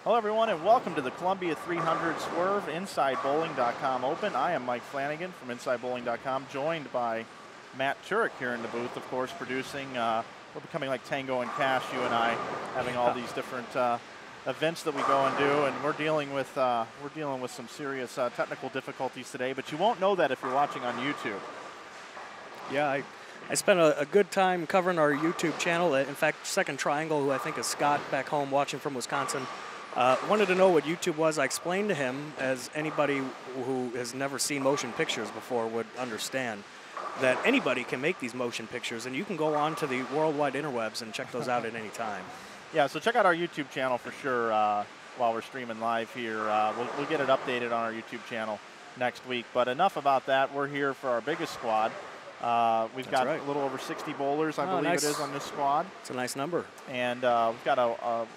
Hello everyone and welcome to the Columbia 300 Swerve InsideBowling.com Open. I am Mike Flanagan from InsideBowling.com, joined by Matt Turek here in the booth, of course, producing. We're becoming like Tango and Cash, you and I, having all these different events that we go and do, and we're dealing with some serious technical difficulties today, but you won't know that if you're watching on YouTube. Yeah, I spent a good time covering our YouTube channel. In fact, Second Triangle, who I think is Scott back home watching from Wisconsin, wanted to know what YouTube was. I explained to him, as anybody who has never seen motion pictures before would understand, that anybody can make these motion pictures, and you can go on to the worldwide interwebs and check those out at any time. Yeah, so check out our YouTube channel for sure while we're streaming live here. We'll get it updated on our YouTube channel next week. But enough about that. We're here for our biggest squad. We've got a little over 60 bowlers, I believe it is, on this squad. It's a nice number. And we've got a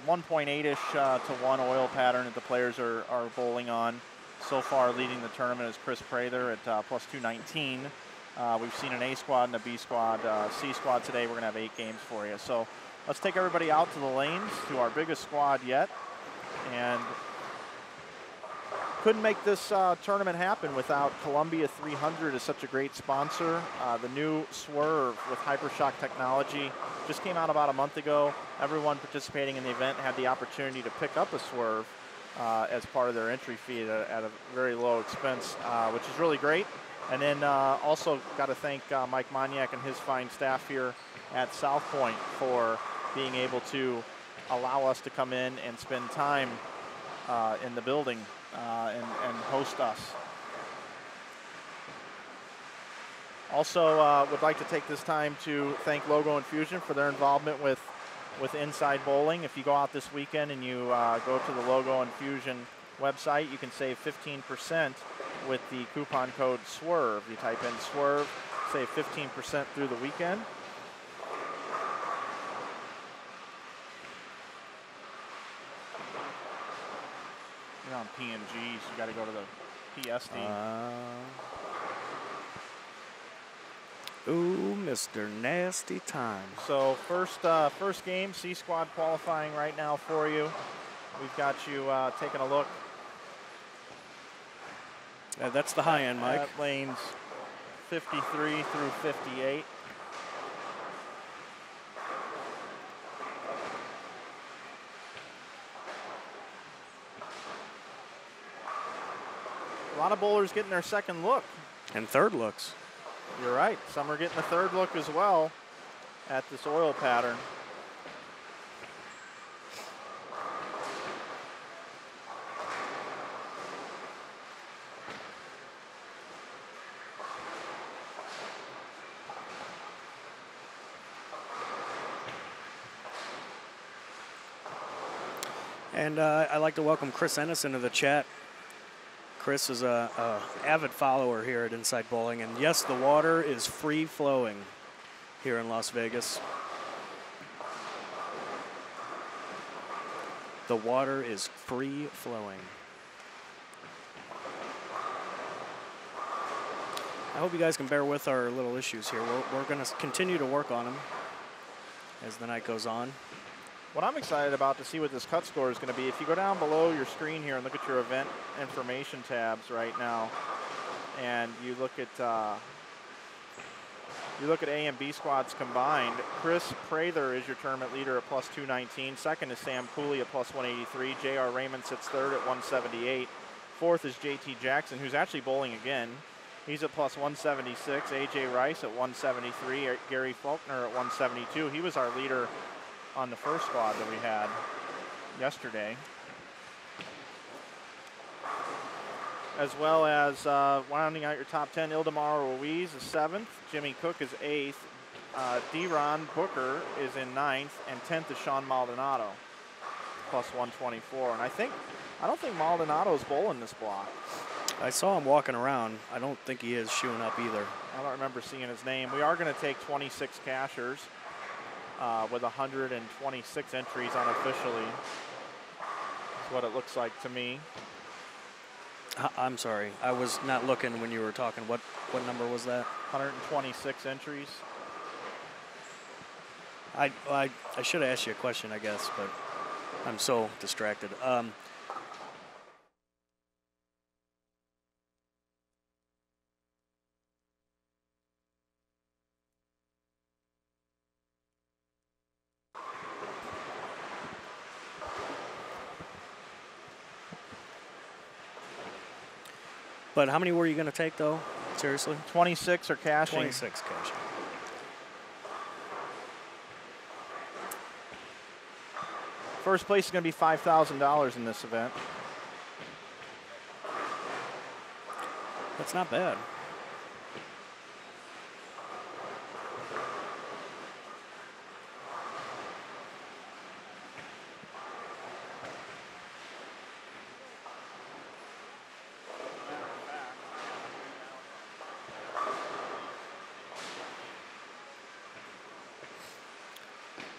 1.8-ish to 1 oil pattern that the players are bowling on. So far, leading the tournament is Chris Prather at plus 219. We've seen an A squad and a B squad, C squad today. We're going to have 8 games for you. So let's take everybody out to the lanes, to our biggest squad yet. And couldn't make this tournament happen without Columbia 300 as such a great sponsor. The new Swerve with Hypershock technology just came out about a month ago. Everyone participating in the event had the opportunity to pick up a Swerve as part of their entry fee at a very low expense, which is really great. And then also got to thank Mike Monyak and his fine staff here at South Point for being able to allow us to come in and spend time in the building and host us. Also would like to take this time to thank Logo Infusion for their involvement with Inside Bowling. If you go out this weekend and you go to the Logo Infusion website, you can save 15% with the coupon code SWERVE. You type in SWERVE, save 15% through the weekend. You're on PNGs, you got to go to the PSD. Ooh, Mr. Nasty Time. So first game, C squad qualifying right now for you. We've got you taking a look. That's the high end, Mike. At lanes 53 through 58. A lot of bowlers getting their second look. And third looks. You're right. Some are getting a third look as well at this oil pattern. And I'd like to welcome Chris Ennis into the chat. Chris is a avid follower here at Inside Bowling, and yes, the water is free flowing here in Las Vegas. The water is free flowing. I hope you guys can bear with our little issues here. We're going to continue to work on them as the night goes on. What I'm excited about to see what this cut score is going to be, if you go down below your screen here and look at your event information tabs right now, and you look at A and B squads combined, Chris Prather is your tournament leader at plus 219. Second is Sam Cooley at plus 183. J.R. Raymond sits third at 178. Fourth is J.T. Jackson, who's actually bowling again. He's at plus 176. A.J. Rice at 173. Gary Faulkner at 172. He was our leader on the first squad that we had yesterday. As well as rounding out your top 10, Ildemaro Ruiz is 7th, Jimmy Cook is 8th, D-Ron Booker is in 9th, and 10th is Shawn Maldonado, plus 124. And I don't think Maldonado's bowling this block. I saw him walking around. I don't think he is shoeing up either. I don't remember seeing his name. We are going to take 26 cashers with 126 entries unofficially. That's what it looks like to me. I'm sorry. I was not looking when you were talking. What number was that? 126 entries. I should have asked you a question, I guess, but I'm so distracted. But how many were you going to take, though? Seriously? 26 or cashing. 26 cashing. First place is going to be $5,000 in this event. That's not bad.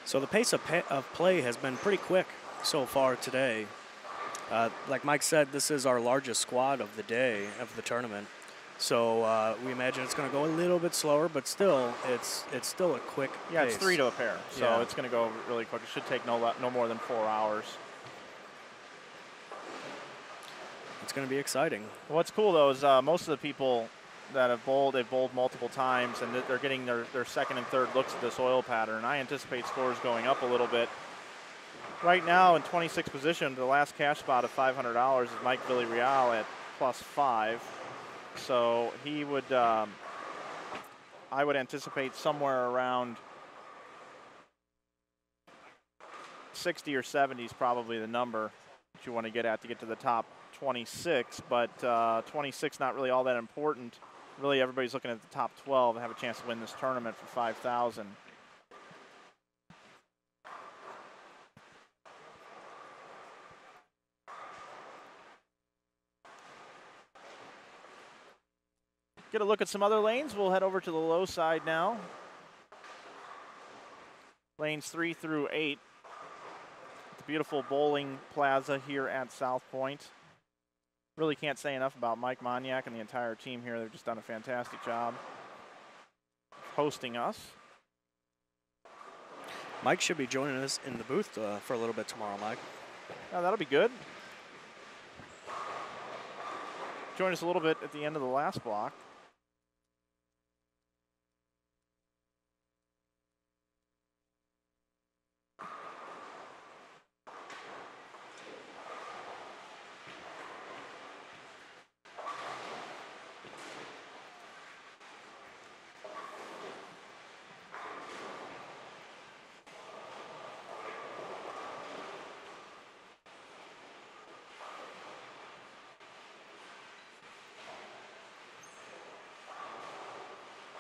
So the pace of play has been pretty quick so far today. Like Mike said, this is our largest squad of the day of the tournament. So we imagine it's going to go a little bit slower, but still, it's still a quick Yeah, pace. it's 3 to a pair, so Yeah. it's going to go really quick. It should take no more than 4 hours. It's going to be exciting. What's cool, though, is most of the people that have bowled, they've bowled multiple times, and they're getting their second and third looks at this oil pattern. I anticipate scores going up a little bit. Right now, in 26th position, the last cash spot of $500 is Mike Villarreal at +5. So he would, I would anticipate somewhere around 60 or 70 is probably the number that you want to get to the top 26. But 26 not really all that important. Really, everybody's looking at the top 12 and have a chance to win this tournament for $5,000. Get a look at some other lanes. We'll head over to the low side now. Lanes 3 through 8. The beautiful bowling plaza here at South Point. Really can't say enough about Mike Monyak and the entire team here. They've just done a fantastic job hosting us. Mike should be joining us in the booth for a little bit tomorrow, Mike. Yeah, that'll be good. Join us a little bit at the end of the last block.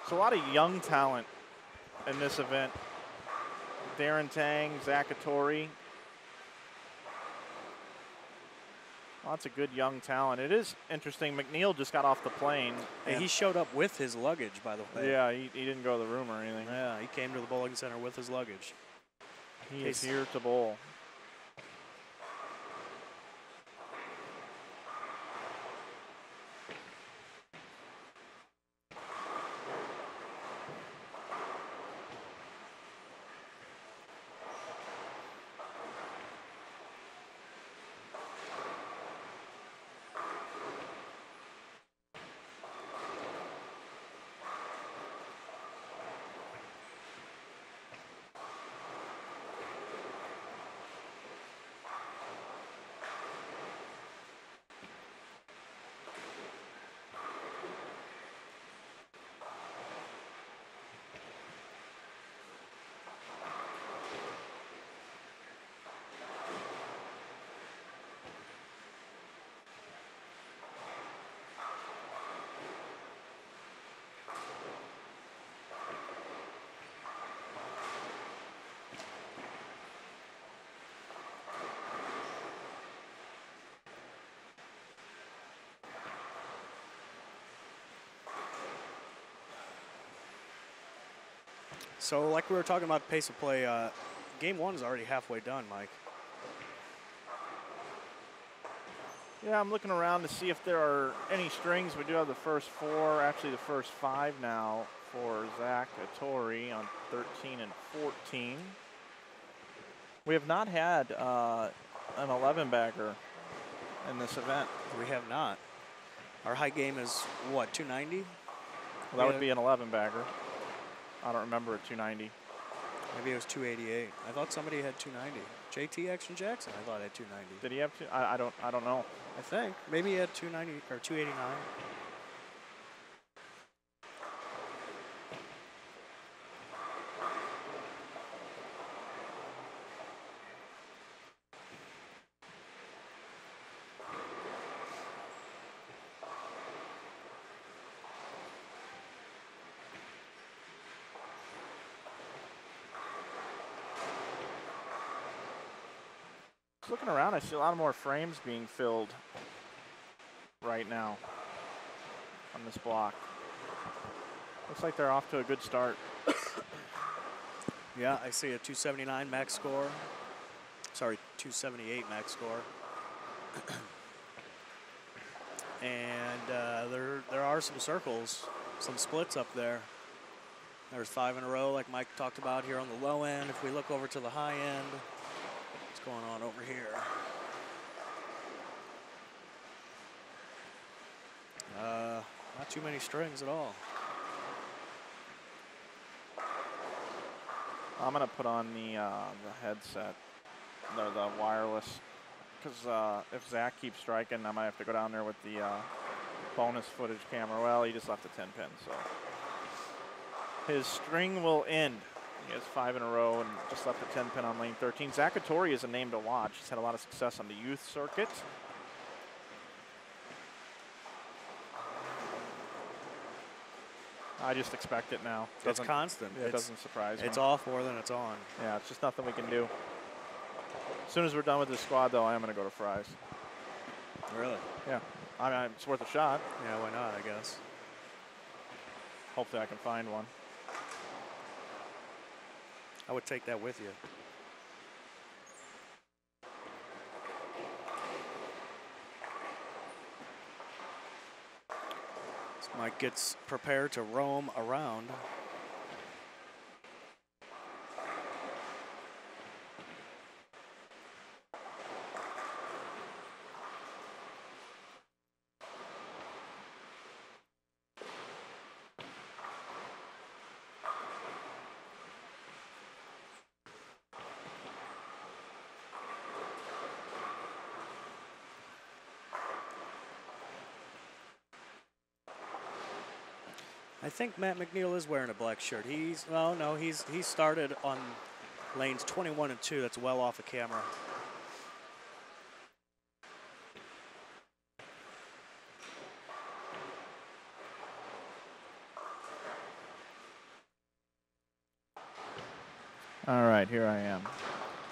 So a lot of young talent in this event. Darren Tang, Zakatori. Lots of good young talent. It is interesting. McNeil just got off the plane. Hey, he showed up with his luggage, by the way. Yeah, he didn't go to the room or anything. Yeah, he came to the bowling center with his luggage. He is here to bowl. So like we were talking about pace of play, game one is already halfway done, Mike. Yeah, I'm looking around to see if there are any strings. We do have the first 4, actually the first 5 now for Zach Atori on 13 and 14. We have not had an 11-bagger in this event. We have not. Our high game is, what, 290? Well, that would be an 11-bagger. I don't remember a 290. Maybe it was 288. I thought somebody had 290. JT Action Jackson, I thought had 290. Did he have two? I don't know. I think. Maybe he had 290 or 289. Looking around, I see a lot more frames being filled right now on this block. Looks like they're off to a good start. Yeah, I see a 279 max score. Sorry, 278 max score. And there are some circles, some splits up there. There's 5 in a row, like Mike talked about here on the low end. If we look over to the high end, what's going on over here? Not too many strings at all. I'm gonna put on the headset, the wireless, because if Zach keeps striking, I might have to go down there with the bonus footage camera. Well, he just left a 10-pin, so his string will end. He has 5 in a row and just left a 10-pin on lane 13. Zachatori is a name to watch. He's had a lot of success on the youth circuit. I just expect it now. It's constant. Yeah, it doesn't surprise me. It's off more than it's on. Yeah, it's just nothing we can do. As soon as we're done with this squad, though, I am going to go to Fry's. Really? Yeah. I mean, it's worth a shot. Yeah, why not, I guess. Hopefully I can find one. I would take that with you. So Mike gets prepared to roam around. I think Matt McNeil is wearing a black shirt. He started on lanes 21 and 2. That's well off of camera. All right, here I am.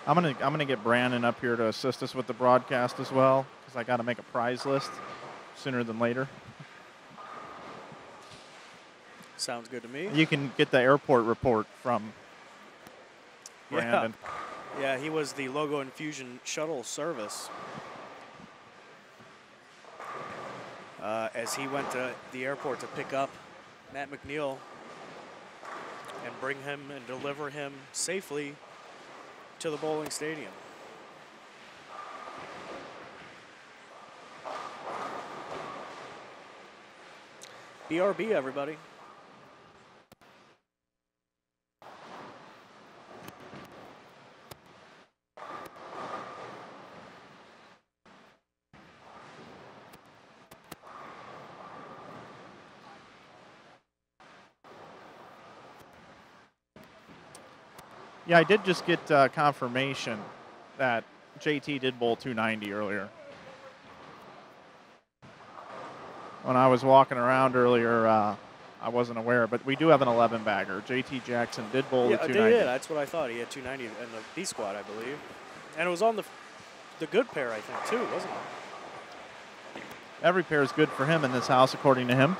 I'm gonna get Brandon up here to assist us with the broadcast as well, because I got to make a prize list sooner than later. Sounds good to me. You can get the airport report from Brandon. Yeah, he was the Logo Infusion shuttle service. As he went to the airport to pick up Matt McNeil and bring him and deliver him safely to the bowling stadium. BRB, everybody. Yeah, I did just get confirmation that JT did bowl 290 earlier. When I was walking around earlier, I wasn't aware, but we do have an 11-bagger. JT Jackson did bowl the 290. Yeah, they did. That's what I thought. He had 290 in the B squad, I believe. And it was on the good pair, I think, too, wasn't it? Every pair is good for him in this house, according to him.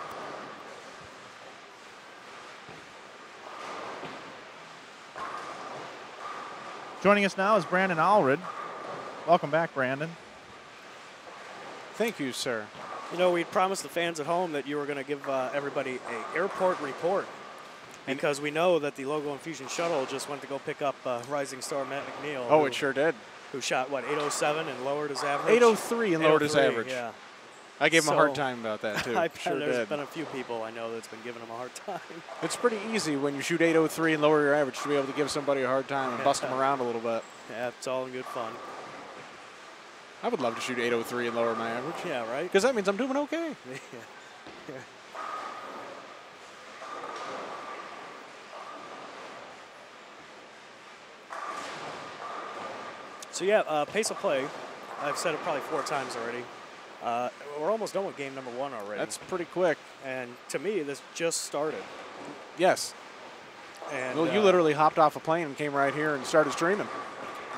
Joining us now is Brandon Allred. Welcome back, Brandon. Thank you, sir. You know, we promised the fans at home that you were going to give everybody an airport report. because we know that the Logo Infusion shuttle just went to go pick up Rising Star Matt McNeil. Oh, it sure did. Who shot, what, 807 and lowered his average? 803 and lowered his average. Yeah. I gave him a hard time about that, too. I sure there's did. been a few people I know that's been giving him a hard time. It's pretty easy when you shoot 803 and lower your average to be able to give somebody a hard time and bust them around a little bit. Yeah, it's all in good fun. I would love to shoot 803 and lower my average. Yeah, right? Because that means I'm doing okay. Yeah. So yeah, pace of play. I've said it probably 4 times already. We're almost done with game number 1 already. That's pretty quick. And to me, this just started. Yes. And well, you literally hopped off a plane and came right here and started streaming.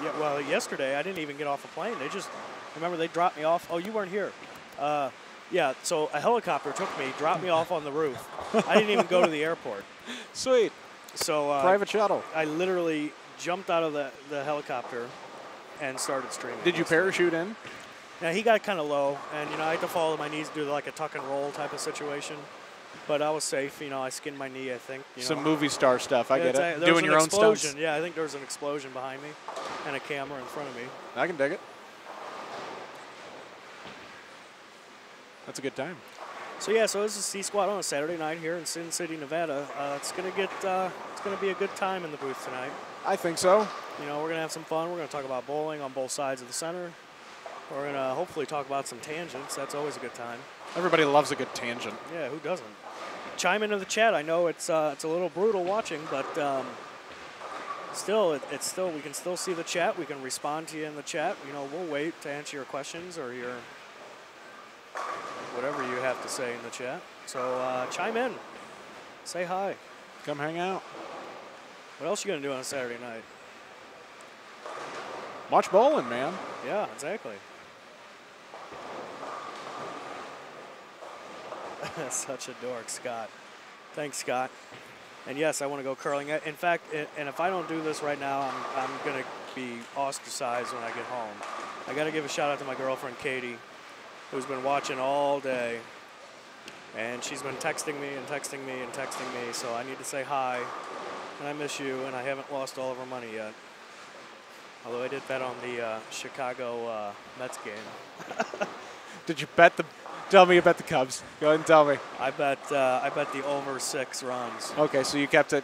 Yeah. Well, yesterday I didn't even get off a plane. They just remember they dropped me off. Oh, you weren't here. Yeah. So a helicopter took me, dropped me off on the roof. I didn't even go to the airport. Sweet. So private shuttle. I literally jumped out of the helicopter and started streaming. Did you parachute in? Yeah, he got kind of low, and I had to fall to my knees, do like a tuck and roll type of situation. But I was safe. I skinned my knee, I think. Some movie star stuff. I get it. Doing your own stunts. stunts. Yeah, I think there was an explosion behind me and a camera in front of me. I can dig it. That's a good time. So yeah, so this is C Squad on a Saturday night here in Sin City, Nevada. It's gonna be a good time in the booth tonight. I think so. We're gonna have some fun. We're gonna talk about bowling on both sides of the center. We're gonna hopefully talk about some tangents. That's always a good time. Everybody loves a good tangent. Yeah, who doesn't? Chime into the chat. I know it's a little brutal watching, but still, we can still see the chat. We can respond to you in the chat. We'll wait to answer your questions or your whatever you have to say in the chat. So chime in, say hi, come hang out. What else you gonna do on a Saturday night? Watch bowling, man. Yeah, exactly. Such a dork, Scott. Thanks, Scott. And yes, I want to go curling. In fact, and if I don't do this right now, I'm going to be ostracized when I get home. I got to give a shout out to my girlfriend, Katie, who's been watching all day. And she's been texting me and texting me and texting me, so I need to say hi. And I miss you, and I haven't lost all of our money yet. Although I did bet on the Chicago Mets game. Did you bet the... Tell me you bet the Cubs. Go ahead and tell me. I bet the over 6 runs. Okay, so you kept it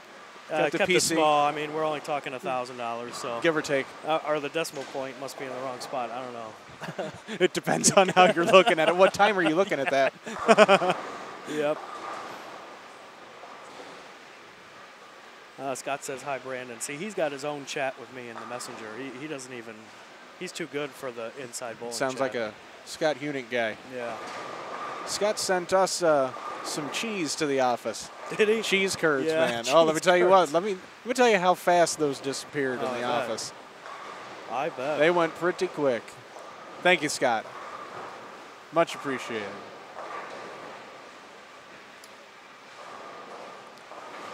kept PC. It small. I mean, we're only talking $1,000, so give or take. Or the decimal point must be in the wrong spot. I don't know. It depends on how you're looking at it. What time are you looking at that? Yep. Scott says hi, Brandon. See, he's got his own chat with me in the messenger. He doesn't even. He's too good for the inside bowling. Sounds chat. Like a Scott Hunick guy. Yeah. Scott sent us some cheese to the office. Did he? Cheese curds, yeah, man. Cheese Oh, let me tell you curds. what. Let me tell you how fast those disappeared in the office. I bet. They went pretty quick. Thank you, Scott. Much appreciated.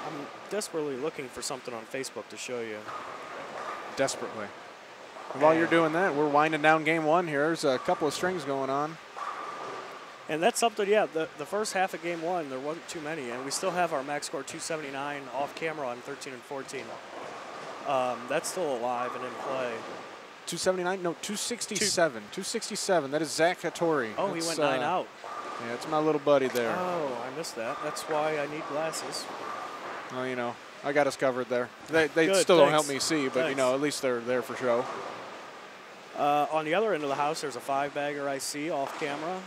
I'm desperately looking for something on Facebook to show you. Desperately. And while you're doing that, we're winding down game 1 here. There's a couple of strings going on. And that's something, yeah, the first half of game 1, there wasn't too many. And we still have our max score 279 off camera on 13 and 14. That's still alive and in play. 279? No, 267. 267. That is Zach Hattori. Oh, he went 9 out. Yeah, it's my little buddy there. Oh, I missed that. That's why I need glasses. Well, I got us covered there. They Good, still don't thanks. help me see, but, Thanks. at least they're there for show. On the other end of the house, there's a 5-bagger I see off camera.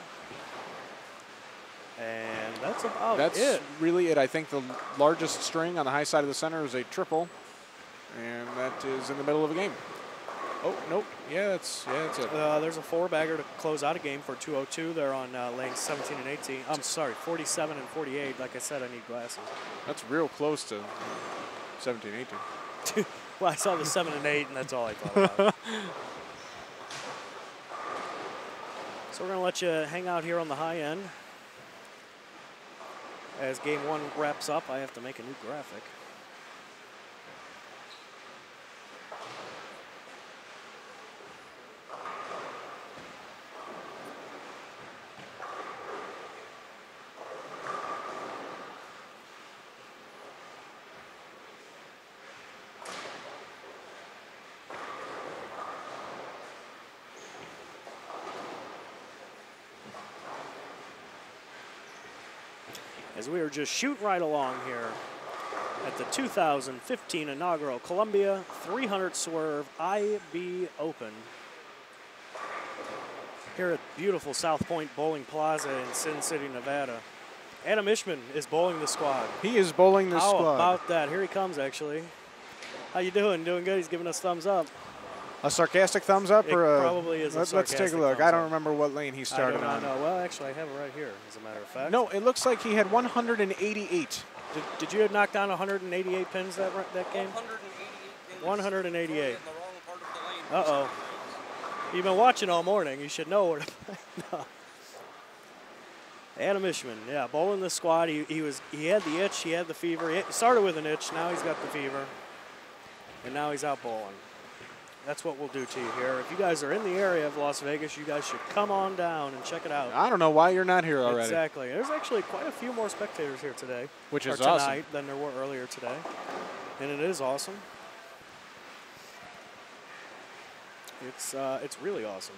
And that's about That's it. really it. I think the largest string on the high side of the center is a triple, and that is in the middle of a game. Oh, nope. Yeah, that's it. There's a 4-bagger to close out a game for 202. They're on lanes 17 and 18. I'm sorry, 47 and 48. Like I said, I need glasses. That's real close to 17, 18. Well, I saw the 7 and 8, and that's all I thought about. So we're going to let you hang out here on the high end. As game 1 wraps up, I have to make a new graphic. as we are just shooting right along here at the 2015 inaugural Columbia 300 Swerve IB Open here at beautiful South Point Bowling Plaza in Sin City, Nevada. Adam Ishman is bowling the squad. He is bowling the squad. How about that? Here he comes, actually. How you doing? Doing good. He's giving us thumbs up. A sarcastic thumbs up, or probably is a let's sarcastic take a look. thumbs I don't up. remember what lane he started on. No. Well, actually, I have it right here, as a matter of fact. No, it looks like he had 188. Did you knock down 188 pins that game? 188 pins. 188. In the wrong part of the lane. Uh-oh. You've been watching all morning. You should know where to play. No. Adam Ishman, yeah, bowling the squad. He had the itch, he had the fever. He started with an itch, now he's got the fever, and now he's out bowling. That's what we'll do to you here. If you guys are in the area of Las Vegas, you guys should come on down and check it out. I don't know why you're not here already. Exactly. There's actually quite a few more spectators here today, which is tonight, awesome, than there were earlier today, and it is awesome. It's really awesome.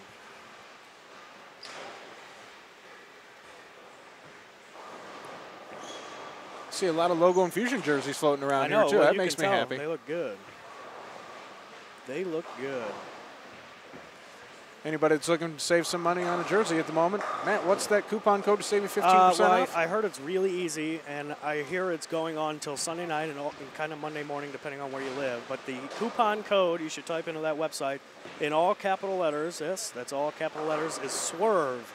See a lot of Logo Infusion jerseys floating around I know, here too. well, That you makes can me tell happy. They look good. They look good. Anybody that's looking to save some money on a jersey at the moment? Matt, what's that coupon code to save you 15% off? I heard it's really easy, and I hear it's going on until Sunday night and kind of Monday morning, depending on where you live. But the coupon code, you should type into that website, in all capital letters, yes, that's all capital letters, is SWERVE.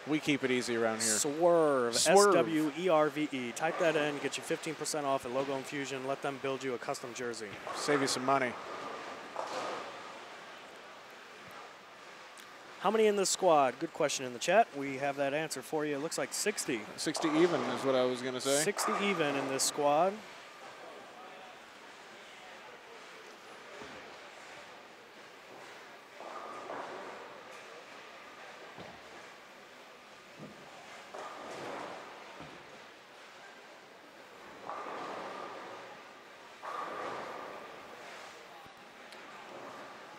We keep it easy around here. Swerve, Swerve. S-W-E-R-V-E. Type that in, get you 15% off at Logo Infusion. Let them build you a custom jersey. Save you some money. How many in this squad? Good question in the chat. We have that answer for you. It looks like 60. 60 even is what I was going to say. 60 even in this squad.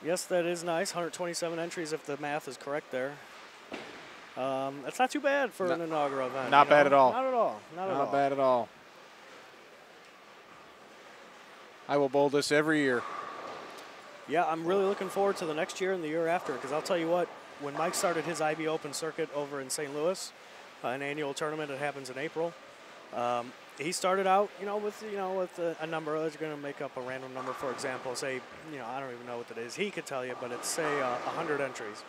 Yes, that is nice. 127 entries if the math is correct there. That's not too bad for an inaugural event. Not bad at all. Not at all. Not bad at all. I will bowl this every year. Yeah, I'm really looking forward to the next year and the year after, because I'll tell you what, when Mike started his IB Open circuit over in St. Louis, an annual tournament that happens in April, he started out, with a number. That's going to make up a random number. For example, say, I don't even know what it is. He could tell you, but it's say 100 entries.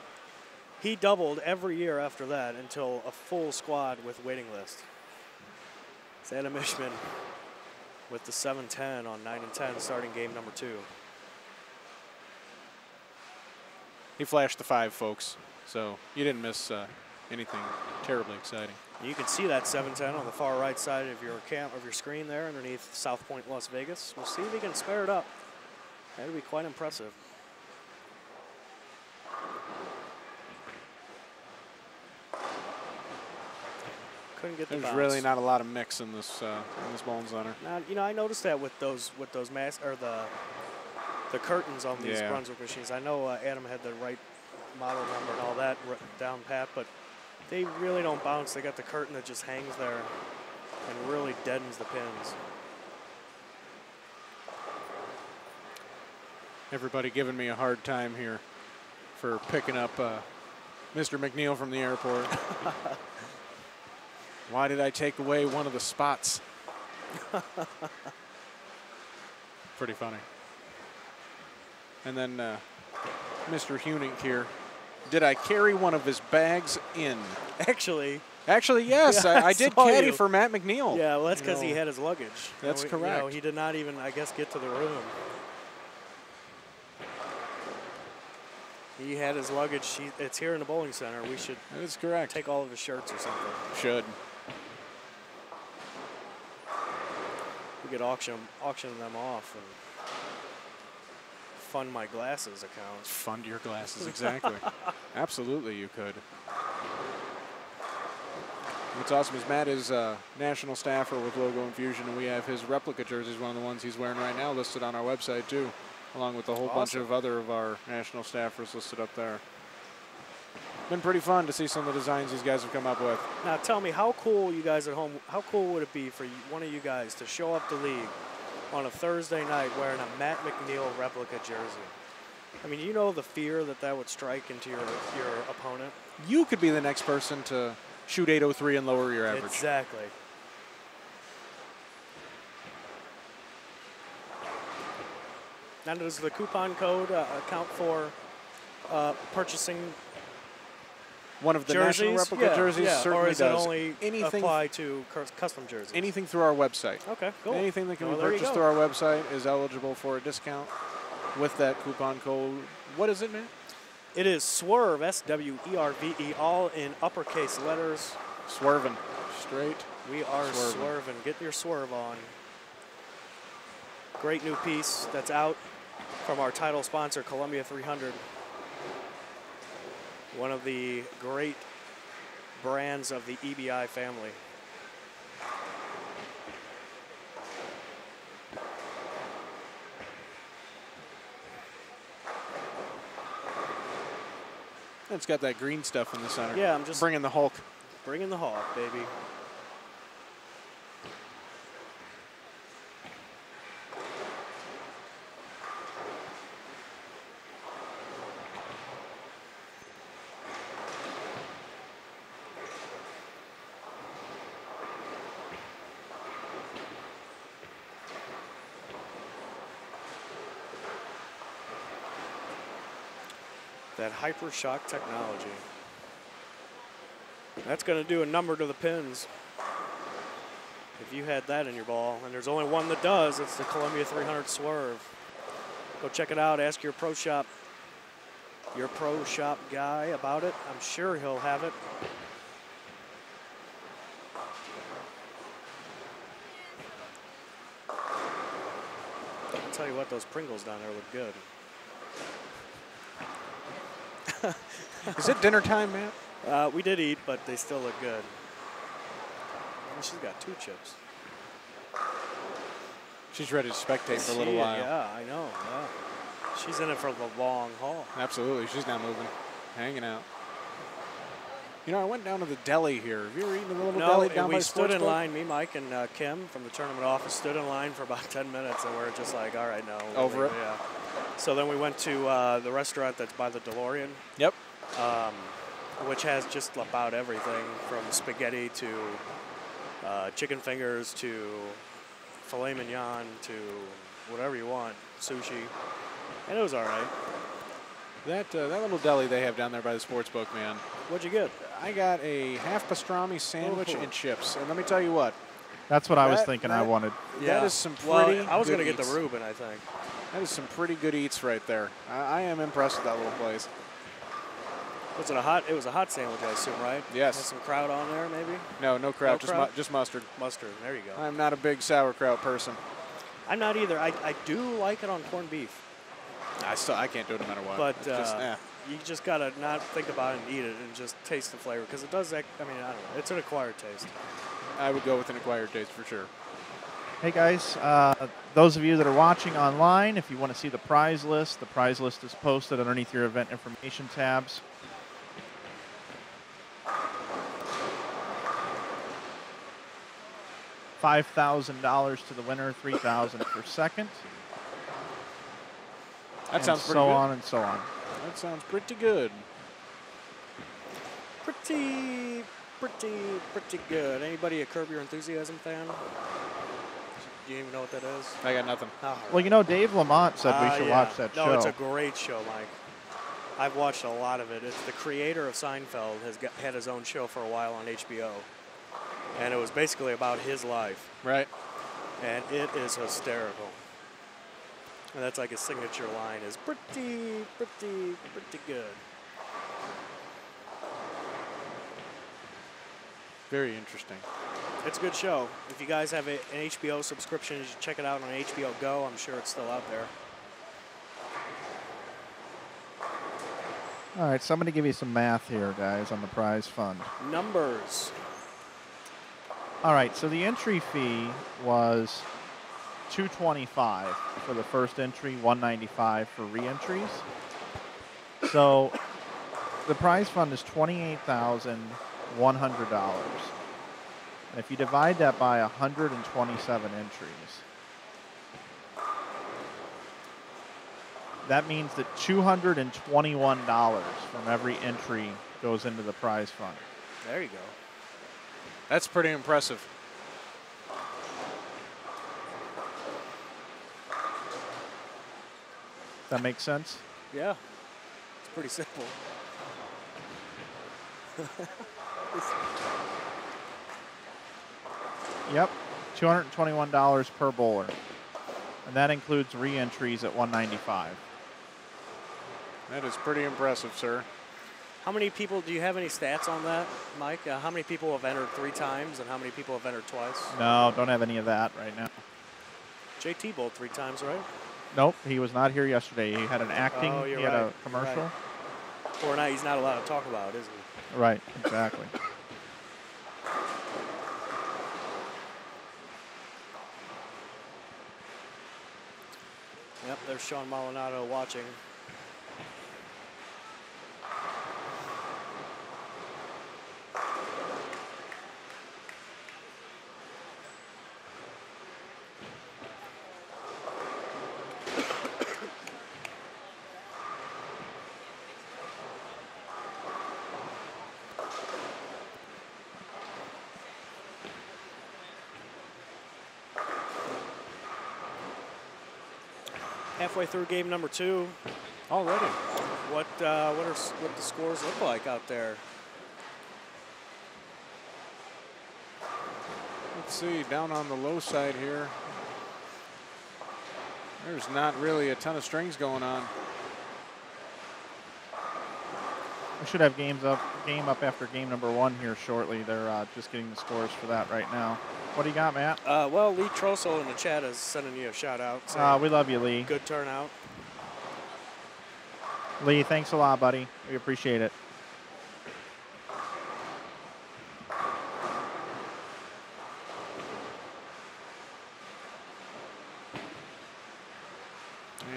He doubled every year after that until a full squad with waiting list. It's Adam Ishman with the 7-10 on 9 and 10, starting game number 2. He flashed the 5, folks, so you didn't miss anything terribly exciting. You can see that 7-10 on the far right side of your screen there underneath South Point, Las Vegas. We'll see if he can spare it up. That'll be quite impressive. Couldn't get the bounce. There's really not a lot of mix in this bowling center. Now, I noticed that with those the curtains on these Brunswick machines. I know Adam had the right model number and all that down pat, but they really don't bounce. They got the curtain that just hangs there and really deadens the pins. Everybody giving me a hard time here for picking up Mr. McNeil from the airport. Why did I take away one of the spots? Pretty funny. And then Mr. Hunink here. Did I carry one of his bags in? Actually, yes. Yeah, I did saw caddy you. for Matt McNeil. Yeah, well, that's because he had his luggage. That's correct. He did not even, I guess, get to the room. He had his luggage. It's here in the bowling center. We should That is correct. take all of his shirts or something. Should. We could auction them off and fund my glasses account. Fund your glasses, exactly. Absolutely, you could. What's awesome is Matt is a national staffer with Logo Infusion, and we have his replica jerseys, one of the ones he's wearing right now, listed on our website too, along with a whole bunch of other of our national staffers listed up there. Been pretty fun to see some of the designs these guys have come up with. Now tell me, how cool you guys at home, how cool would it be for one of you guys to show up to league on a Thursday night wearing a Matt McNeil replica jersey? I mean, you know the fear that would strike into your opponent? You could be the next person to shoot 803 and lower your average. Exactly. Now, does the coupon code account for purchasing one of the jerseys? national replica jerseys certainly or is does. it only apply to custom jerseys? Anything through our website. Okay, cool. Anything that can be there you purchased go. through our website is eligible for a discount with that coupon code. What is it, man? It is Swerve, S-W-E-R-V-E, all in uppercase letters. Swerving. Straight. We are swerving. Get your swerve on. Great new piece that's out from our title sponsor, Columbia 300. One of the great brands of the EBI family. It's got that green stuff in the center. Yeah, I'm just bringing the Hulk. Bringing the Hawk, baby. That hyper shock technology. That's going to do a number to the pins. If you had that in your ball, and there's only one that does, it's the Columbia 300 Swerve. Go check it out. Ask your pro shop guy about it. I'm sure he'll have it. I'll tell you what, those Pringles down there look good. Is it dinner time, Matt? We did eat, but they still look good. And she's got 2 chips. She's ready to spectate for a little while. Yeah, I know. Yeah. She's in it for the long haul. Absolutely. She's not moving, hanging out. You know, I went down to the deli here. Have you ever eaten in the little deli down by we the stood in sportsbook? line. Me, Mike, and Kim from the tournament office stood in line for about 10 minutes, and we're just like, all right, no. Over it? Yeah. So then we went to the restaurant that's by the DeLorean. Yep. Which has just about everything from spaghetti to chicken fingers to filet mignon to whatever you want, sushi, and it was all right. That little deli they have down there by the sportsbook, man. What'd you get? I got a half pastrami sandwich and chips, and let me tell you what. That's what I was thinking I wanted. That is some pretty I was good going to get eats. the Reuben, I think. That is some pretty good eats right there. I am impressed with that little place. Was it a hot? It was a hot sandwich, I assume, right? Yes. Had some kraut on there, maybe. No kraut, No kraut? just mustard. Mustard. There you go. I'm not a big sauerkraut person. I'm not either. I do like it on corned beef, I can't do it no matter what. but It's just, you just gotta not think about it and eat it and just taste the flavor because it does. I mean, I don't know. It's an acquired taste. I would go with an acquired taste for sure. Hey guys, those of you that are watching online, if you want to see the prize list is posted underneath your event information tabs. $5,000 to the winner, $3,000 for second. That sounds pretty so good. on and so on. That sounds pretty good. Pretty good. Anybody a Curb Your Enthusiasm fan? Do you even know what that is? I got nothing. Oh, Well, you know, Dave Lamont said we should watch that show. No, it's a great show, Mike. I've watched a lot of it. It's the creator of Seinfeld had his own show for a while on HBO. And it was basically about his life. Right. And it is hysterical. And that's like his signature line is pretty good. Very interesting. It's a good show. If you guys have an HBO subscription, you should check it out on HBO Go. I'm sure it's still out there. All right, so I'm going to give you some math here, guys, on the prize fund. Numbers. All right, so the entry fee was $225 for the first entry, $195 for re-entries. So The prize fund is $28,100. And if you divide that by 127 entries, that means that $221 from every entry goes into the prize fund. There you go. That's pretty impressive. That makes sense? Yeah. It's pretty simple. Yep, $221 per bowler. And that includes re-entries at 195. That is pretty impressive, sir. How many people, do you have any stats on that, Mike? How many people have entered 3 times and how many people have entered twice? No, don't have any of that right now. JT bowled 3 times, right? Nope, he was not here yesterday. He had an acting, Oh, you're he had right. a commercial. Right. Or not, he's not allowed to talk about it, is he? Right, exactly. Yep, there's Shawn Maldonado watching. Halfway through game number 2. Already. What the scores look like out there? Let's see, down on the low side here. There's not really a ton of strings going on. We should have game up after game number 1 here shortly. They're just getting the scores for that right now. What do you got, Matt? Well, Lee Trossel in the chat is sending you a shout out. We love you, Lee. Good turnout. Lee, thanks a lot, buddy. We appreciate it.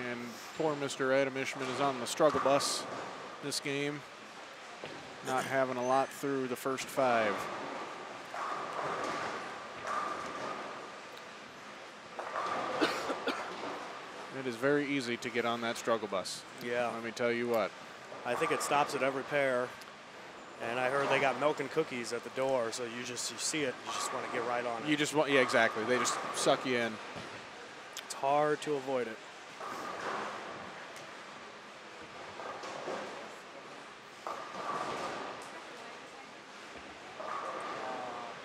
And poor Mr. Adam Ishman is on the struggle bus this game. Not having a lot through the first 5. It is very easy to get on that struggle bus. Yeah. Let me tell you what. I think it stops at every pair. And I heard they got milk and cookies at the door, so you see it, you just want to get right on it. You just want, yeah, exactly. They just suck you in. It's hard to avoid it.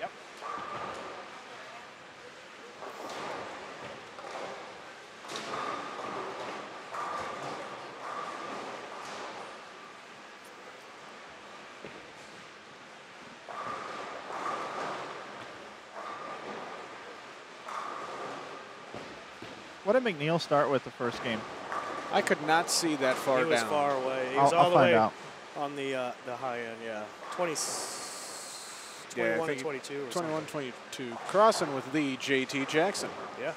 Yep. What did McNeil start with the first game? I could not see that far down. He was far away. He was all the find way out. on the high end, yeah. 21 and 22 or 21, something. 22. Crossing with the JT Jackson. Yeah.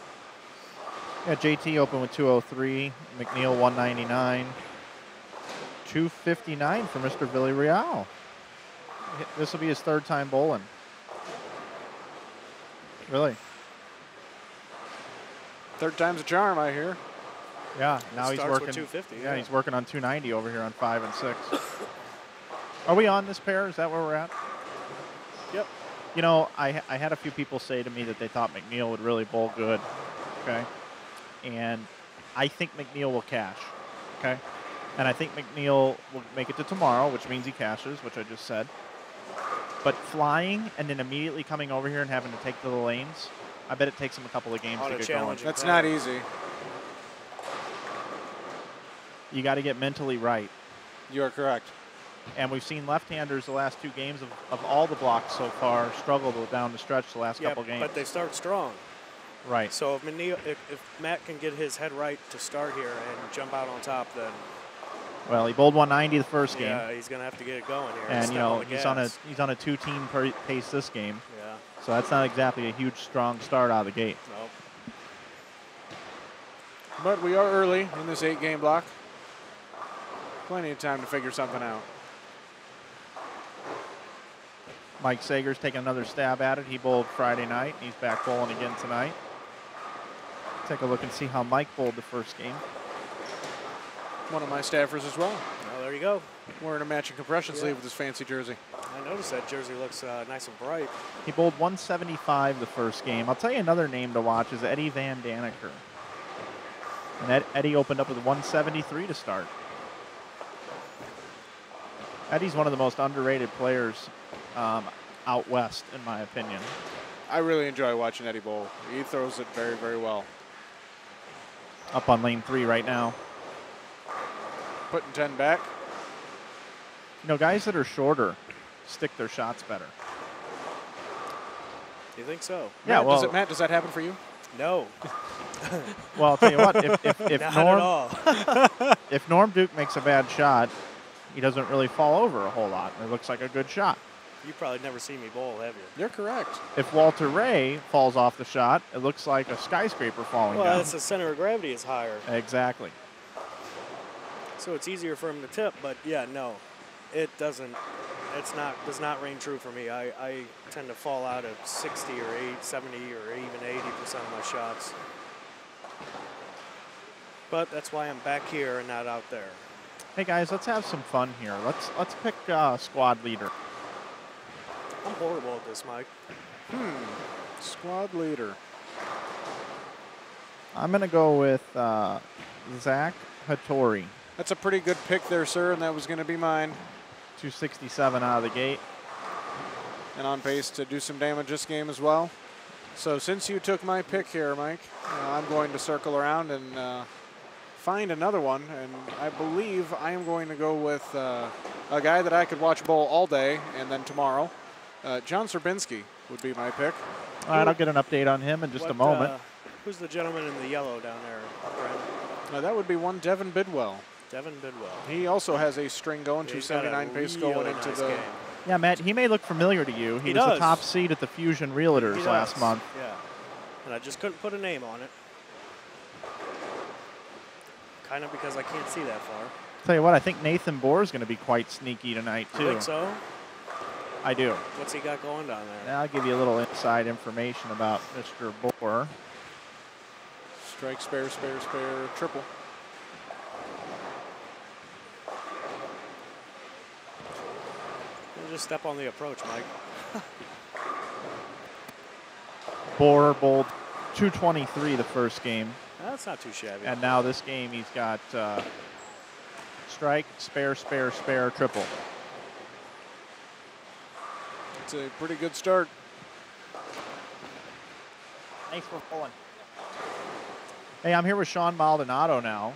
Yeah, JT opened with 203, McNeil 199, 259 for Mr. Villarreal. This will be his 3rd time bowling. Really? 3rd time's a charm, I hear. Yeah, now he's Starts working. with 250. Yeah, he's working on 290 over here on 5 and 6. Are we on this pair? Is that where we're at? Yep. You know, I had a few people say to me that they thought McNeil would really bowl good. Okay. And I think McNeil will cash. Okay. And I think McNeil will make it to tomorrow, which means he cashes, which I just said. But flying and then immediately coming over here and having to take to the lanes, I bet it takes him a couple of games to get going. That's not easy. You got to get mentally right. You are correct. And we've seen left-handers the last 2 games of all the blocks so far struggle down the stretch the last couple games. But they start strong. Right. So if if Matt can get his head right to start here and jump out on top, then Well, he bowled 190 the first game. yeah, he's gonna have to get it going here. And step you know on the he's gas. on a 2-team pace this game. Yeah. So that's not exactly a huge strong start out of the gate. Nope. But we are early in this 8-game block. Plenty of time to figure something out. Mike Sager's taking another stab at it. He bowled Friday night. He's back bowling again tonight. Take a look and see how Mike bowled the first game. One of my staffers as well. Oh, there you go. Wearing a matching compression sleeve with his fancy jersey. I noticed that jersey looks nice and bright. He bowled 175 the first game. I'll tell you another name to watch is Eddie Van Daniker. And Eddie opened up with 173 to start. Eddie's one of the most underrated players out west, in my opinion. I really enjoy watching Eddie bowl. He throws it very, very well. Up on lane 3 right now. Putting 10 back. You know, guys that are shorter stick their shots better. You think so? Yeah, well, Matt, does that happen for you? No. Well, I'll tell you what, if Norm Duke makes a bad shot, he doesn't really fall over a whole lot. It looks like a good shot. You probably never seen me bowl, have you? You're correct. If Walter Ray falls off the shot, it looks like a skyscraper falling Well, down. that's the center of gravity is higher. Exactly. So it's easier for him to tip, but yeah, no. It doesn't, does not ring true for me. I tend to fall out of 60 or 70 or even 80% of my shots. But that's why I'm back here and not out there. Hey guys, let's have some fun here. Let's pick squad leader. I'm horrible at this, Mike. Squad leader. I'm gonna go with Zach Hattori. That's a pretty good pick there, sir, and that was going to be mine. 267 out of the gate. And on pace to do some damage this game as well. So since you took my pick here, Mike, I'm going to circle around and find another one. And I believe I am going to go with a guy that I could watch bowl all day and then tomorrow. John Serbinski would be my pick. All right, I'll get an update on him in just a moment. Who's the gentleman in the yellow down there, Brent? That would be one Devin Bidwell. Devin Bidwell. He also has a string going, Yeah, 279 pace going into the... game. Yeah, Matt, he may look familiar to you. He was does. the top seed at the Fusion Realtors last month. Yeah, and I just couldn't put a name on it. Kind of because I can't see that far. Tell you what, I think Nathan Bohr is going to be quite sneaky tonight, too. You think so? I do. What's he got going down there? I'll give you a little inside information about Mr. Bohr. Strike, spare, spare, spare, triple. Just step on the approach, Mike. Bohr bowled 223 the first game. That's not too shabby. And now this game he's got strike, spare, spare, spare, triple. It's a pretty good start. Thanks for pulling. Hey, I'm here with Shawn Maldonado now.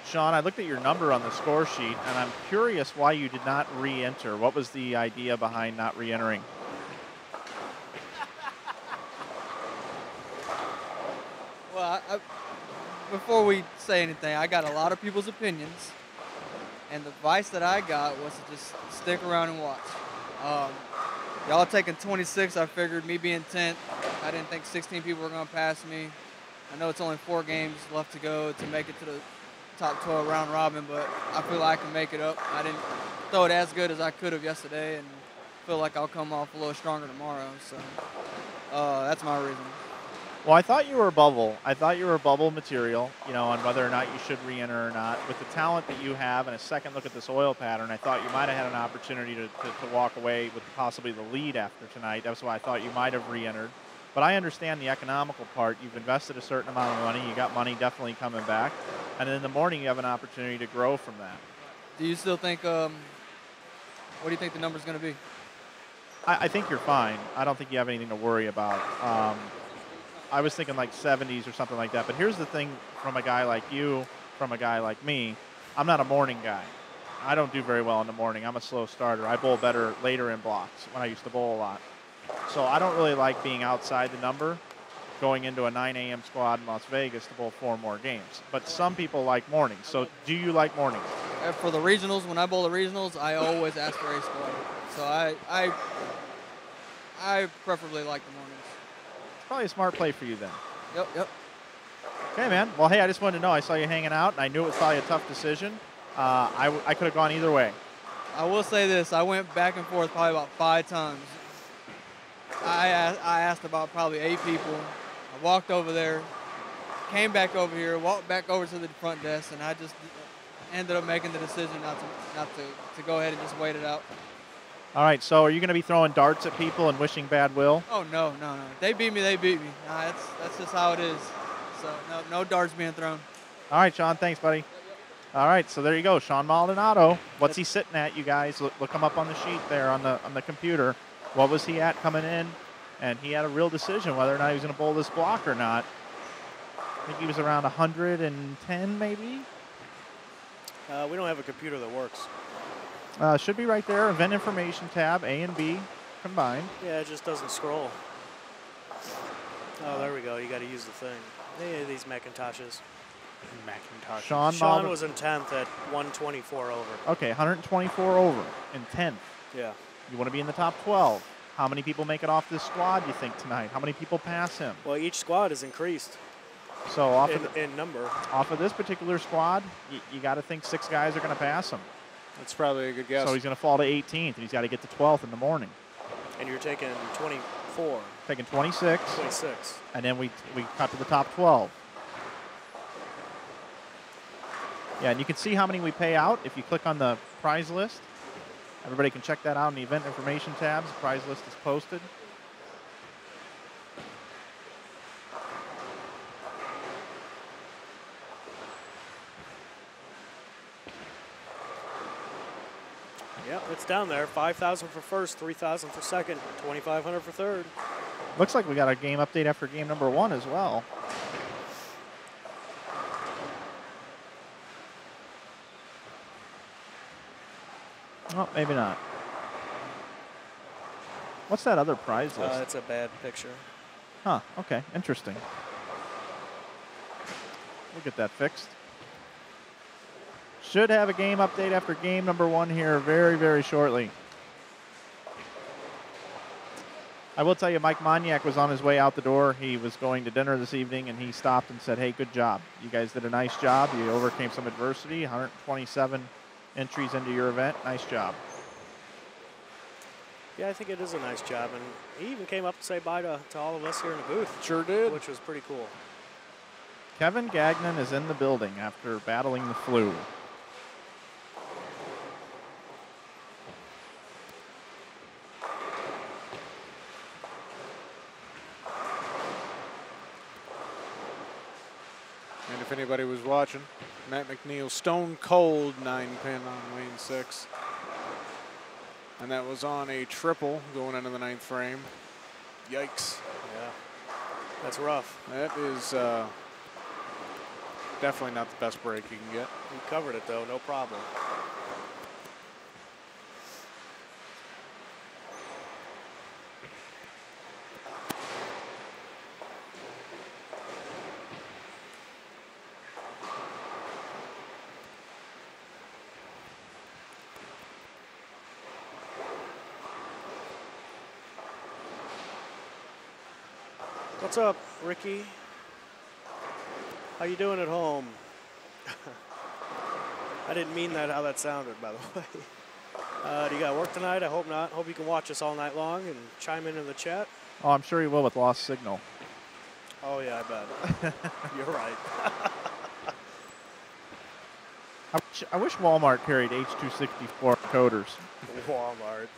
Shawn, I looked at your number on the score sheet, and I'm curious why you did not re-enter. What was the idea behind not re-entering? Well, before we say anything, I got a lot of people's opinions, and the advice that I got was to just stick around and watch. Y'all taking 26, I figured me being 10th, I didn't think 16 people were going to pass me. I know it's only 4 games left to go to make it to the top 12 round robin, but I feel like I can make it up. I didn't throw it as good as I could have yesterday, and feel like I'll come off a little stronger tomorrow. So that's my reason. Well, I thought you were bubble. I thought you were bubble material, you know, on whether or not you should re-enter or not. With the talent that you have and a second look at this oil pattern, I thought you might have had an opportunity to walk away with possibly the lead after tonight. That's why I thought you might have re-entered. But I understand the economical part. You've invested a certain amount of money. You got money definitely coming back. And in the morning, you have an opportunity to grow from that. Do you still think, what do you think the number's going to be? I think you're fine. I don't think you have anything to worry about. I was thinking like 70s or something like that. But here's the thing from a guy like you, from a guy like me, I'm not a morning guy. I don't do very well in the morning. I'm a slow starter. I bowl better later in blocks when I used to bowl a lot. So I don't really like being outside the number, going into a 9 a.m. squad in Las Vegas to bowl 4 more games. But some people like mornings. So do you like mornings? For the regionals, when I bowl the regionals, I always ask for a squad. So I preferably like the mornings. It's probably a smart play for you then. Yep. Okay, man. Well, hey, I just wanted to know. I saw you hanging out, and I knew it was probably a tough decision. I could have gone either way. I will say this. I went back and forth probably about 5 times. I asked about probably 8 people. I walked over there, came back over here, walked back over to the front desk, and I just ended up making the decision not to go ahead and just wait it out. All right, so are you going to be throwing darts at people and wishing bad will? Oh, no. They beat me, they beat me. Nah, that's just how it is. So, no darts being thrown. All right, Shawn, thanks, buddy. All right, so there you go, Shawn Maldonado. What's he sitting at, you guys? Look him up on the sheet there on the computer. What was he at coming in? And he had a real decision whether or not he was going to bowl this block or not. I think he was around 110, maybe? We don't have a computer that works. Should be right there, event information tab, A and B combined. Yeah, it just doesn't scroll. Oh, there we go. You got to use the thing. Hey, these Macintoshes. Shawn was in 10th at 124 over. Okay, 124 over in 10th. Yeah. You want to be in the top 12. How many people make it off this squad, you think, tonight? How many people pass him? Well, each squad is increased. So off in number. Off of this particular squad, you got to think 6 guys are going to pass him. That's probably a good guess. So he's going to fall to 18th, and he's got to get to 12th in the morning. And you're taking 24. Taking 26. 26. And then we cut to the top 12. Yeah, and you can see how many we pay out if you click on the prize list. Everybody can check that out in the event information tabs. The prize list is posted. Yep, it's down there. 5,000 for first, 3,000 for second, 2,500 for third. Looks like we got a game update after game number 1 as well. Oh, maybe not. What's that other prize list? It's a bad picture. Huh, okay, interesting. We'll get that fixed. Should have a game update after game number 1 here very, very shortly. I will tell you, Mike Monyak was on his way out the door. He was going to dinner this evening, and he stopped and said, hey, good job. You guys did a nice job. You overcame some adversity, 127 entries into your event. Nice job. Yeah, I think it is a nice job. And he even came up to say bye to all of us here in the booth. Sure did. Which was pretty cool. Kevin Gagnon is in the building after battling the flu. And if anybody was watching, Matt McNeil stone cold 9-pin on lane 6. And that was on a triple going into the 9th frame. Yikes. Yeah, that's rough. That is definitely not the best break you can get. You covered it, though, no problem. What's up, Ricky? How you doing at home? I didn't mean that how that sounded, by the way. Do you got work tonight? I hope not. Hope you can watch us all night long and chime in the chat. Oh, I'm sure he will with lost signal. Oh, yeah, I bet. You're right. I wish Walmart carried H.264 coders. Walmart.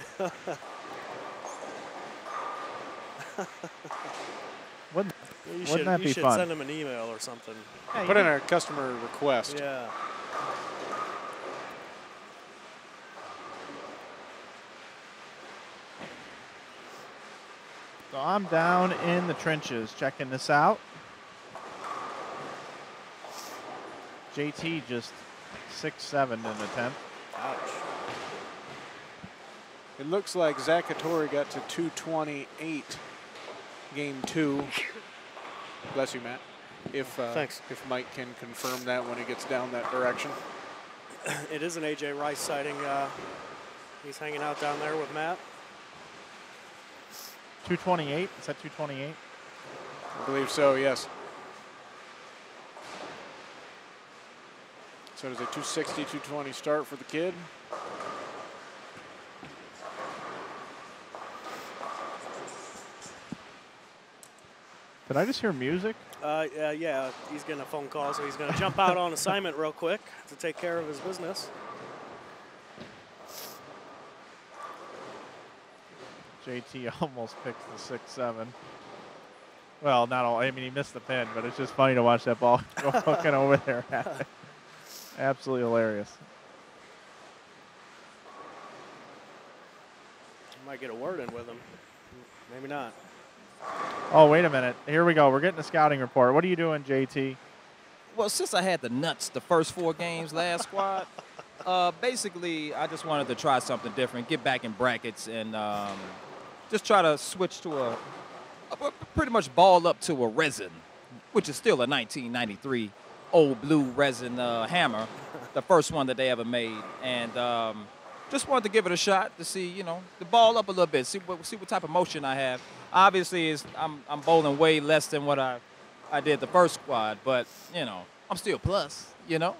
Wouldn't You that be should fun? send them an email or something. Yeah, Put in a customer request. Yeah. So I'm down in the trenches checking this out. JT just 6-7 in the 10th. Ouch. It looks like Zakatori got to 228 game 2. Bless you, Matt. Thanks. If Mike can confirm that when he gets down that direction. It is an AJ Rice sighting. He's hanging out down there with Matt. 228? Is that 228? I believe so, yes. So it is a 260, 220 start for the kid. Did I just hear music? Yeah, he's getting a phone call, so he's going to jump out on assignment real quick to take care of his business. JT almost picks the 6-7. Well, not all. I mean, he missed the pin, but it's just funny to watch that ball go hooking over there. Absolutely hilarious. Might get a word in with him. Maybe not. Oh, wait a minute. Here we go. We're getting a scouting report. What are you doing, JT? Well, since I had the nuts the first 4 games last squad, basically I just wanted to try something different, get back in brackets, and just try to switch to a pretty much ball up to a resin, which is still a 1993 old blue resin hammer, the first one that they ever made, and just wanted to give it a shot to see, you know, the ball up a little bit, see what type of motion I have. Obviously, I'm bowling way less than what I did the first squad, but, you know, I'm still plus, you know.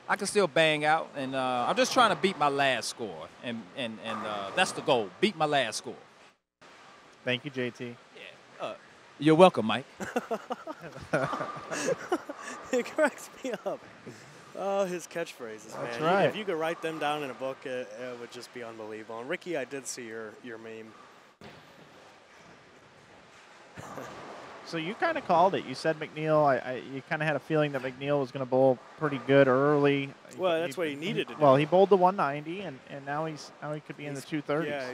I can still bang out, and I'm just trying to beat my last score, and that's the goal, beat my last score. Thank you, JT. Yeah. You're welcome, Mike. It cracks me up. Oh, his catchphrases, man. That's right. If you could write them down in a book, it would just be unbelievable. And Ricky, I did see your meme. So you kind of called it. You said McNeil. You kind of had a feeling that McNeil was going to bowl pretty good early. Well, that's what he needed to do. Well, he bowled the 190, and now he could be in the 230s. Yeah,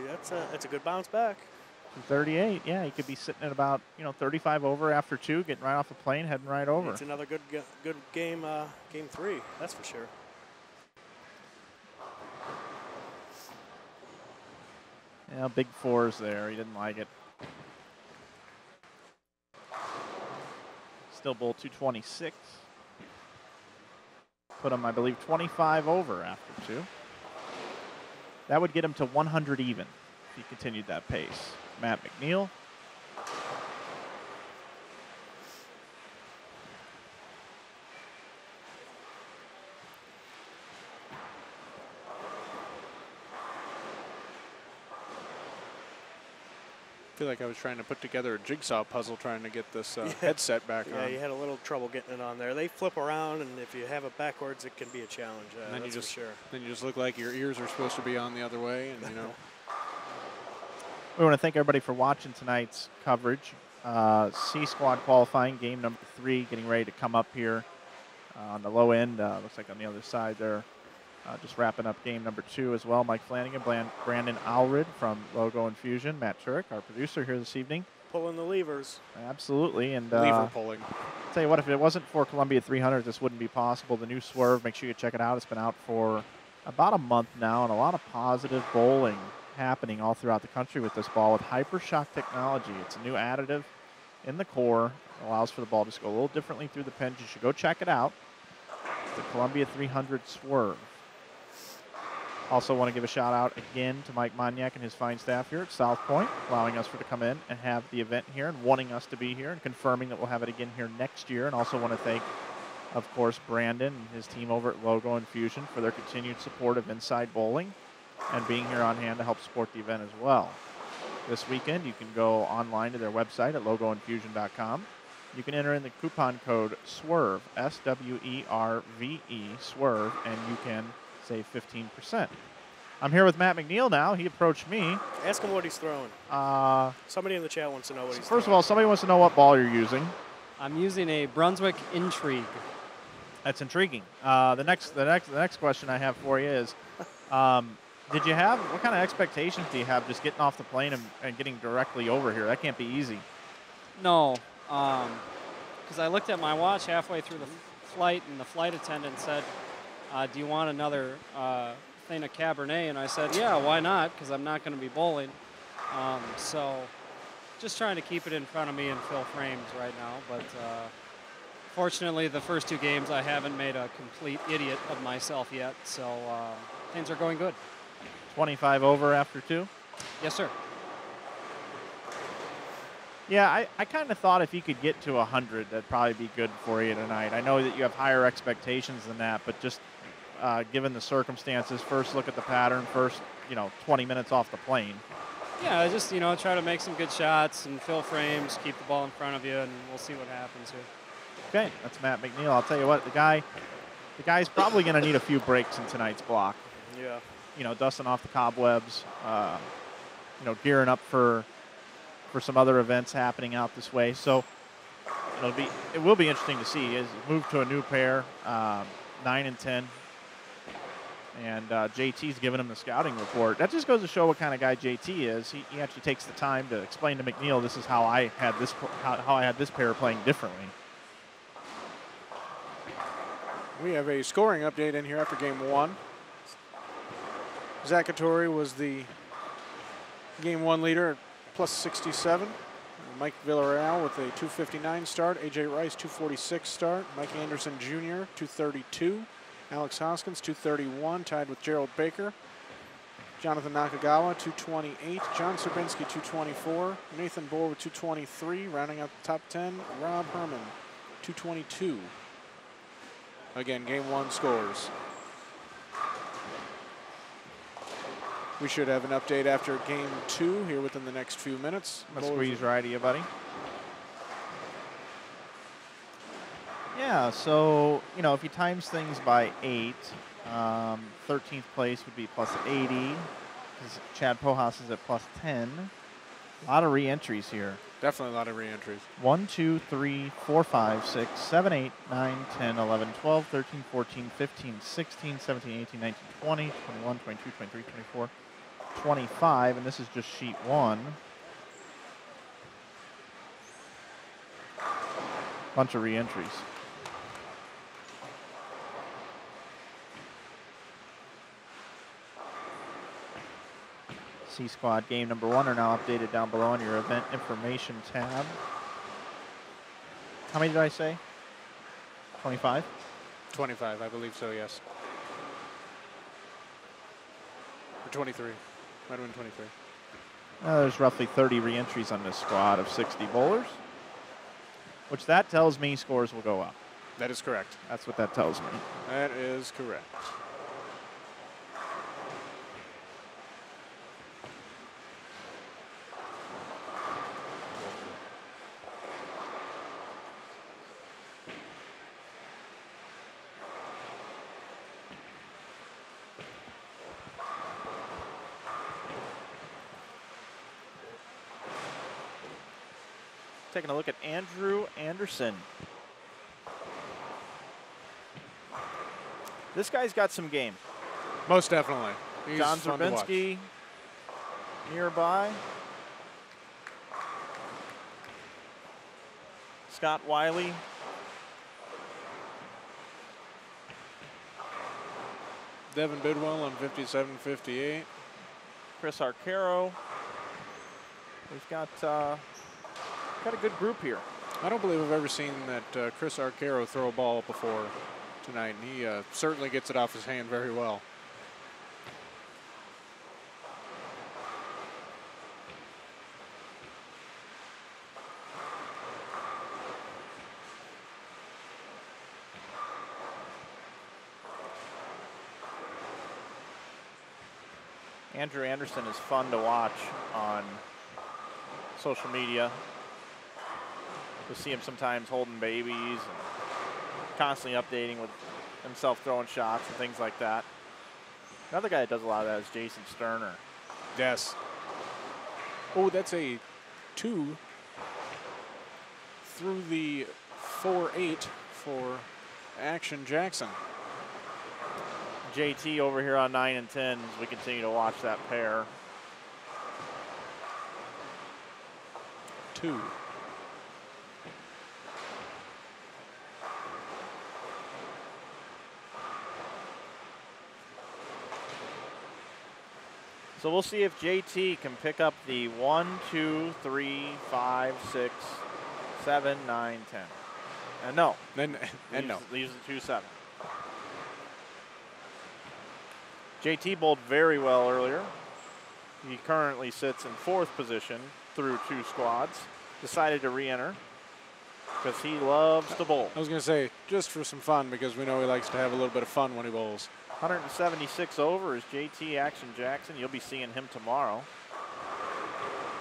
that's a good bounce back. 238. Yeah, he could be sitting at about 35 over after 2, getting right off the plane, heading right over. It's another good game, game 3. That's for sure. Yeah, big 4s there. He didn't like it. Still bowled 226. Put him, I believe, 25 over after 2. That would get him to 100 even if he continued that pace. Matt McNeil. I feel like I was trying to put together a jigsaw puzzle trying to get this headset back on. Yeah, you had a little trouble getting it on there. They flip around, and if you have it backwards, it can be a challenge. And then that's you just for sure. Then you just look like your ears are supposed to be on the other way, and you know. We want to thank everybody for watching tonight's coverage. C squad qualifying, game number 3, getting ready to come up here on the low end. Looks like on the other side there. Just wrapping up game number 2 as well. Mike Flanagan, Brandon Alred from Logo Infusion, Matt Turek, our producer here this evening. Pulling the levers. Absolutely. And Lever pulling. I'll tell you what, if it wasn't for Columbia 300, this wouldn't be possible. The new Swerve, make sure you check it out. It's been out for about a month now, and a lot of positive bowling happening all throughout the country with this ball with Hypershock technology. It's a new additive in the core. It allows for the ball to just go a little differently through the pins. You should go check it out. It's the Columbia 300 Swerve. Also want to give a shout out again to Mike Monyak and his fine staff here at South Point, allowing us to come in and have the event here and wanting us to be here and confirming that we'll have it again here next year. And also want to thank, of course, Brandon and his team over at Logo Infusion for their continued support of Inside Bowling and being here on hand to help support the event as well. This weekend, you can go online to their website at logoinfusion.com. You can enter in the coupon code SWERVE, S-W-E-R-V-E, SWERVE, and you can save 15%. I'm here with Matt McNeil now. He approached me. Ask him what he's throwing. Somebody in the chat wants to know what he's throwing. First of all, somebody wants to know what ball you're using. I'm using a Brunswick Intrigue. That's intriguing. The next question I have for you is, what kind of expectations do you have just getting off the plane and getting directly over here? That can't be easy. No, because I looked at my watch halfway through the flight, and the flight attendant said, do you want another thing of Cabernet? And I said, yeah, why not? Because I'm not going to be bowling. So just trying to keep it in front of me and fill frames right now. But fortunately, the first 2 games, I haven't made a complete idiot of myself yet. So things are going good. 25 over after 2? Yes, sir. Yeah, I kind of thought if you could get to 100, that'd probably be good for you tonight. I know that you have higher expectations than that, but just given the circumstances, first look at the pattern, first 20 minutes off the plane. Yeah, just, you know, try to make some good shots and fill frames, keep the ball in front of you, and we'll see what happens here. Okay, that's Matt McNeil. I'll tell you what, the guy's probably going to need a few breaks in tonight's block. Yeah. You know, dusting off the cobwebs, you know, gearing up for some other events happening out this way. So it will be interesting to see. He's moved to a new pair, 9 and 10. And JT's giving him the scouting report. That just goes to show what kind of guy JT is. He actually takes the time to explain to McNeil, this is how I had this pair playing differently. We have a scoring update in here after game 1. Zaccatori was the game 1 leader at plus 67. Mike Villarreal with a 259 start. AJ Rice 246 start. Mike Anderson Jr. 232. Alex Hoskins 231, tied with Gerald Baker. Jonathan Nakagawa 228. John Serbinski 224. Nathan Bohr with 223. Rounding out the top 10, Rob Herman 222. Again, game 1 scores. We should have an update after game 2 here within the next few minutes. Let's squeeze right of you, buddy. Yeah, so, you know, if you times things by 8, 13th place would be plus 80. Because Chad Pojas is at plus 10. A lot of re-entries here. Definitely a lot of re-entries. 1, 2, 3, 4, 5, 6, 7, 8, 9, 10, 11, 12, 13, 14, 15, 16, 17, 18, 19, 20, 21, 22, 23, 24, 25. And this is just sheet 1. Bunch of re-entries. C-Squad game number 1 are now updated down below on your event information tab. How many did I say? 25? 25, I believe so, yes. Or 23. Might have been 23. There's roughly 30 re-entries on this squad of 60 bowlers, which that tells me scores will go up. That is correct. That's what that tells me. That is correct. Taking a look at Andrew Anderson. This guy's got some game. Most definitely. He's John fun to watch. Zerbinski nearby. Scott Wiley. Devin Bidwell on 57-58. Chris Arcaro. We've got a good group here. I don't believe I've ever seen that Chris Arcaro throw a ball before tonight, and he certainly gets it off his hand very well. Andrew Anderson is fun to watch on social media. You'll see him sometimes holding babies and constantly updating with himself throwing shots and things like that. Another guy that does a lot of that is Jason Sterner. Yes. Oh, that's a 2 through the 4-8 for Action Jackson. JT over here on 9 and 10 as we continue to watch that pair. 2. So we'll see if JT can pick up the 1, 2, 3, 5, 6, 7, 9, 10. And no. And no. Leaves the 2, 7. JT bowled very well earlier. He currently sits in 4th position through 2 squads. Decided to re-enter because he loves to bowl. I was going to say, just for some fun, because we know he likes to have a little bit of fun when he bowls. 176 over is JT Action Jackson. You'll be seeing him tomorrow.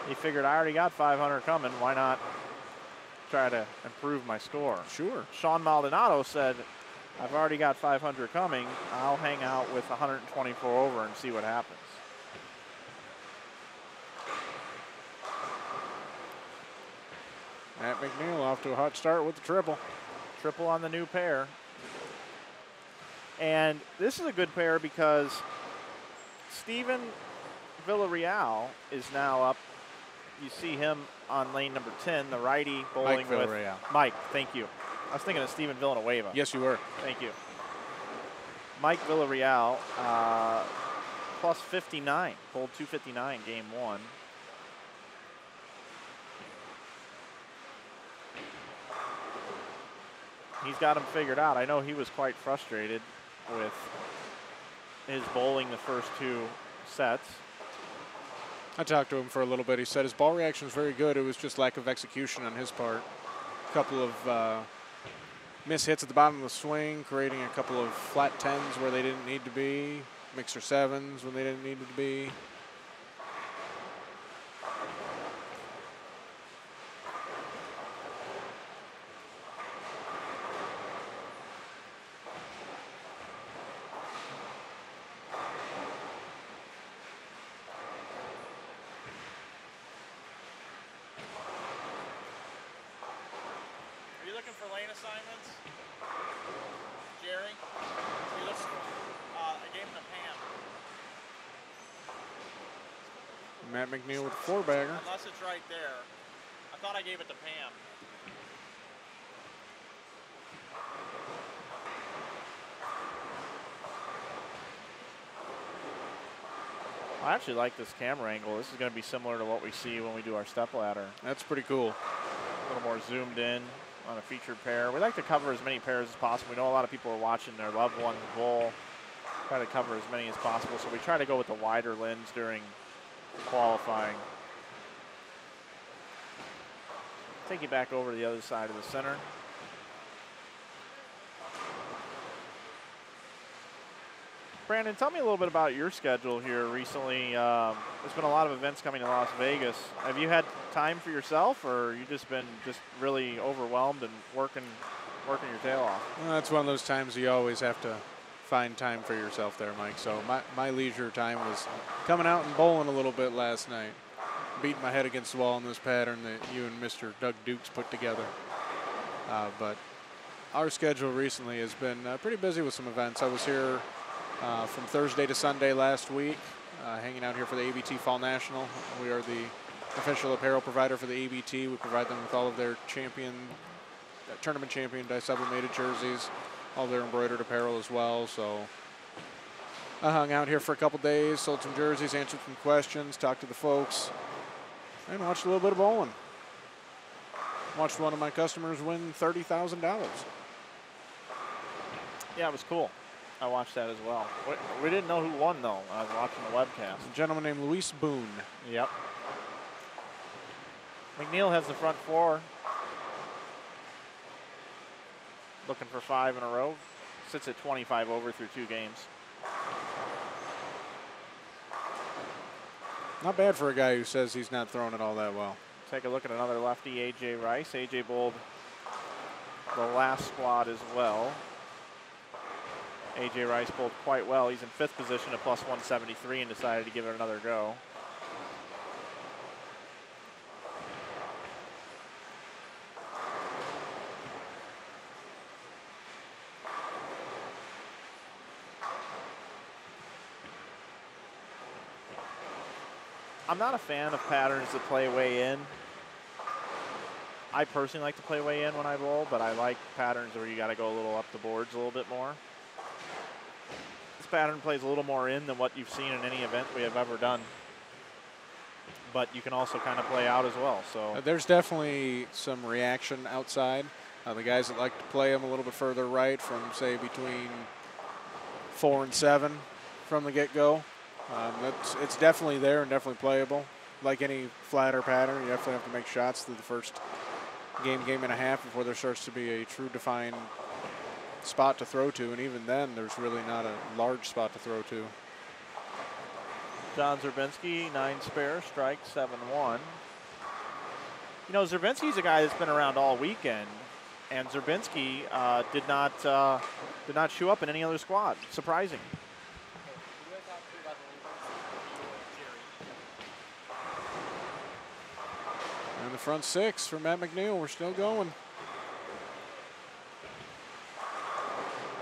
He figured I already got 500 coming. Why not try to improve my score? Sure. Shawn Maldonado said, I've already got 500 coming. I'll hang out with 124 over and see what happens. Matt McNeil off to a hot start with the triple. Triple on the new pair. And this is a good pair because Steven Villarreal is now up. You see him on lane number 10, the righty bowling Mike with Villarreal. Mike. Thank you. I was thinking of Steven Villanueva. Yes, you were. Thank you. Mike Villarreal, plus 59, bowled 259 game 1. He's got him figured out. I know he was quite frustrated with his bowling the first 2 sets. I talked to him for a little bit. He said his ball reaction was very good. It was just lack of execution on his part. A couple of miss hits at the bottom of the swing, creating a couple of flat 10s where they didn't need to be, mixer 7s when they didn't need to be. Assignments, Jerry. I gave him the Pam. Matt McNeil with the 4-bagger. Unless it's right there. I thought I gave it to Pam. I actually like this camera angle. This is going to be similar to what we see when we do our step ladder. That's pretty cool. A little more zoomed in on a featured pair. We like to cover as many pairs as possible. We know a lot of people are watching their loved ones bowl. Try to cover as many as possible. So we try to go with the wider lens during qualifying. Take you back over to the other side of the center. Brandon, tell me a little bit about your schedule here recently. There's been a lot of events coming to Las Vegas. Have you had time for yourself, or you just been really overwhelmed and working your tail off? Well, that's one of those times you always have to find time for yourself there, Mike. So my leisure time was coming out and bowling a little bit last night, beating my head against the wall in this pattern that you and Mr. Doug Dukes put together. But our schedule recently has been pretty busy with some events. I was here from Thursday to Sunday last week, hanging out here for the ABT Fall National. We are the official apparel provider for the ABT. We provide them with all of their tournament champion sublimated jerseys, all their embroidered apparel as well. So I hung out here for a couple days, sold some jerseys, answered some questions, talked to the folks, and watched a little bit of bowling. Watched one of my customers win $30,000. Yeah, it was cool. I watched that as well. We didn't know who won, though. I was watching the webcast. A gentleman named Luis Boone. Yep. McNeil has the front 4. Looking for 5 in a row. Sits at 25 over through 2 games. Not bad for a guy who says he's not throwing it all that well. Take a look at another lefty, A.J. Rice. A.J. bowled the last squad as well. A.J. Rice bowled quite well. He's in 5th position at plus 173 and decided to give it another go. I'm not a fan of patterns that play way in. I personally like to play way in when I bowl, but I like patterns where you got to go a little up the boards a little bit more. This pattern plays a little more in than what you've seen in any event we have ever done. But you can also kind of play out as well. So there's definitely some reaction outside. The guys that like to play them a little bit further right from, say, between 4 and 7 from the get-go. It's definitely there and definitely playable. Like any flatter pattern, you definitely have to make shots through the first game and a half before there starts to be a true defined spot to throw to, and even then there's really not a large spot to throw to. John Zerbinski, 9 spare, strike, 7-1. You know, Zerbinski's a guy that's been around all weekend, and Zerbinski did not show up in any other squad. Surprising. And the front 6 for Matt McNeil. We're still going.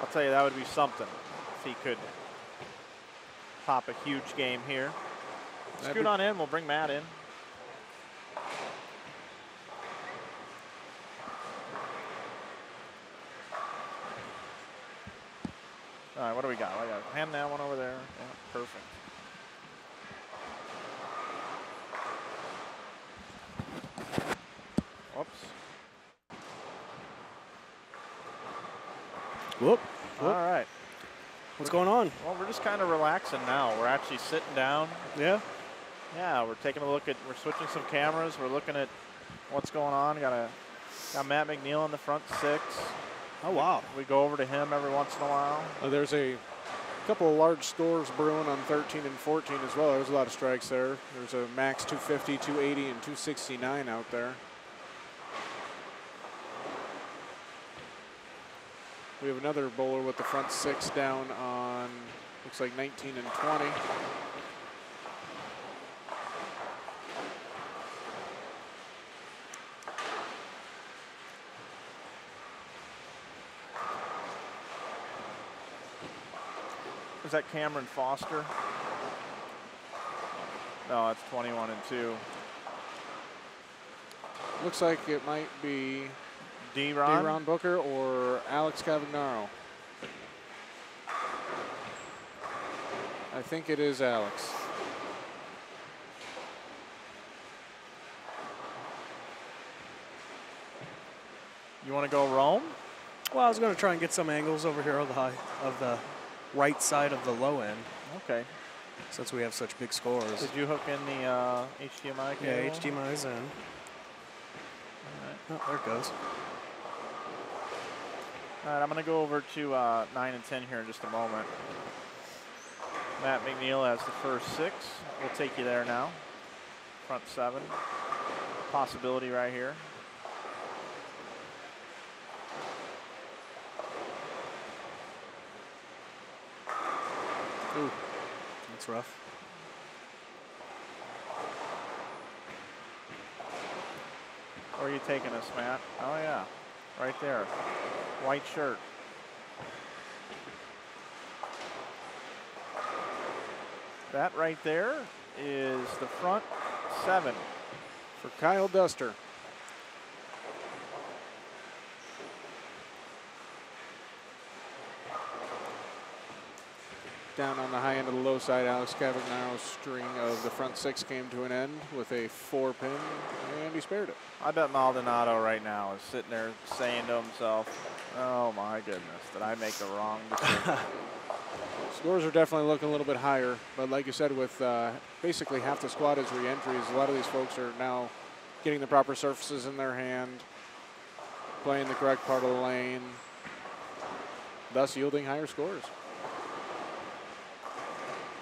I'll tell you, that would be something if he could pop a huge game here. Scoot on in. We'll bring Matt in. All right, what do we got? I got hand that one over there. Yeah, perfect. Whoops. Whoop. All right. What's going on? Well, we're just kind of relaxing now. We're actually sitting down. Yeah. Yeah, we're taking a look at, we're switching some cameras. We're looking at what's going on. Got Matt McNeil in the front 6. Oh, wow. We go over to him every once in a while. There's a couple of large scores brewing on 13 and 14 as well. There's a lot of strikes there. There's a max 250, 280, and 269 out there. We have another bowler with the front 6 down on, looks like 19 and 20. Is that Cameron Foster? No, it's 21 and 2. Looks like it might be D-Ron? D-Ron Booker or Alex Cavagnaro. I think it is Alex. You want to go Rome? Well, I was going to try and get some angles over here of the right side of the low end. Okay. Since we have such big scores. Did you hook in the HDMI cable? Yeah, HDMI's in. All right. Oh, there it goes. All right, I'm going to go over to 9 and 10 here in just a moment. Matt McNeil has the first 6. We'll take you there now. Front 7. Possibility right here. Ooh, that's rough. Where are you taking us, Matt? Oh, yeah. Right there. White shirt. That right there is the front 7. For Kyle Duster. Down on the high end of the low side, Alex Cavagnaro's string of the front 6 came to an end with a 4-pin, and he spared it. I bet Maldonado right now is sitting there saying to himself, oh my goodness, did I make the wrong decision? Scores are definitely looking a little bit higher, but like you said, with basically half the squad is re-entries, a lot of these folks are now getting the proper surfaces in their hand, playing the correct part of the lane, thus yielding higher scores.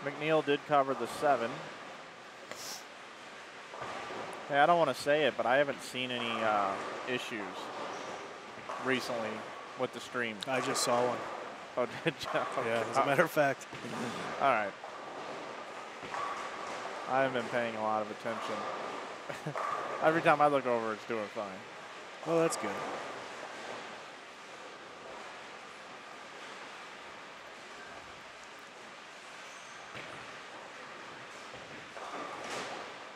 McNeil did cover the 7. Hey, I don't want to say it, but I haven't seen any issues recently with the stream. I just saw one. Oh, did you? Yeah, as a matter of fact. All right. I haven't been paying a lot of attention. Every time I look over, it's doing fine. Well, that's good.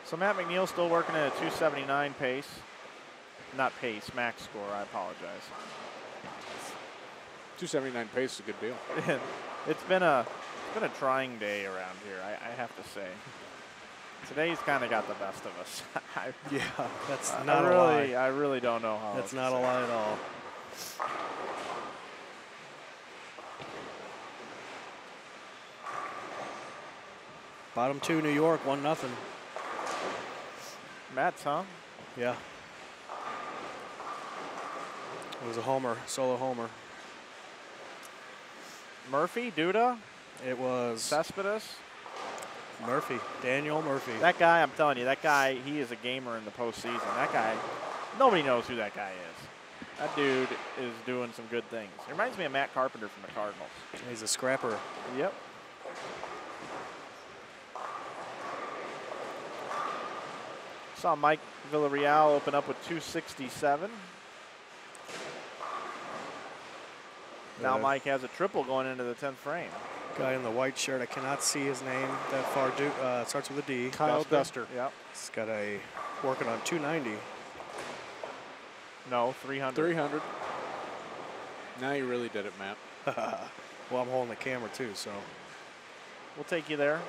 So Matt McNeil still working at a 279 pace. Not pace, max score, I apologize. 279 pace is a good deal. It's been a trying day around here, I have to say. Today's kind of got the best of us. Yeah, that's not a lie. I really don't know how. That's not a lie at all. Bottom 2, New York, 1-0. Matt's, huh? Yeah. It was a homer, solo homer. Murphy, Duda, It was Cespedes. Murphy, Daniel Murphy. That guy, I'm telling you, that guy, he is a gamer in the postseason. That guy, nobody knows who that guy is. That dude is doing some good things. He reminds me of Matt Carpenter from the Cardinals. He's a scrapper. Yep. Saw Mike Villarreal open up with 267. Now Mike has a triple going into the 10th frame. Guy in the white shirt, I cannot see his name that far. Starts with a D. Kyle Duster. Yep. He's got a working on 290. No, 300. 300. Now you really did it, Matt. Well, I'm holding the camera too, so. We'll take you there.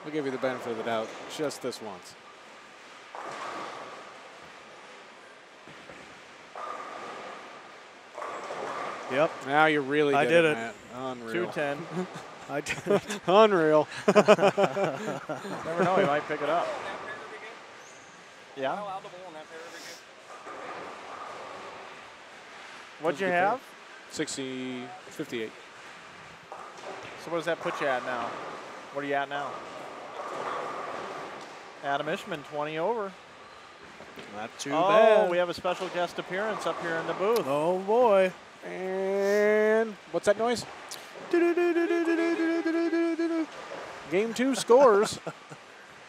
We'll give you the benefit of the doubt just this once. Yep. Now you really did, I did it. Matt. Unreal. 210. I did. Unreal. Never know, he might pick it up. Yeah. What'd you have? 58. So what does that put you at now? What are you at now? Adam Ishman, 20 over. Not too Oh, bad. we have a special guest appearance up here in the booth. Oh boy. And what's that noise? Game 2 scores.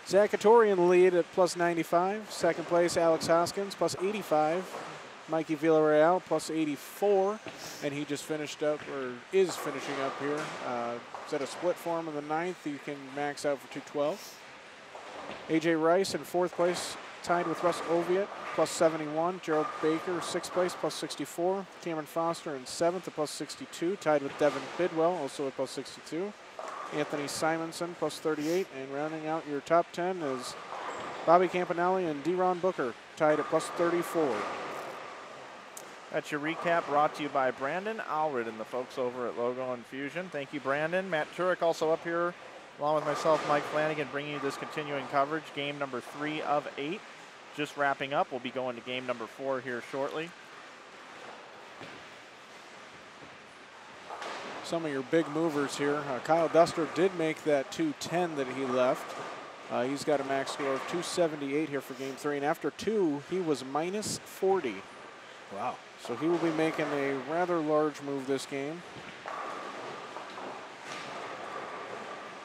Zacchatorian in the lead at plus 95. Second place, Alex Hoskins, plus 85. Mikey Villarreal, plus 84. And he just finished up, or is finishing up here. Is that a split for him in the 9th? He can max out for 212. AJ Rice in 4th place, tied with Russ Oviatt, plus 71. Gerald Baker, 6th place, plus 64. Cameron Foster in 7th at plus 62, tied with Devin Bidwell, also at plus 62. Anthony Simonson, plus 38. And rounding out your top 10 is Bobby Campanelli and D-Ron Booker, tied at plus 34. That's your recap, brought to you by Brandon Allred and the folks over at Logo Infusion. Thank you, Brandon. Matt Turek also up here, along with myself, Mike Flanagan, bringing you this continuing coverage. Game number 3 of 8. Just wrapping up. We'll be going to game number 4 here shortly. Some of your big movers here. Kyle Duster did make that 210 that he left. He's got a max score of 278 here for game 3. And after 2, he was minus 40. Wow. So he will be making a rather large move this game.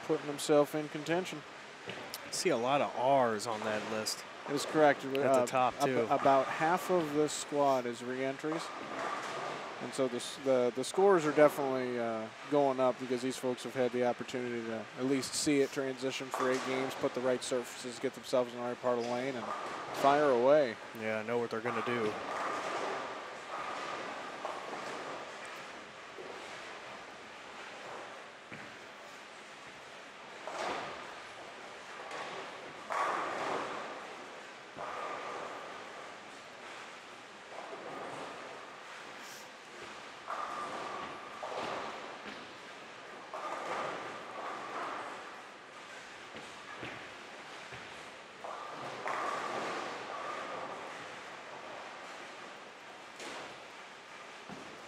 Putting himself in contention. See a lot of R's on that list. That is correct. At the top, too. About half of this squad is re-entries. And so the scores are definitely going up because these folks have had the opportunity to at least see it transition for 8 games, put the right surfaces, get themselves in the right part of the lane, and fire away. Yeah, know what they're going to do.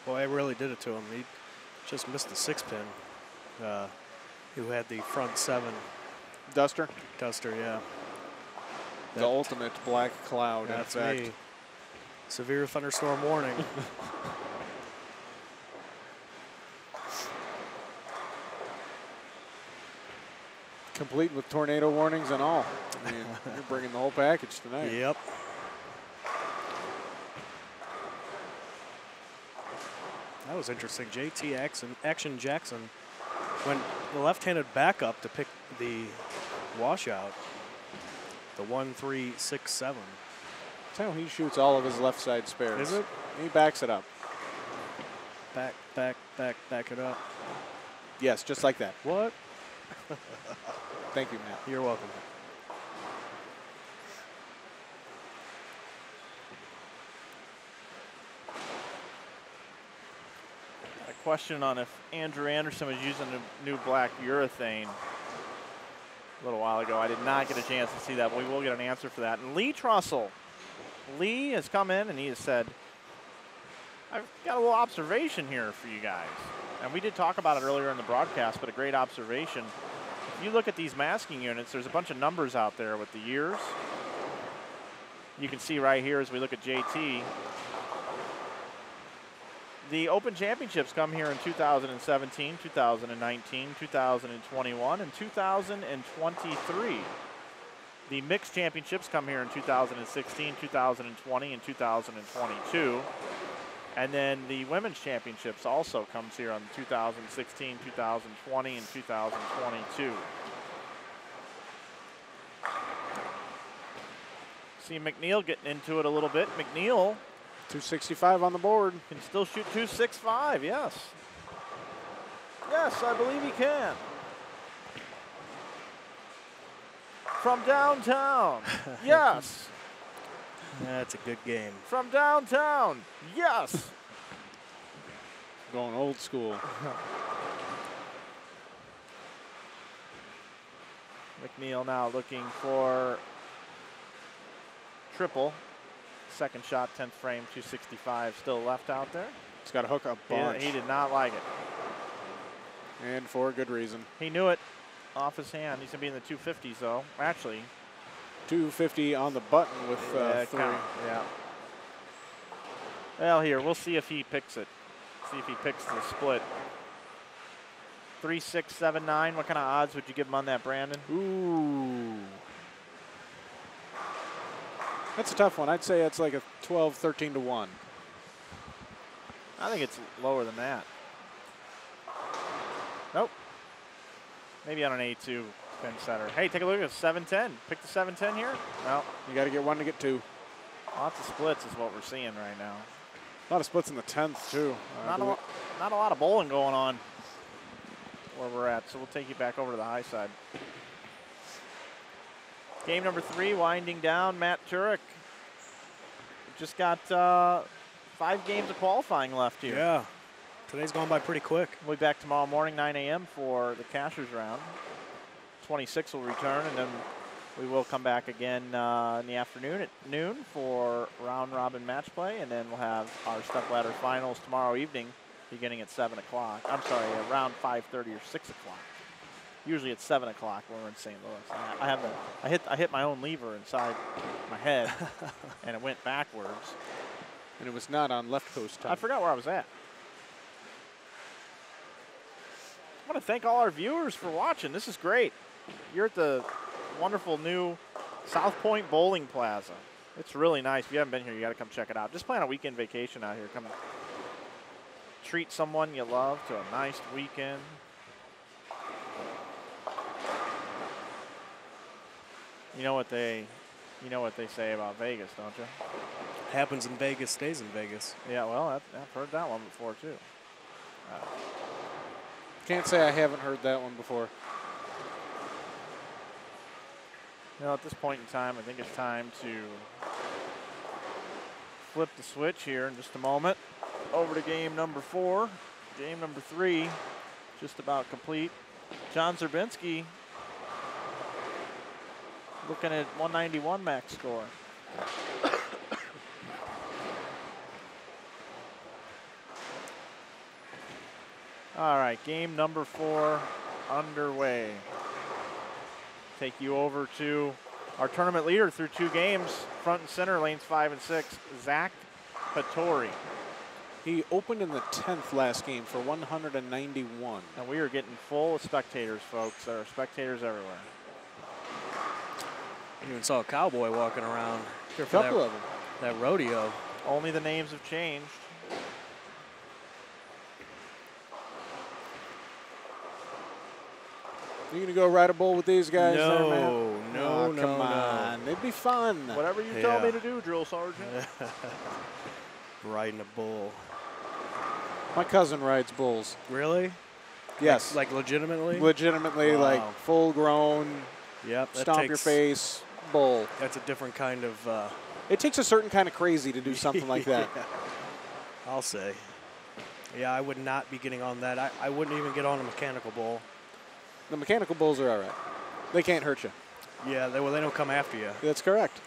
Boy, I really did it to him. He just missed the 6-pin. Who had the front 7. Duster? Duster, yeah. The ultimate black cloud, That's in fact. me. Severe thunderstorm warning. Complete with tornado warnings and all. I mean, you're bringing the whole package tonight. Yep. That was interesting. JT Action Jackson went the left-handed backup to pick the washout. The 1-3-6-7. That's how he shoots all of his left side spares. Is it? He backs it up. Back it up. Yes, just like that. What? Thank you, Matt. You're welcome. A question on if Andrew Anderson was using a new black urethane a little while ago. I did not get a chance to see that, but we will get an answer for that. And Lee Trussell. Lee has come in and he has said, I've got a little observation here for you guys. And we did talk about it earlier in the broadcast, but a great observation. If you look at these masking units, there's a bunch of numbers out there with the years. You can see right here as we look at JT. The Open Championships come here in 2017, 2019, 2021, and 2023. The Mixed Championships come here in 2016, 2020, and 2022. And then the Women's Championships also comes here on 2016, 2020, and 2022. See McNeil getting into it a little bit. McNeil 265 on the board. can still shoot 265, yes. Yes, I believe he can. From downtown, yes. That's a good game. From downtown, yes. Going old school. McNeil now looking for triple. Second shot, 10th frame, 265 still left out there. He's got to hook a bunch. He did not like it. And for a good reason. He knew it off his hand. He's going to be in the 250s, though. Actually, 250 on the button with 3. Yeah. Well, here, we'll see if he picks it. See if he picks the split. 3-6-7-9. What kind of odds would you give him on that, Brandon? Ooh. That's a tough one. I'd say it's like a 12, 13 to 1. I think it's lower than that. Nope. Maybe on an A2 pin setter. Hey, take a look at 710. Pick the 710 here. Well, You got to get 1 to get 2. lots of splits is what we're seeing right now. A lot of splits in the 10th, too. Not a lot of bowling going on where we're at, so we'll take you back over to the high side. Game number 3, winding down. Matt Turek just got 5 games of qualifying left here. Yeah. Today's going by pretty quick. We'll be back tomorrow morning, 9 a.m. for the Cashers round. 26 will return, and then we will come back again in the afternoon at noon for round-robin match play, and then we'll have our stepladder finals tomorrow evening beginning at 7 o'clock. I'm sorry, around 5:30 or 6 o'clock. Usually it's 7 o'clock when we're in St. Louis. I hit my own lever inside my head, and it went backwards. And it was not on left coast time. I forgot where I was at. I want to thank all our viewers for watching. This is great. You're at the wonderful new South Point Bowling Plaza. It's really nice. If you haven't been here, you got to come check it out. Just plan a weekend vacation out here. Come treat someone you love to a nice weekend. You know what they say about Vegas, don't you? Happens in Vegas, stays in Vegas. Yeah, well, I've heard that one before too. Can't say I haven't heard that one before. You know, at this point in time, I think it's time to flip the switch here in just a moment. Over to game number 4. Game number 3, just about complete. John Zerbinski looking at 191 max score. All right, game number 4 underway. Take you over to our tournament leader through 2 games, front and center, lanes 5 and 6, Zach Patori. He opened in the 10th last game for 191. And we are getting full of spectators, folks. There are spectators everywhere. I even saw a cowboy walking around. A couple of them. That rodeo. Only the names have changed. You gonna go ride a bowl with these guys? No, there, man? no, Oh, no, come no. on. It'd be fun. Whatever you tell me to do, drill sergeant. Riding a bull. My cousin rides bulls. Really? Yes. Like legitimately? Legitimately, Wow. like full grown, Yep. that stomp your takes- face bull. That's a different kind of. It takes a certain kind of crazy to do something like that. Yeah, I'll say. Yeah, I would not be getting on that. I wouldn't even get on a mechanical bull. The mechanical bulls are all right. They can't hurt you. Yeah, they don't come after you. That's correct.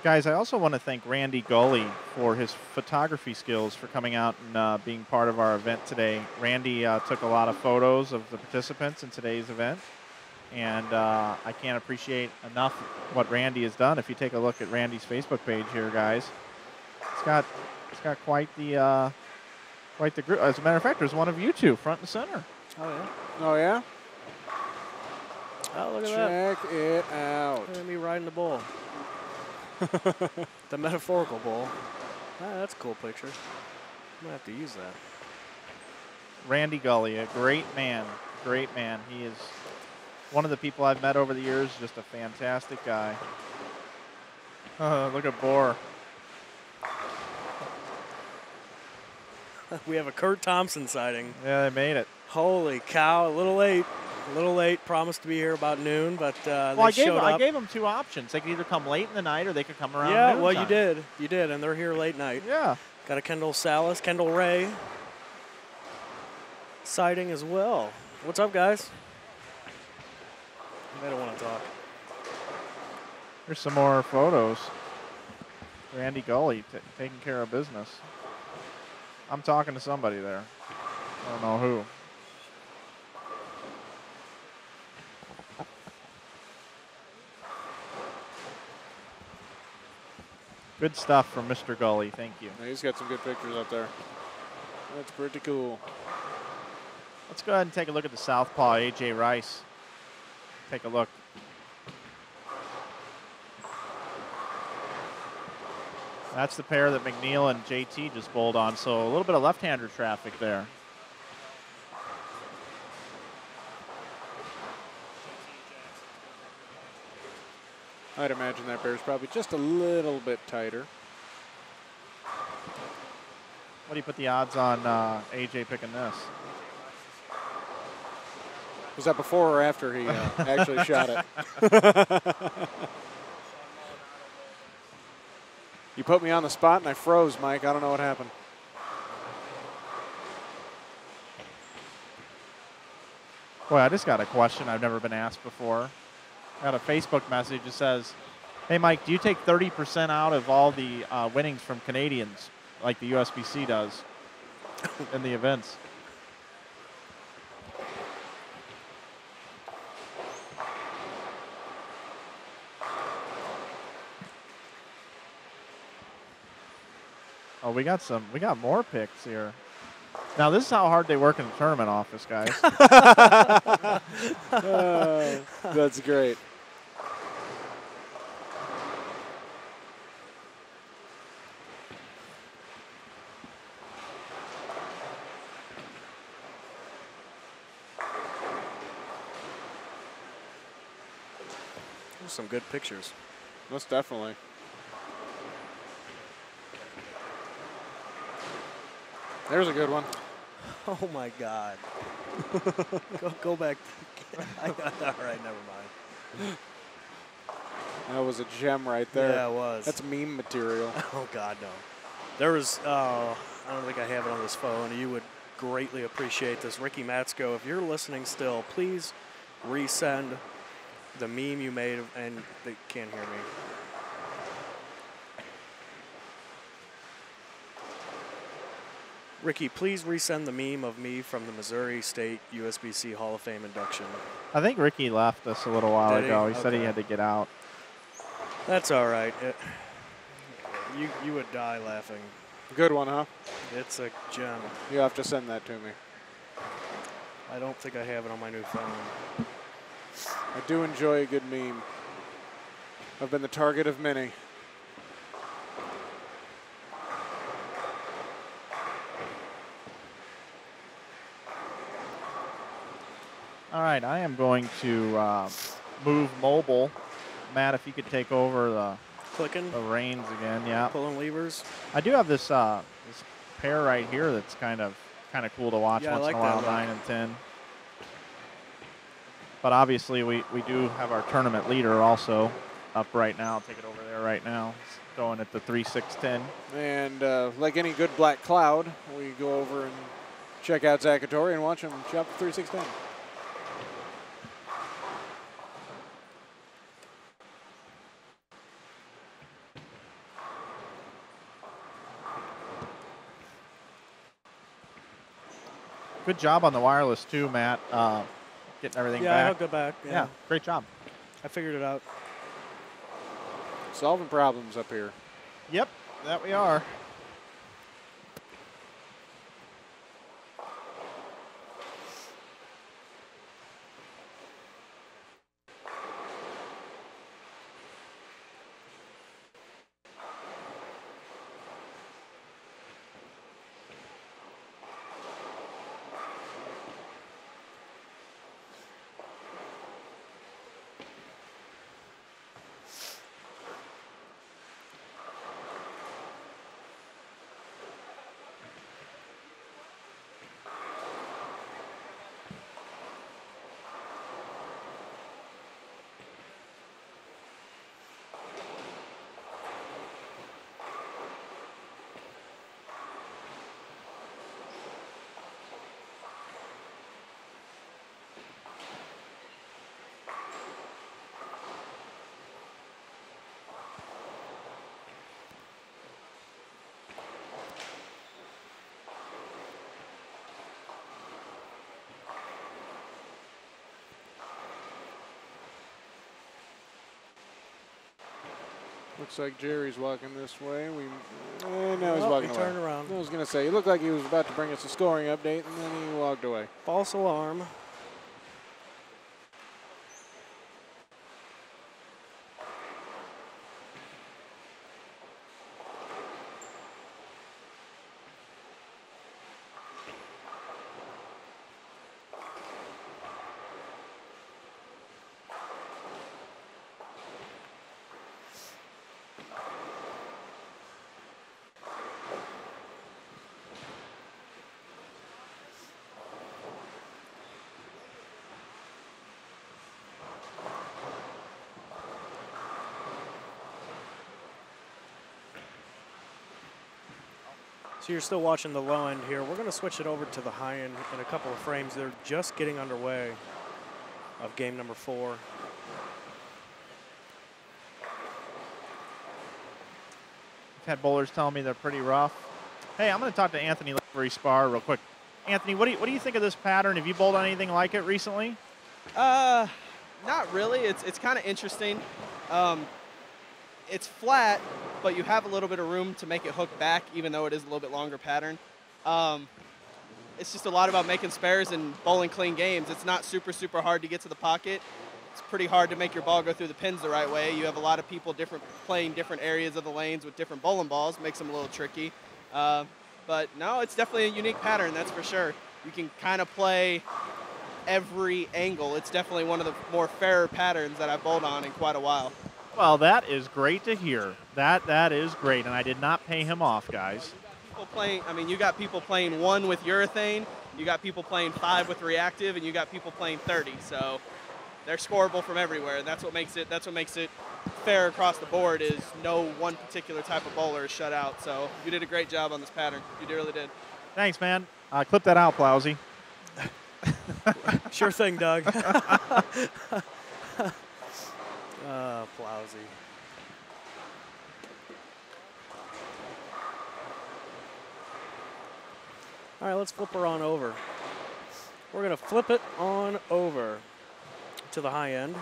Guys, I also want to thank Randy Gulley for his photography skills for coming out and being part of our event today. Randy took a lot of photos of the participants in today's event, and I can't appreciate enough what Randy has done. If you take a look at Randy's Facebook page here, guys, it's got quite the group. As a matter of fact, there's one of you two front and center. Oh yeah. Oh yeah. Oh, look at that. Check it out. Look at me riding the bull. The metaphorical bull. Ah, that's a cool picture. I'm gonna have to use that. Randy Gulley, a great man. Great man. He is one of the people I've met over the years. Just a fantastic guy. Look at Boar. We have a Kurt Thompson sighting. Yeah, they made it. Holy cow! A little late. A little late. Promised to be here about noon, but well, they showed up. I gave them 2 options. They could either come late in the night or they could come around. Yeah, noon well, time. you did. You did, and they're here late night. Yeah. Got a Kendall Ray sighting as well. What's up, guys? They don't want to talk. Here's some more photos. Randy Gulley taking care of business. I'm talking to somebody there. I don't know who. Good stuff from Mr. Gulley. Thank you. Yeah, he's got some good pictures up there. That's pretty cool. Let's go ahead and take a look at the southpaw, A.J. Rice. Take a look. That's the pair that McNeil and JT just bowled on, so a little bit of left-hander traffic there. I'd imagine that pair's probably just a little bit tighter. What do you put the odds on AJ picking this? Was that before or after he actually shot it? You put me on the spot and I froze, Mike. I don't know what happened. Boy, I just got a question I've never been asked before. Got a Facebook message that says, "Hey, Mike, do you take 30% out of all the winnings from Canadians like the USBC does in the events?" Oh, we got more picks here. Now, this is how hard they work in the tournament office, guys. That's great. There's some good pictures. Most definitely. There's a good one. Oh my God. go back. All right, never mind. That was a gem right there. Yeah, it was. That's meme material. Oh God, no. There was. I don't think I have it on this phone. You would greatly appreciate this, Ricky Matsko. If you're listening still, please resend the meme you made, and they can't hear me. Ricky, please resend the meme of me from the Missouri State USBC Hall of Fame induction. I think Ricky left us a little while ago. He said he had to get out. That's all right. You would die laughing. Good one, huh? It's a gem. You have to send that to me. I don't think I have it on my new phone. I do enjoy a good meme. I've been the target of many. All right, I am going to move mobile. Matt, if you could take over the reins again, yeah. Pulling levers. I do have this this pair right here that's kind of cool to watch once in a while, 9 and 10. But obviously, we do have our tournament leader also up right now. I'll take it over there right now. It's going at the 3-6-10. And like any good black cloud, we go over and check out Zachatori and watch him chop the 3-6-10. Good job on the wireless too, Matt. Getting everything Yeah, I back. hooked it back. Yeah, great job. I figured it out. Solving problems up here. Yep, that we are. Looks like Jerry's walking this way. Now he's walking he away. turned around. I was going to say, he looked like he was about to bring us a scoring update, and then he walked away. False alarm. So you're still watching the low end here. We're going to switch it over to the high end in a couple of frames. They're just getting underway of game number 4. I've had bowlers telling me they're pretty rough. Hey, I'm going to talk to Anthony Lavery Spar real quick. Anthony, what do you think of this pattern? Have you bowled on anything like it recently? Not really. It's kind of interesting. It's flat, but you have a little bit of room to make it hook back, even though it is a little bit longer pattern. It's just a lot about making spares and bowling clean games. It's not super, super hard to get to the pocket. It's pretty hard to make your ball go through the pins the right way. You have a lot of people playing different areas of the lanes with different bowling balls. Makes them a little tricky. But no, it's definitely a unique pattern, that's for sure. You can kind of play every angle. It's definitely one of the more fairer patterns that I've bowled on in quite a while. Well, that is great to hear. That is great, and I did not pay him off, guys. You got people playing 1 with urethane, you got people playing 5 with reactive, and you got people playing 30. So they're scoreable from everywhere, and that's what makes it fair across the board. Is no one particular type of bowler is shut out. So you did a great job on this pattern. You really did. Thanks, man. Clip that out, Plowsy. Sure thing, Doug. Plowsy. All right, let's flip her on over. We're going to flip it on over to the high end.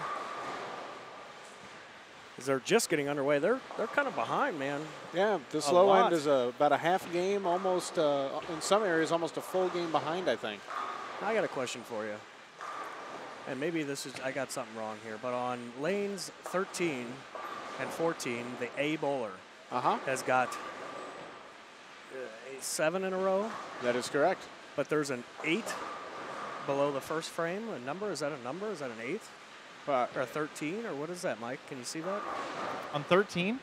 As they're just getting underway. They're kind of behind, man. Yeah, this low end is about a half game, almost, in some areas, almost a full game behind, I think. I got a question for you. And maybe I got something wrong here, but on lanes 13 and 14, the A bowler has got a 7 in a row. That is correct. But there's an 8 below the first frame. A number? Is that a number? Is that an 8? Or a 13? Or what is that, Mike? Can you see that? On 13?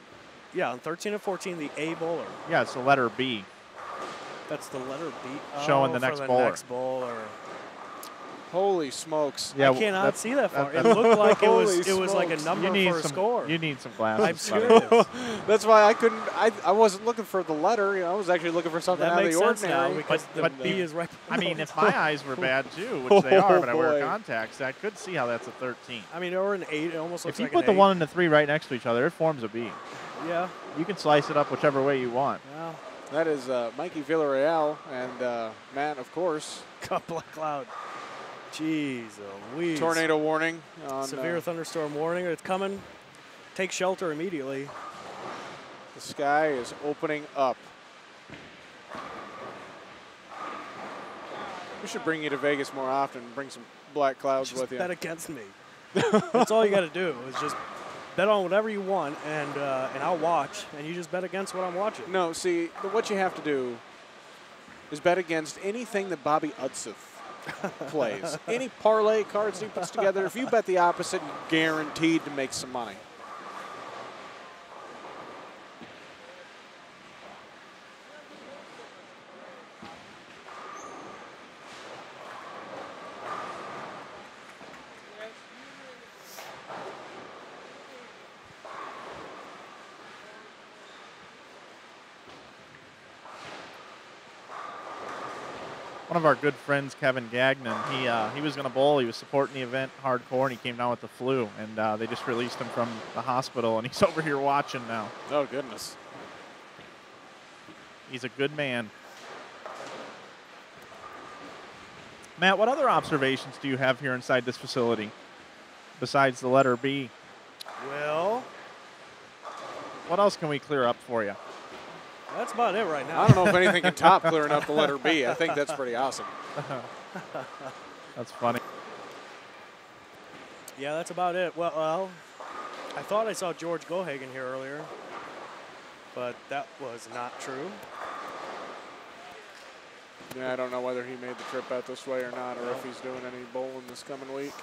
Yeah, on 13 and 14, the A bowler. Yeah, it's the letter B. That's the letter B. Showing the next bowler. Next bowler. Holy smokes! Yeah, I cannot see that far. It looked like it was like a number for a score. You need some glasses. I'm serious. That's why I couldn't. I wasn't looking for the letter. I was actually looking for something out of the ordinary. Now because but B is right. I mean, if my eyes were bad too, which they are, but I wear contacts, I could see how that's a 13. I mean, or an 8. It almost looks like if you put the 1 and the 3 right next to each other, it forms a B. Yeah. You can slice it up whichever way you want. Well, That is Mikey Villarreal and Matt, of course. Black cloud. Jeez Louise. Tornado warning. On, Severe thunderstorm warning. It's coming. Take shelter immediately. The sky is opening up. We should bring you to Vegas more often. Bring some black clouds Just with you. bet against me. That's all you got to do is just bet on whatever you want, and I'll watch, and you just bet against what I'm watching. No, see, what you have to do is bet against anything that Bobby Utseth plays. Any parlay cards he puts together, if you bet the opposite, you're guaranteed to make some money. One of our good friends, Kevin Gagnon, he was going to bowl. He was supporting the event hardcore, and he came down with the flu. And they just released him from the hospital, and he's over here watching now. Oh, goodness. He's a good man. Matt, what other observations do you have here inside this facility besides the letter B? Well, what else can we clear up for you? that's about it right now. I don't know if anything can top clearing up the letter B. I think that's pretty awesome. That's funny. Yeah, that's about it. Well, I thought I saw George Gohagen here earlier, but that was not true. Yeah, I don't know whether he made the trip out this way or not, or if he's doing any bowling this coming week.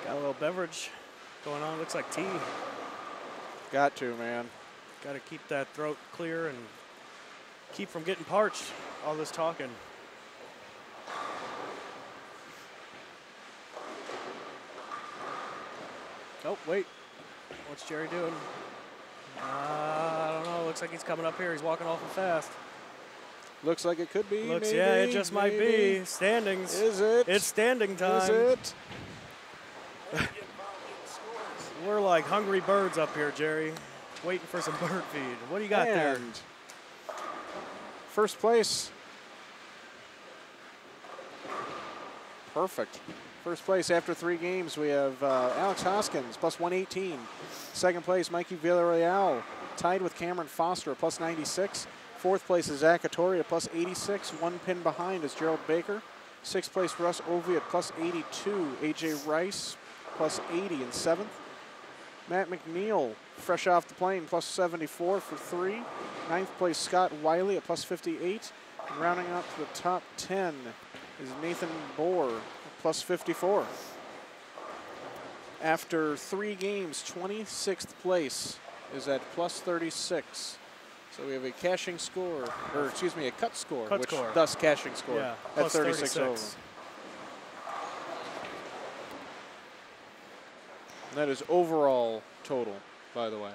Got a little beverage going on. Looks like tea. Got to, man. Got to keep that throat clear and keep from getting parched. All this talking. Oh, wait. What's Jerry doing? I don't know. Looks like he's coming up here. He's walking awful fast. Looks like it could be. Looks, maybe, yeah, it just might maybe. be. Standings. Is it? It's standing time. Is it? We're like hungry birds up here, Jerry, waiting for some bird feed. What do you got there? First place. Perfect. First place after 3 games, we have Alex Hoskins, plus 118. Second place, Mikey Villarreal, tied with Cameron Foster, plus 96. Fourth place is Zach Attori, plus 86. 1 pin behind is Gerald Baker. Sixth place, Russ Ovey at plus 82. AJ Rice, plus 80 in 7th. Matt McNeil, fresh off the plane, plus 74 for 3. Ninth place, Scott Wiley at plus 58. And rounding out to the top 10 is Nathan Bohr, plus 54. After 3 games, 26th place is at plus 36. So we have a cashing score, or excuse me, a cut score, thus cashing score yeah, at 36 over. And that is overall total, by the way,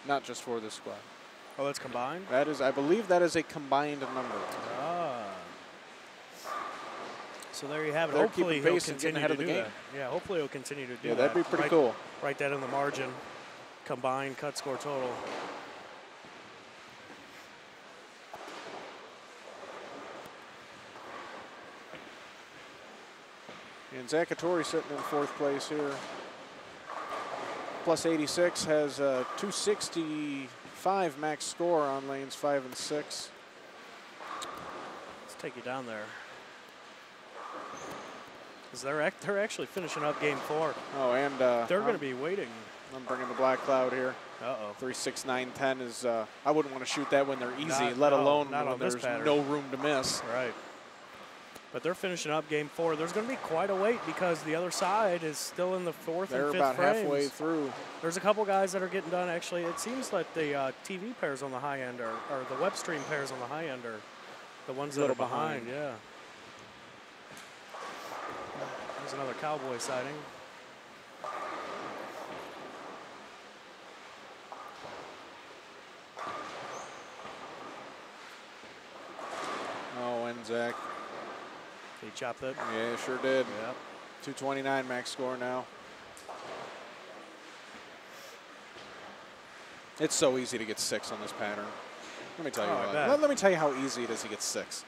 not just for this squad. Oh, that's combined? That is, I believe that is a combined number. Ah. So there you have it. They're Hopefully keeping he'll pace and getting continue ahead to of the do game. that. Yeah, hopefully he'll continue to do that. Yeah, that'd be pretty cool. Write that in the margin. Combined cut score total. And Zach Attori sitting in 4th place here. Plus 86, has a 265 max score on lanes 5 and 6. Let's take you down there. Because they're actually finishing up game 4. Oh, and they're going to be waiting. I'm bringing the black cloud here. Uh-oh. 3, 6, 9, 10 is, I wouldn't want to shoot that when they're easy, Not alone on when this there's pattern. no room to miss. Right. But they're finishing up game 4. There's going to be quite a wait because the other side is still in the 4th They're and 5th about frames. halfway through. There's a couple guys that are getting done. Actually, it seems like the TV pairs on the high end or the web stream pairs on the high end are the ones that are behind. Yeah. There's another Cowboy sighting. Oh, and Zach. He chopped it. Yeah, he sure did. Yep. 229 max score now. It's so easy to get 6 on this pattern. Let me tell you what. Let me tell you how easy it is to get 6.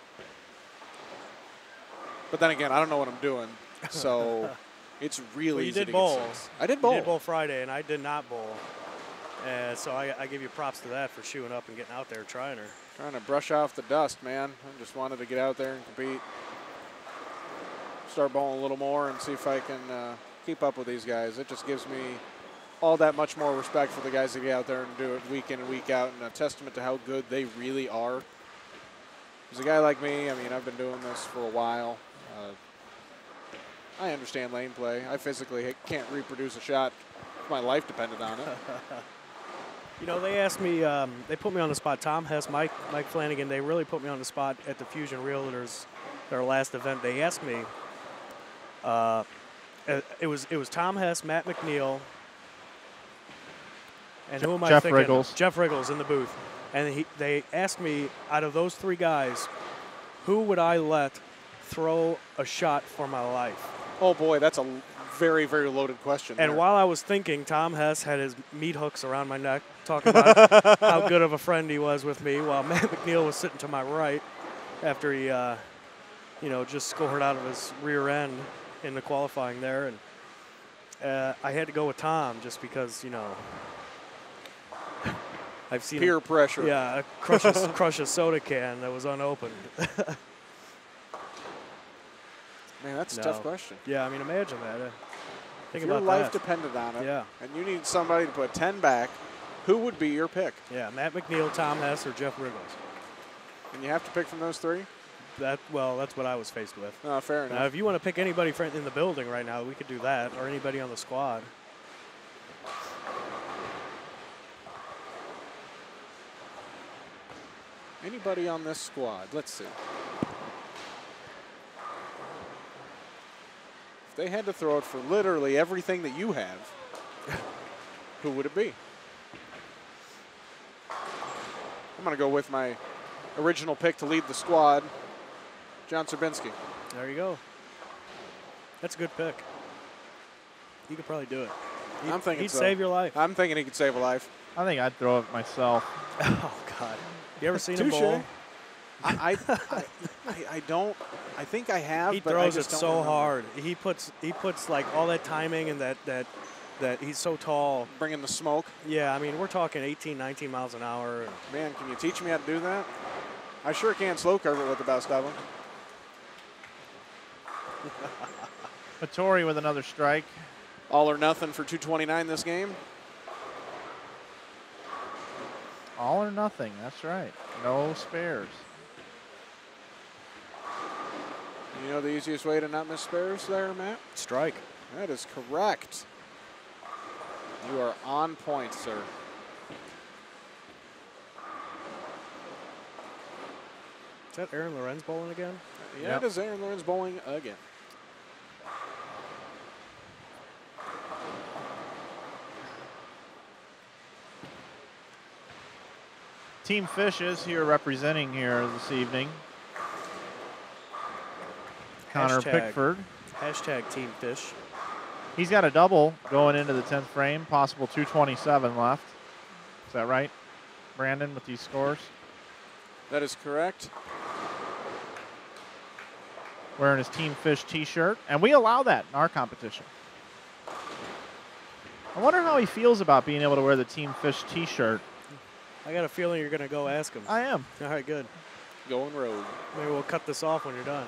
But then again, I don't know what I'm doing, so it's really easy to get 6. I did bowl. You did bowl Friday, and I did not bowl. So I give you props to that for shoeing up and getting out there trying her. Trying to brush off the dust, man. I just wanted to get out there and compete. Start bowling a little more and see if I can keep up with these guys. It just gives me all that much more respect for the guys that get out there and do it week in and week out, and a testament to how good they really are. As a guy like me, I mean, I've been doing this for a while. I understand lane play. I physically can't reproduce a shot if my life depended on it. You know, they asked me, they put me on the spot. Tom Hess, Mike Flanagan, they really put me on the spot at the Fusion Realtors, their last event. They asked me, it was Tom Hess, Matt McNeil, and who am I thinking? Riggles. Jeff Riggles in the booth. And they asked me, out of those 3 guys, who would I let throw a shot for my life? Oh, boy, that's a very, very loaded question. And there. while I was thinking, Tom Hess had his meat hooks around my neck, talking about how good of a friend he was with me, while Matt McNeil was sitting to my right after he, just scored out of his rear end in the qualifying there. And I had to go with Tom just because, I've seen peer pressure. Yeah, crush a soda can that was unopened. Man, that's a tough question. Yeah, I mean, imagine that. Think if your about life that. depended on it, Yeah. and you need somebody to put 10 back, who would be your pick? Yeah, Matt McNeil, Tom Hess, or Jeff Riggles. And you have to pick from those 3? That's what I was faced with. Oh, fair enough. Now, if you want to pick anybody in the building right now, we could do that, or anybody on the squad. Anybody on this squad? Let's see. If they had to throw it for literally everything that you have, who would it be? I'm going to go with my original pick to lead the squad, John Serbinski. There you go. That's a good pick. He could probably do it. I'm thinking he'd so. save your life. I'm thinking he could save a life. I think I'd throw it myself. Oh, God. You ever seen him bowl? I don't. I think I have. He but throws I it just don't so remember. hard. He puts like all that timing and that he's so tall. Bringing the smoke. Yeah, I mean, we're talking 18, 19 miles an hour. Man, can you teach me how to do that? I sure can slow curve it with the best of them. Hattori with another strike. All or nothing for 229 this game. All or nothing, that's right. No spares. You know the easiest way to not miss spares there, Matt? Strike. That is correct. You are on point, sir. Is that Aaron Lorenz bowling again? Yeah, it is Aaron Lorenz bowling again. Team Fish is here representing here this evening. Connor Pickford. Hashtag Team Fish. He's got a double going into the 10th frame, possible 227 left. Is that right, Brandon, with these scores? That is correct. Wearing his Team Fish t-shirt, and we allow that in our competition. I wonder how he feels about being able to wear the Team Fish t-shirt. I got a feeling you're going to go ask him. I am. All right, good. Going rogue. Maybe we'll cut this off when you're done.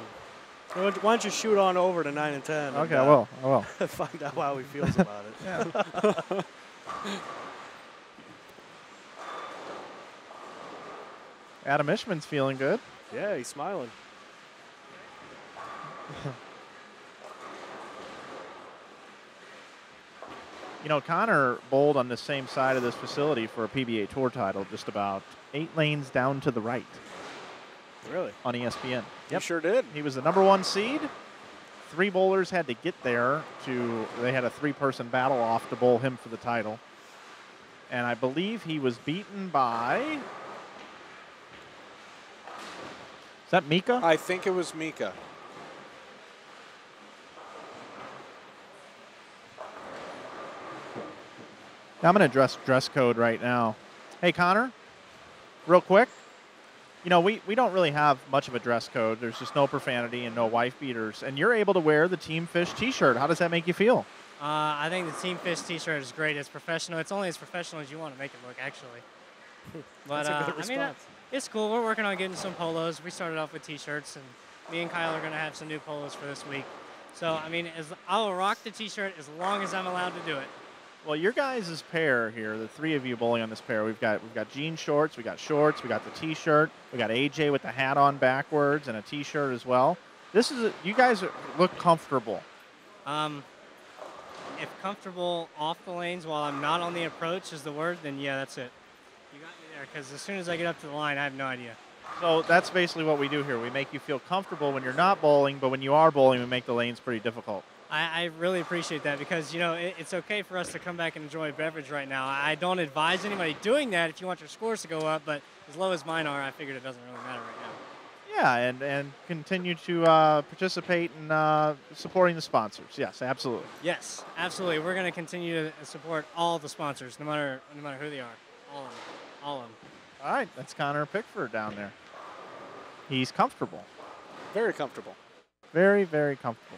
Why don't you shoot on over to 9 and 10? Okay, and, I will. Find out how he feels about it. Yeah. Adam Ishman's feeling good. Yeah, he's smiling. You know, Connor bowled on the same side of this facility for a PBA Tour title, just about 8 lanes down to the right. Really? On ESPN. You sure did. He was the #1 seed, 3 bowlers had to get there they had a 3-person battle off to bowl him for the title. And I believe he was beaten by, is that Mika? I think it was Mika. Now I'm going to dress code right now. Hey, Connor, real quick. You know, we don't really have much of a dress code. There's just no profanity and no wife beaters. And you're able to wear the Team Fish T-shirt. How does that make you feel? I think the Team Fish T-shirt is great. It's professional. It's only as professional as you want to make it look, actually. But That's a good I mean, response. it's cool. We're working on getting some polos. We started off with T-shirts, and me and Kyle are going to have some new polos for this week. So, I mean, I'll rock the T-shirt as long as I'm allowed to do it. Well, your guys' pair here, the 3 of you bowling on this pair, we've got jean shorts, we got shorts, we got the T-shirt, we got AJ with the hat on backwards and a T-shirt as well. You guys look comfortable. If comfortable off the lanes while I'm not on the approach is the word, then yeah, that's it. You got me there, because as soon as I get up to the line, I have no idea. So that's basically what we do here. We make you feel comfortable when you're not bowling, but when you are bowling, we make the lanes pretty difficult. I really appreciate that because, you know, it's okay for us to come back and enjoy a beverage right now. I don't advise anybody doing that if you want your scores to go up, but as low as mine are, I figured it doesn't really matter right now. Yeah, and continue to participate in supporting the sponsors. Yes, absolutely. Yes, absolutely. We're going to continue to support all the sponsors, no matter who they are. All of them. All of them. All right, that's Connor Pickford down there. He's comfortable. Very comfortable. Very, very comfortable.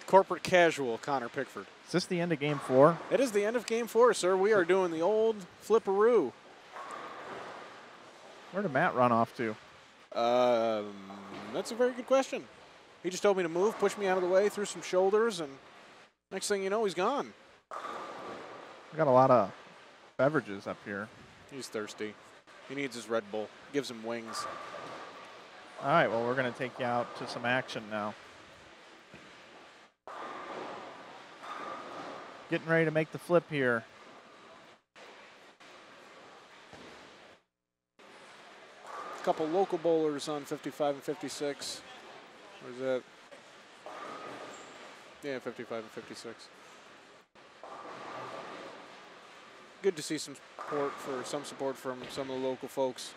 Corporate casual, Connor Pickford. Is this the end of Game 4? It is the end of Game 4, sir. We are doing the old flipperoo. Where did Matt run off to? That's a very good question. He just told me to move, push me out of the way, threw some shoulders, and next thing you know, he's gone. We got a lot of beverages up here. He's thirsty. He needs his Red Bull. Gives him wings. All right, well, we're going to take you out to some action now. Getting ready to make the flip here. A couple local bowlers on 55 and 56. Where's that? Yeah, 55 and 56. Good to see some support from some of the local folks.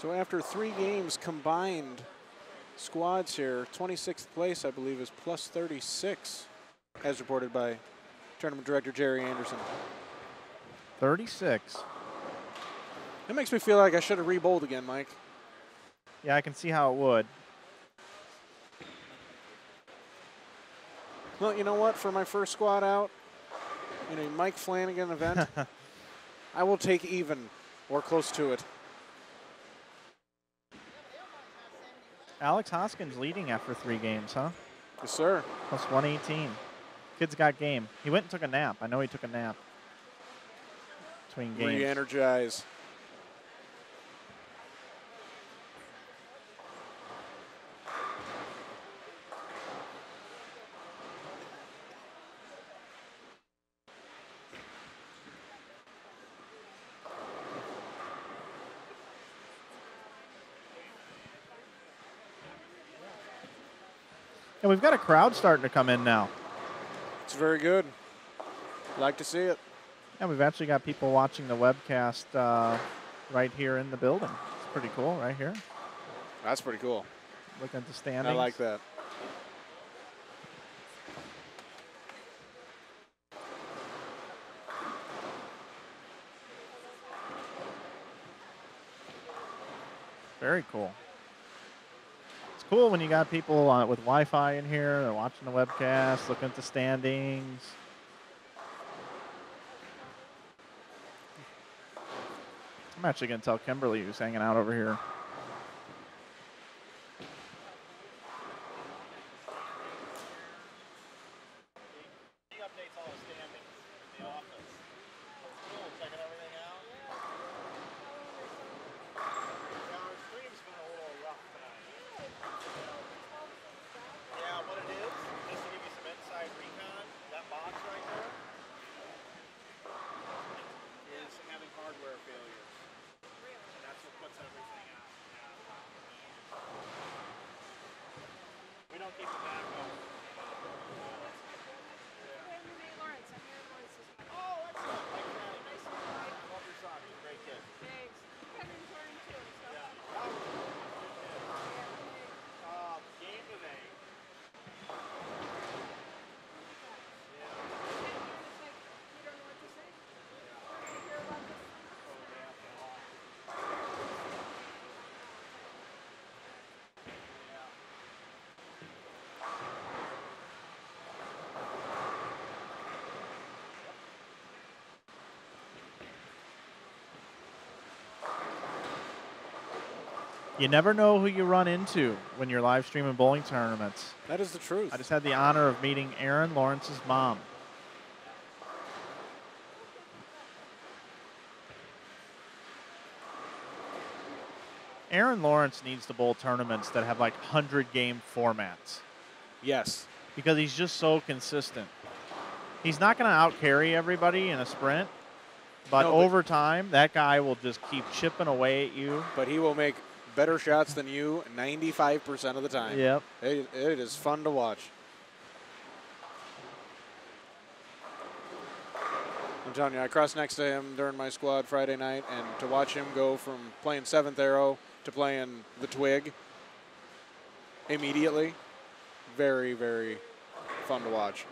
So after 3 games combined squads here, 26th place, I believe, is plus 36, as reported by Tournament Director Jerry Anderson. 36. That makes me feel like I should have re-bowled again, Mike. Yeah, I can see how it would. Well, you know what? For my first squad out, in a Mike Flanagan event, I will take even or close to it. Alex Hoskins leading after 3 games, huh? Yes, sir. Plus 118. Kid's got game. He went and took a nap. I know he took a nap between games. Re-energize. And we've got a crowd starting to come in now. It's very good. Like to see it. And we've actually got people watching the webcast right here in the building. It's pretty cool right here. That's pretty cool. Looking at the standings. I like that. Very cool. It's cool when you got people with Wi-Fi in here. They're watching the webcast, looking at the standings. I'm actually going to tell Kimberly, who's hanging out over here. You never know who you run into when you're live streaming bowling tournaments. That is the truth. I just had the honor of meeting Aaron Lawrence's mom. Aaron Lawrence needs to bowl tournaments that have like 100-game formats. Yes. Because he's just so consistent. He's not going to out-carry everybody in a sprint, but over time, that guy will just keep chipping away at you. But he will make better shots than you 95% of the time. Yep. It is fun to watch. I'm telling you, I crossed next to him during my squad Friday night, and to watch him go from playing 7th arrow to playing the twig immediately, very, very fun to watch.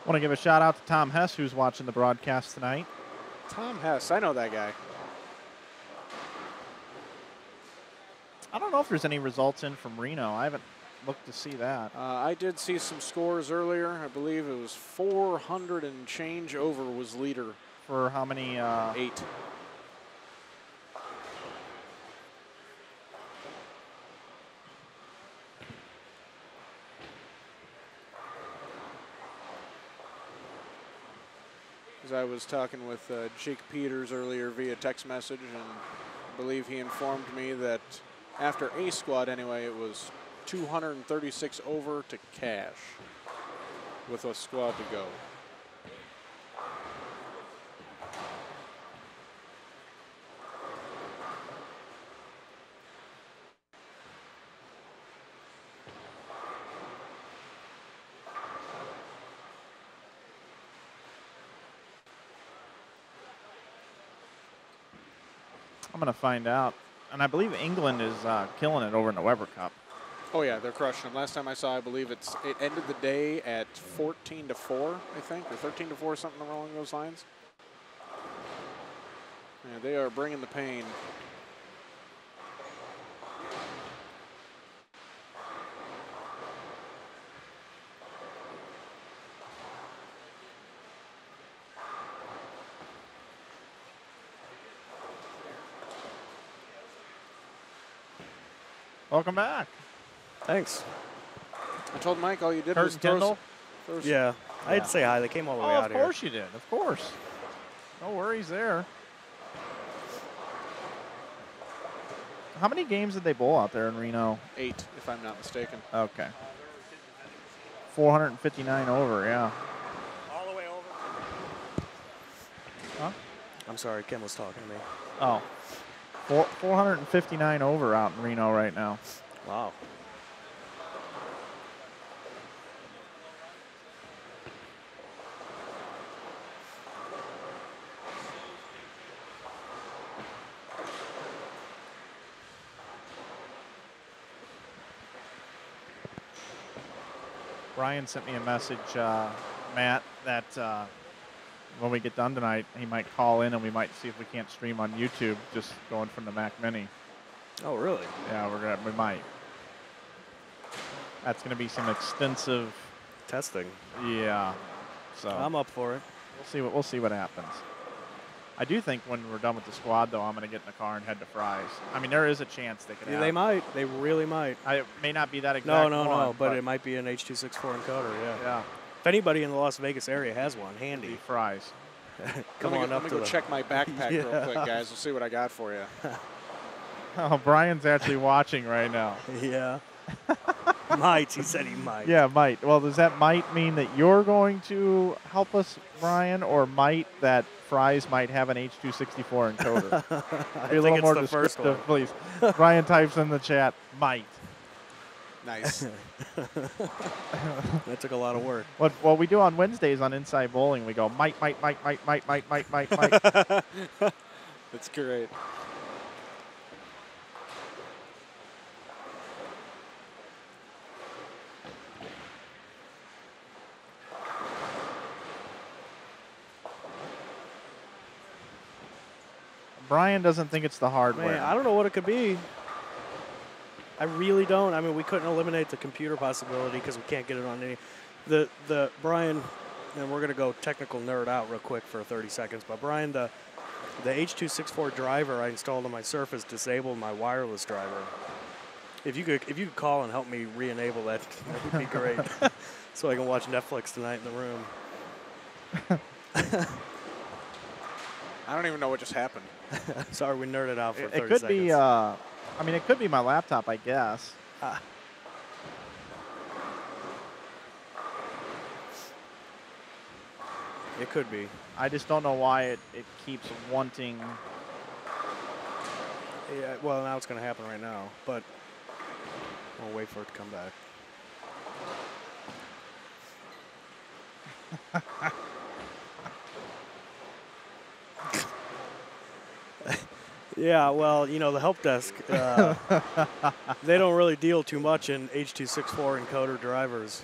Want to give a shout out to Tom Hess, who's watching the broadcast tonight. Tom Hess, I know that guy. I don't know if there's any results in from Reno. I haven't looked to see that. I did see some scores earlier. I believe it was 400 and change over was leader. For how many? 8. I was talking with Jake Peters earlier via text message, and I believe he informed me that after A squad anyway, it was 236 over to cash with a squad to go. I'm going to find out. And I believe England is killing it over in the Weber Cup. Oh, yeah, they're crushing them. Last time I saw, I believe it ended the day at 14-4, I think, or 13-4, something along those lines. Yeah, they are bringing the pain. Welcome back. Thanks. I told Mike all you did Kurt was and Kendall? Yeah, I had to say hi. They came all the way out of here. course you did. Of course. No worries there. How many games did they bowl out there in Reno? 8, if I'm not mistaken. Okay. 459 over, yeah. All the way over. Huh? I'm sorry, Kim was talking to me. Oh. 459 over out in Reno right now. Wow. Brian sent me a message, Matt, that when we get done tonight, he might call in and we might see if we can't stream on YouTube just going from the Mac Mini. Oh, really? Yeah, we might. That's going to be some extensive testing. Yeah. So I'm up for it. We'll see what happens. I do think when we're done with the squad, though, I'm going to get in the car and head to Fry's. I mean, there is a chance they could. Yeah, they might. They really might. It may not be that exact. No, but it might be an H.264 encoder. Yeah. Yeah. If anybody in the Las Vegas area has one, handy. Fry's. Come on up Let to me go check my backpack real quick, guys. We'll see what I got for you. Oh, Brian's actually watching right now. Yeah. Might. He said he might. Yeah, might. Well, does that might mean that you're going to help us, Brian, or might that Fry's might have an H.264 encoder? Be a little more descriptive, please. Brian types in the chat, might. Nice. That took a lot of work. What we do on Wednesdays on Inside Bowling, we go might. That's great. Brian doesn't think it's the hardware. Man, I don't know what it could be. I really don't. I mean, we couldn't eliminate the computer possibility because we can't get it on any. The Brian, and we're gonna go technical nerd out real quick for 30 seconds. But Brian, the H.264 driver I installed on my Surface disabled my wireless driver. If you could call and help me re-enable that, that would be great. So I can watch Netflix tonight in the room. I don't even know what just happened. Sorry, we nerded out for 30 It could seconds. be. I mean, it could be my laptop, I guess. It could be. I just don't know why it keeps wanting. Yeah, well, now it's going to happen right now, but we'll wait for it to come back. Yeah, well, you know, the help desk, they don't really deal too much in H.264 encoder drivers.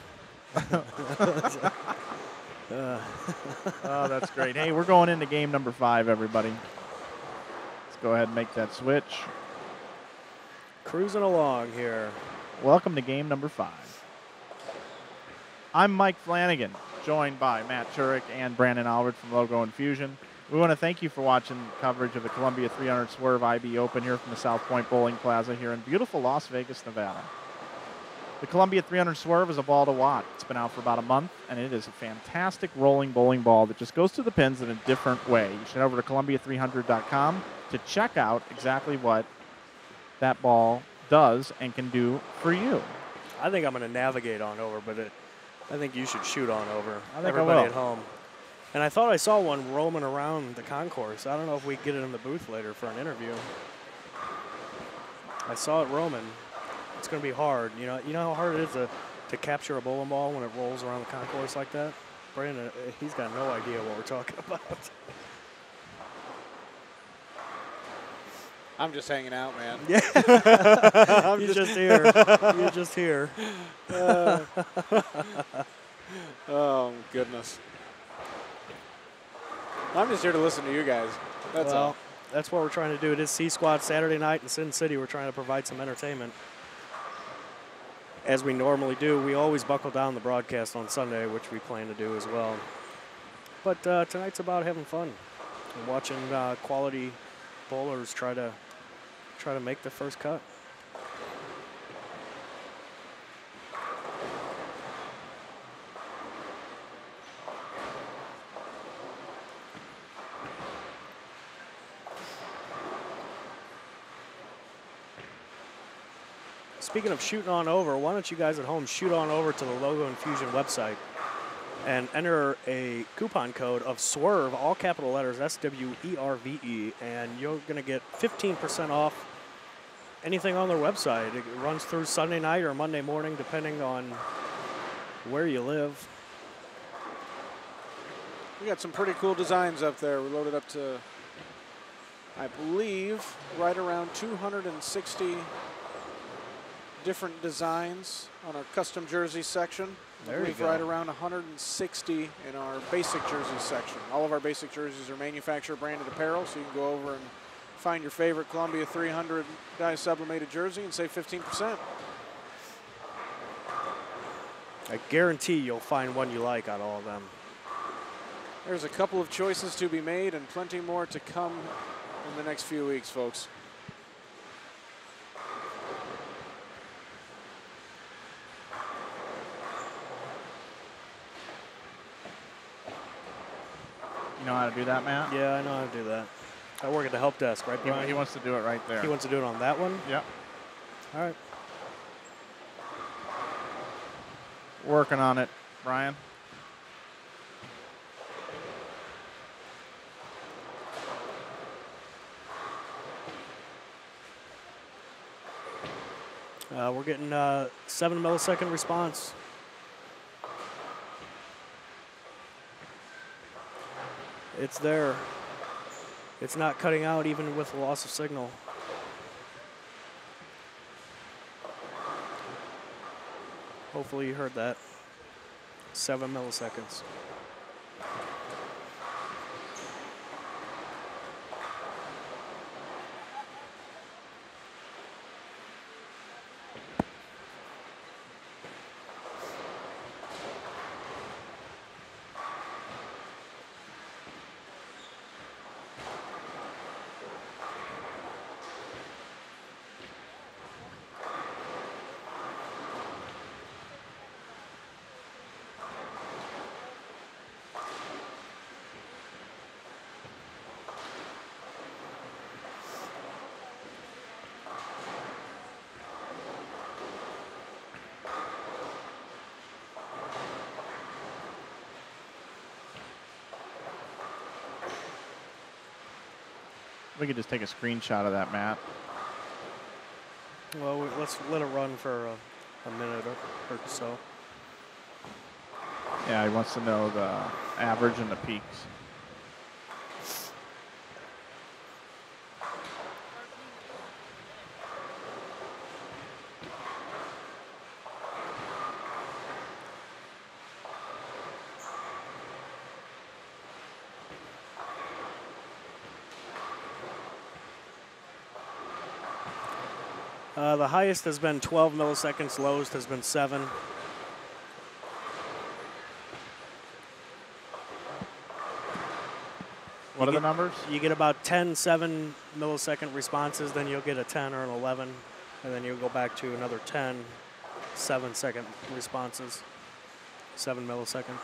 Oh, that's great. Hey, we're going into game number 5, everybody. Let's go ahead and make that switch. Cruising along here. Welcome to game number 5. I'm Mike Flanagan, joined by Matt Turek and Brandon Albert from Logo Infusion. We want to thank you for watching coverage of the Columbia 300 Swerve IB Open here from the South Point Bowling Plaza here in beautiful Las Vegas, Nevada. The Columbia 300 Swerve is a ball to watch. It's been out for about a month, and it is a fantastic rolling bowling ball that just goes to the pins in a different way. You should head over to Columbia300.com to check out exactly what that ball does and can do for you. I think I'm going to navigate on over, but I think you should shoot on over. I think Everybody I will. at home. And I thought I saw one roaming around the concourse. I don't know if we can get it in the booth later for an interview. I saw it roaming. It's going to be hard. You know how hard it is to capture a bowling ball when it rolls around the concourse like that? Brandon, he's got no idea what we're talking about. I'm just hanging out, man. Yeah. You're just here. You're just here. Oh, goodness. I'm just here to listen to you guys. That's all. That's what we're trying to do. It is C-Squad Saturday night in Sin City. We're trying to provide some entertainment. As we normally do, we always buckle down the broadcast on Sunday, which we plan to do as well. But tonight's about having fun and watching quality bowlers try to make the first cut. Speaking of shooting on over, why don't you guys at home shoot on over to the Logo Infusion website and enter a coupon code of SWERVE, all capital letters, SWERVE, and you're going to get 15% off anything on their website. It runs through Sunday night or Monday morning, depending on where you live. We got some pretty cool designs up there. We loaded up to, I believe, right around 260 different designs on our custom jersey section. There you go. Right around 160 in our basic jersey section. All of our basic jerseys are manufacturer branded apparel, so you can go over and find your favorite Columbia 300 dye sublimated jersey and save 15%. I guarantee you'll find one you like out of all of them. There's a couple of choices to be made and plenty more to come in the next few weeks, folks. You know how to do that, Matt? Yeah, I know how to do that. I work at the help desk, right, Brian? He wants to do it right there. He wants to do it on that one? Yep. All right. Working on it, Brian. We're getting 7 millisecond response. It's there. It's not cutting out even with the loss of signal. Hopefully you heard that. 7 milliseconds. We could just take a screenshot of that, Matt. Well, let's let it run for a minute or so. Yeah, he wants to know the average and the peaks. The highest has been 12 milliseconds, lowest has been 7. What are the numbers? You get about 10 7 millisecond responses, then you'll get a 10 or an 11, and then you'll go back to another 10 7-second responses, 7 millisecond.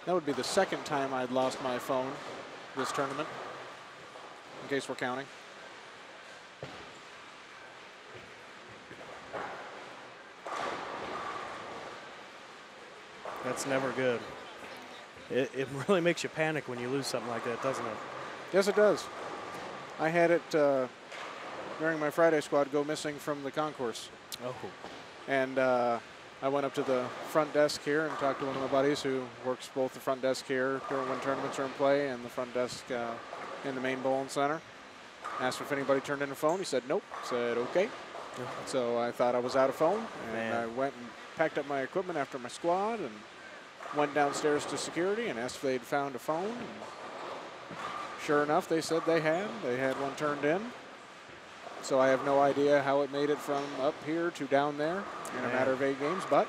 That would be the second time I'd lost my phone this tournament, in case we're counting. That's never good. It really makes you panic when you lose something like that, doesn't it? Yes, it does. I had it during my Friday squad go missing from the concourse. Oh. And I went up to the front desk here and talked to one of my buddies who works both the front desk here during when tournaments are in play and the front desk in the main bowling center. Asked if anybody turned in a phone. He said nope. Said okay. So I thought I was out of phone, and I went and packed up my equipment after my squad and went downstairs to security and asked if they'd found a phone. And sure enough, they said they had. They had one turned in. So I have no idea how it made it from up here to down there in a matter of 8 games, but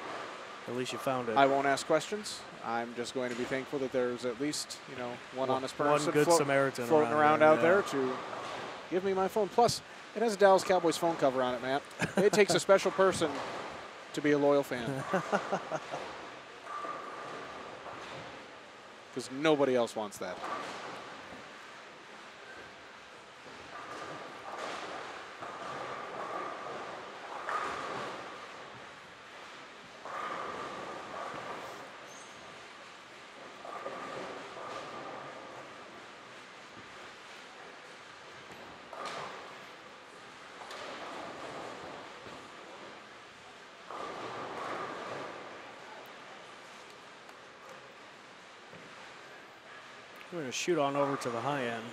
at least you found it. I won't ask questions. I'm just going to be thankful that there's at least, you know, one honest person one good Samaritan floating around out there to give me my phone. Plus, it has a Dallas Cowboys phone cover on it, Matt. It takes a special person to be a loyal fan. Because nobody else wants that. We're going to shoot on over to the high end.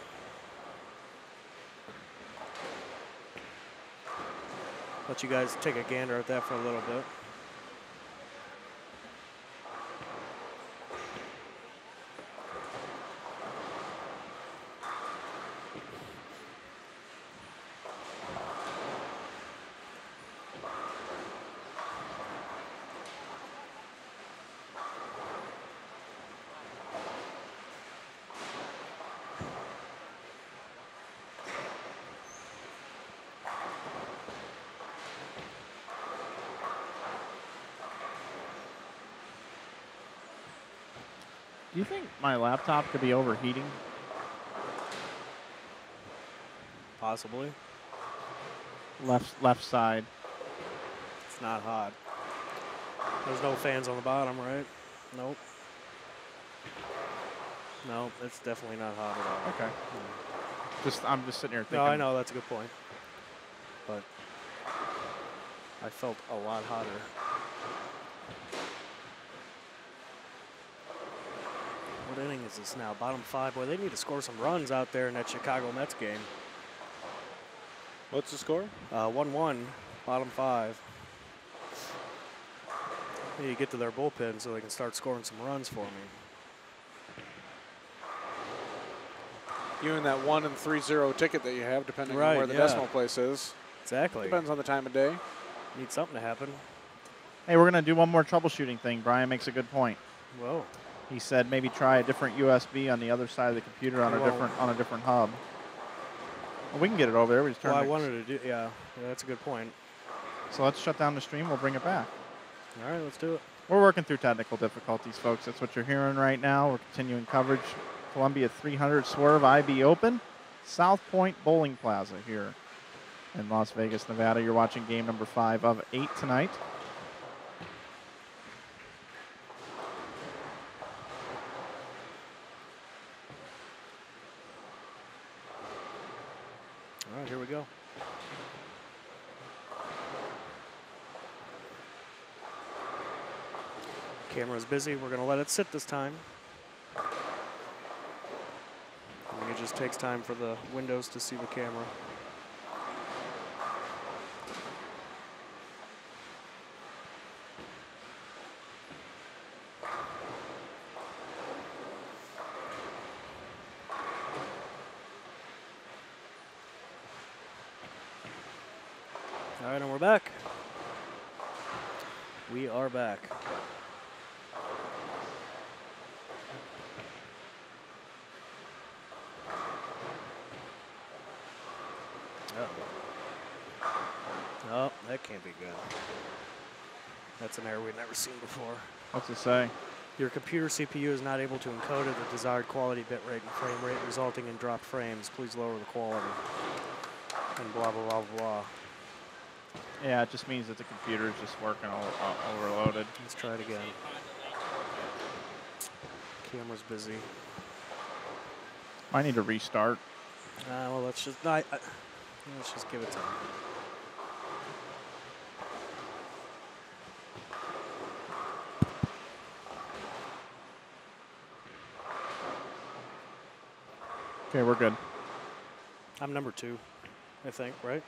Let you guys take a gander at that for a little bit. Do you think my laptop could be overheating? Possibly. Left side. It's not hot. There's no fans on the bottom, right? Nope. No, it's definitely not hot at all. Okay. I'm just sitting here thinking. No, I know, that's a good point. But I felt a lot hotter. What inning is this now? Bottom 5. Boy, they need to score some runs out there in that Chicago Mets game. What's the score? 1-1, bottom 5. They need to get to their bullpen so they can start scoring some runs for me. You and that 1 and 3-0 ticket that you have, depending on where the decimal place is. Exactly. Depends on the time of day. Need something to happen. Hey, we're going to do one more troubleshooting thing. Brian makes a good point. Whoa. He said maybe try a different USB on the other side of the computer on a different hub. Well, we can get it over there. We just turn I wanted to do, yeah, that's a good point. So let's shut down the stream. We'll bring it back. All right, let's do it. We're working through technical difficulties, folks. That's what you're hearing right now. We're continuing coverage. Columbia 300 Swerve IB Open, South Point Bowling Plaza here in Las Vegas, Nevada. You're watching game number 5 of 8 tonight. All right, here we go. Camera's busy. We're going to let it sit this time. And it just takes time for the windows to see the camera. All right, and we're back. We are back. Oh, that can't be good. That's an error we've never seen before. What's it say? Your computer CPU is not able to encode at the desired quality, bitrate, and frame rate, resulting in dropped frames. Please lower the quality. And blah, blah, blah, blah. Yeah, it just means that the computer is just working overloaded. Let's try it again. Camera's busy. I need to restart. Well, let's just let's just give it time. Okay, we're good. I'm number 2, I think, right?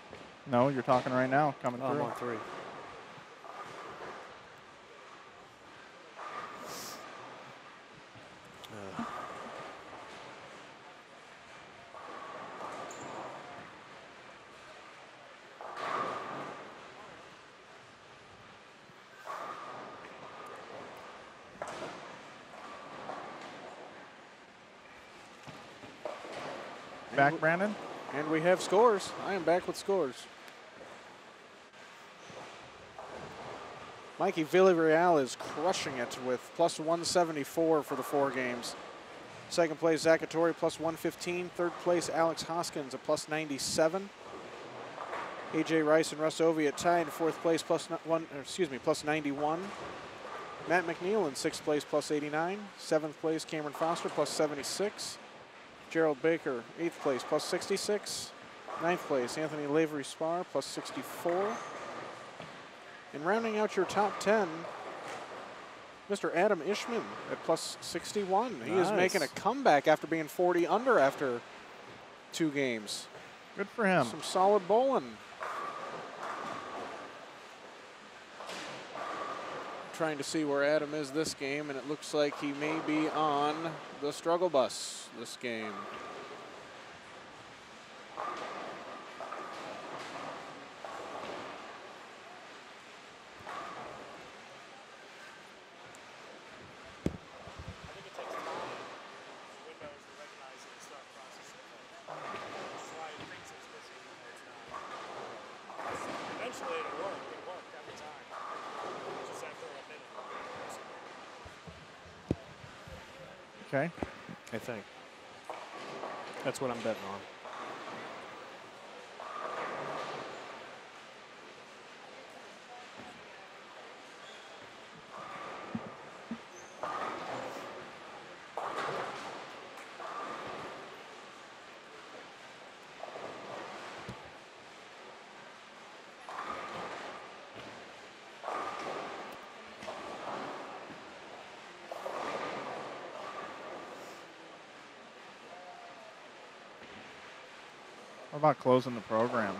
No, you're talking right now. Coming I'm through. on 3. Back, Brandon? And we have scores. I am back with scores. Mikey Villarreal is crushing it with plus 174 for the 4 games. Second place, Zachatori, plus 115. Third place, Alex Hoskins, at plus 97. AJ Rice and Russ Oviatt tied in 4th place, plus 91. Matt McNeil in 6th place, plus 89. 7th place, Cameron Foster, plus 76. Gerald Baker, 8th place, plus 66. 9th place, Anthony Lavery Spar, plus 64. And rounding out your top 10, Mr. Adam Ishman at plus 61. He is making a comeback after being 40 under after 2 games. Good for him. Some solid bowling. Trying to see where Adam is this game, and it looks like he may be on the struggle bus this game. Okay. I think. That's what I'm betting on. How about closing the program?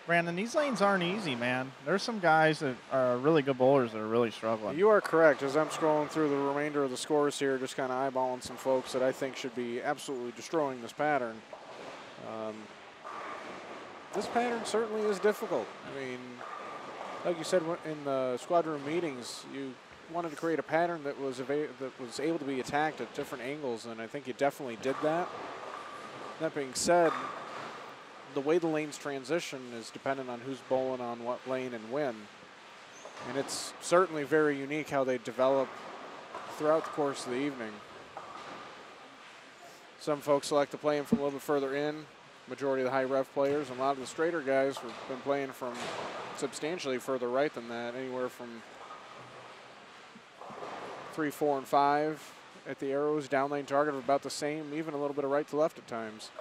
Brandon, these lanes aren't easy, man. There's some guys that are really good bowlers that are really struggling. You are correct. As I'm scrolling through the remainder of the scores here, just kind of eyeballing some folks that I think should be absolutely destroying this pattern. This pattern certainly is difficult. I mean, like you said in the squad room meetings, you wanted to create a pattern that was able to be attacked at different angles, and I think you definitely did that. That being said, the way the lanes transition is dependent on who's bowling on what lane and when. And it's certainly very unique how they develop throughout the course of the evening. Some folks select to play them from a little bit further in. Majority of the high rev players, and a lot of the straighter guys have been playing from substantially further right than that, anywhere from 3, 4, and 5 at the arrows. Down lane target of about the same, even a little bit of right to left at times.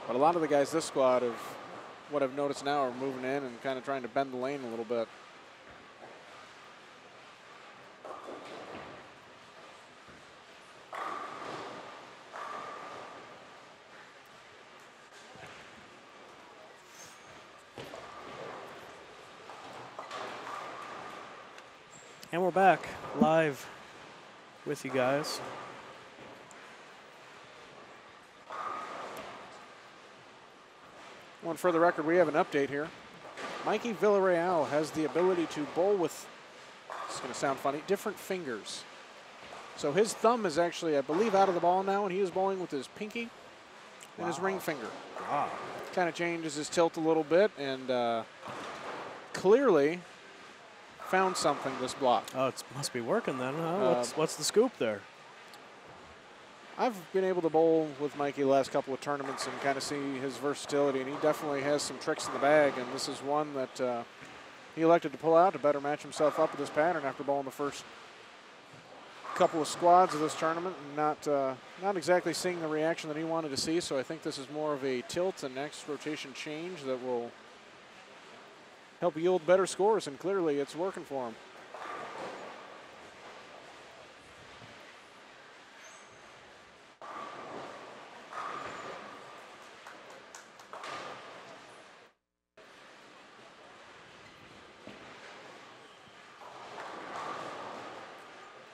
But a lot of the guys this squad have, what I've noticed now, are moving in and kind of trying to bend the lane a little bit. And we're back live with you guys. Well, for the record, we have an update here. Mikey Villarreal has the ability to bowl with, it's going to sound funny, different fingers. So his thumb is actually, I believe, out of the ball now, and he is bowling with his pinky and his ring finger. Wow. Kind of changes his tilt a little bit, and clearly found something this block. Oh, it must be working then, huh? What's the scoop there? I've been able to bowl with Mikey the last couple of tournaments and kind of see his versatility, and he definitely has some tricks in the bag, and this is one that he elected to pull out to better match himself up with this pattern after bowling the first couple of squads of this tournament and not exactly seeing the reaction that he wanted to see. So I think this is more of a tilt and next rotation change that will help yield better scores, and clearly it's working for him.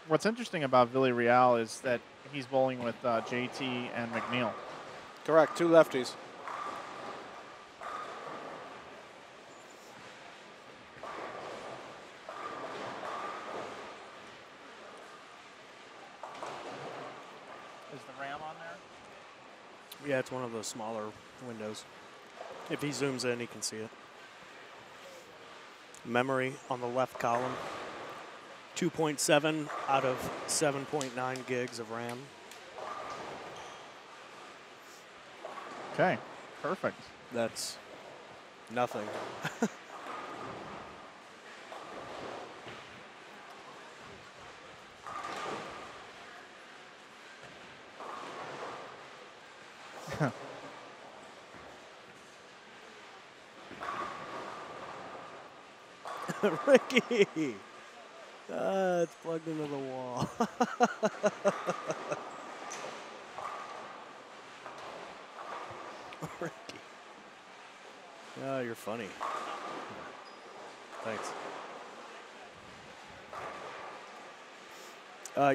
What's interesting about Villarreal is that he's bowling with JT and McNeil. Correct, two lefties. Is the RAM on there? Yeah, it's one of those smaller windows. If he zooms in, he can see it. Memory on the left column. 2.7 out of 7.9 gigs of RAM. Okay, perfect. That's nothing. Ricky! It's plugged into the wall. Ricky. Oh, you're funny. Thanks.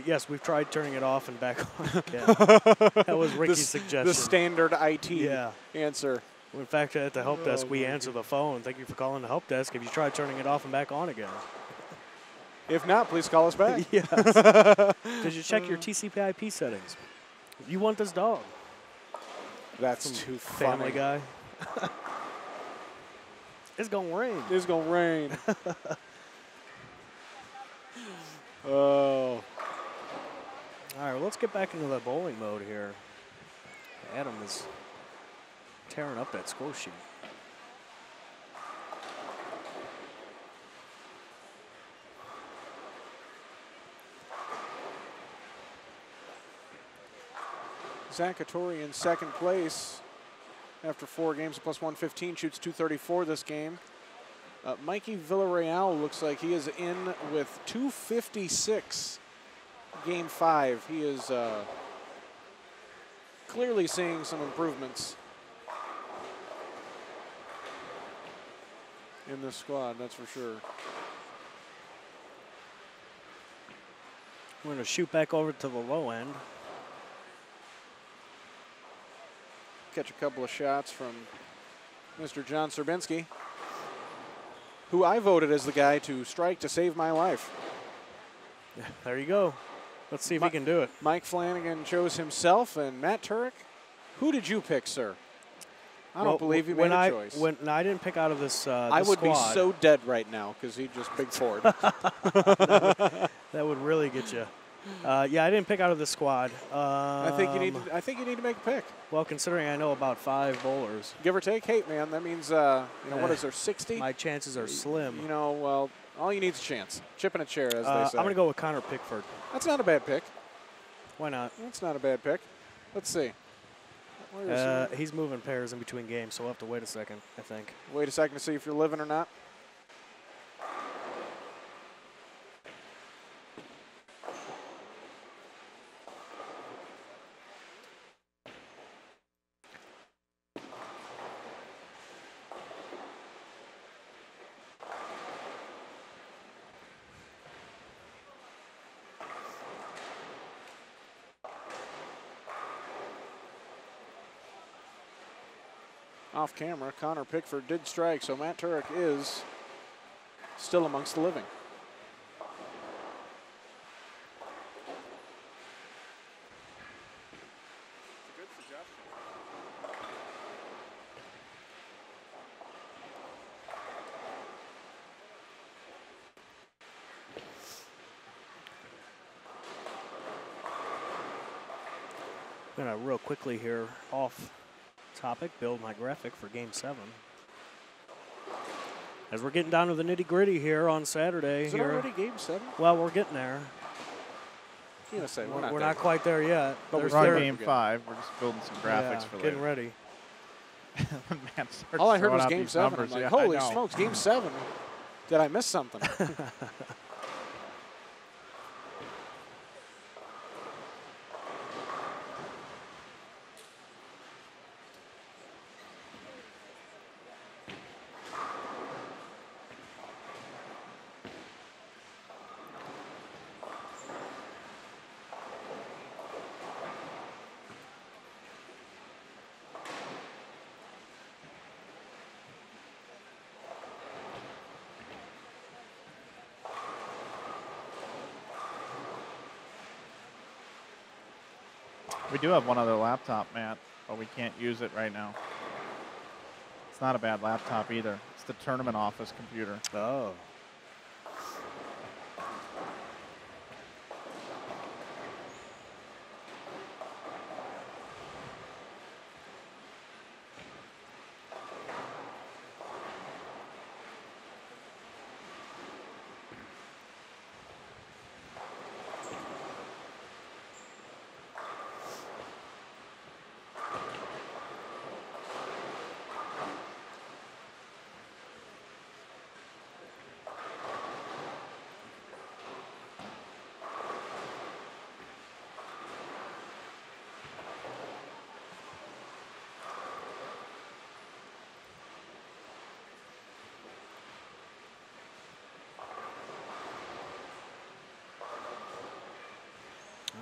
Yes, we've tried turning it off and back on again. That was Ricky's suggestion. The standard IT answer. In fact, at the help desk, we answer the phone. Thank you for calling the help desk. Have you tried turning it off and back on again? If not, please call us back. Yes. Did you check your TCP/IP settings? You want this dog? That's too funny. Family Guy. It's gonna rain. It's gonna rain. Oh. All right, well, let's get back into the bowling mode here. Adam is tearing up that score sheet. Zakatori in second place after 4 games, plus 115, shoots 234 this game. Mikey Villarreal looks like he is in with 256 game 5. He is clearly seeing some improvements in this squad, that's for sure. We're going to shoot back over to the low end. Catch a couple of shots from Mr. John Serbinski, who I voted as the guy to strike to save my life. Yeah, there you go. Let's see if he can do it. Mike Flanagan chose himself, and Matt Turek, who did you pick, sir? I don't believe you made a choice. No, I didn't pick out of this I would squad. be so dead right now because he just big forward. That would really get you. Yeah, I didn't pick out of the squad. I think you need to make a pick. Well, considering I know about 5 bowlers, give or take. Hey, man, that means what is there, 60? My chances are slim. You know, well, all you need is a chance. Chip in a chair, as they say. I'm gonna go with Connor Pickford. That's not a bad pick. Why not? That's not a bad pick. Let's see. He's moving pairs in between games, so we'll have to wait a second, I think. Wait a second to see if you're living or not. Off camera, Connor Pickford did strike, so Matt Turek is still amongst the living. Good suggestion. I'm gonna real quickly here off topic, build my graphic for Game 7. As we're getting down to the nitty-gritty here on Saturday. Is it already Game 7? Well, we're getting there. We're not quite there yet. But we're on Game 5. We're just building some graphics for later. Getting ready. All I heard was Game 7. I'm like, holy smokes, Game 7. Did I miss something? We do have one other laptop, Matt, but we can't use it right now. It's not a bad laptop either. It's the tournament office computer. Oh.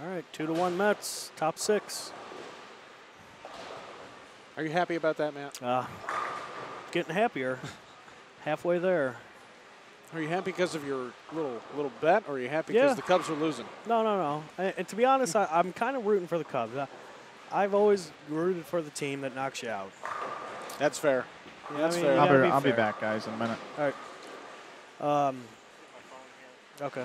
All right, 2-1 Mets, top 6. Are you happy about that, Matt? Getting happier. Halfway there. Are you happy because of your little bet, or are you happy because the Cubs are losing? No. And to be honest, I'm kind of rooting for the Cubs. I've always rooted for the team that knocks you out. That's fair. Yeah, That's I mean, fair. you gotta I'll be fair. back, guys, in a minute. All right. Okay.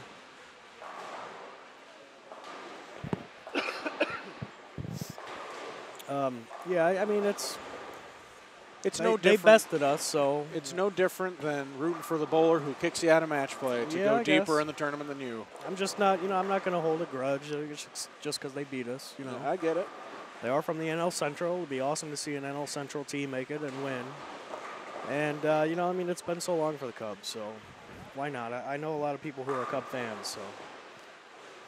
Yeah, I mean, It's they, no they different. bested us, so It's no different than rooting for the bowler who kicks you out of match play to Yeah, go I deeper guess. in the tournament than you. I'm just not, I'm not going to hold a grudge just because they beat us, I get it. They are from the NL Central. It would be awesome to see an NL Central team make it and win. And, I mean, it's been so long for the Cubs, so why not? I know a lot of people who are Cub fans, so.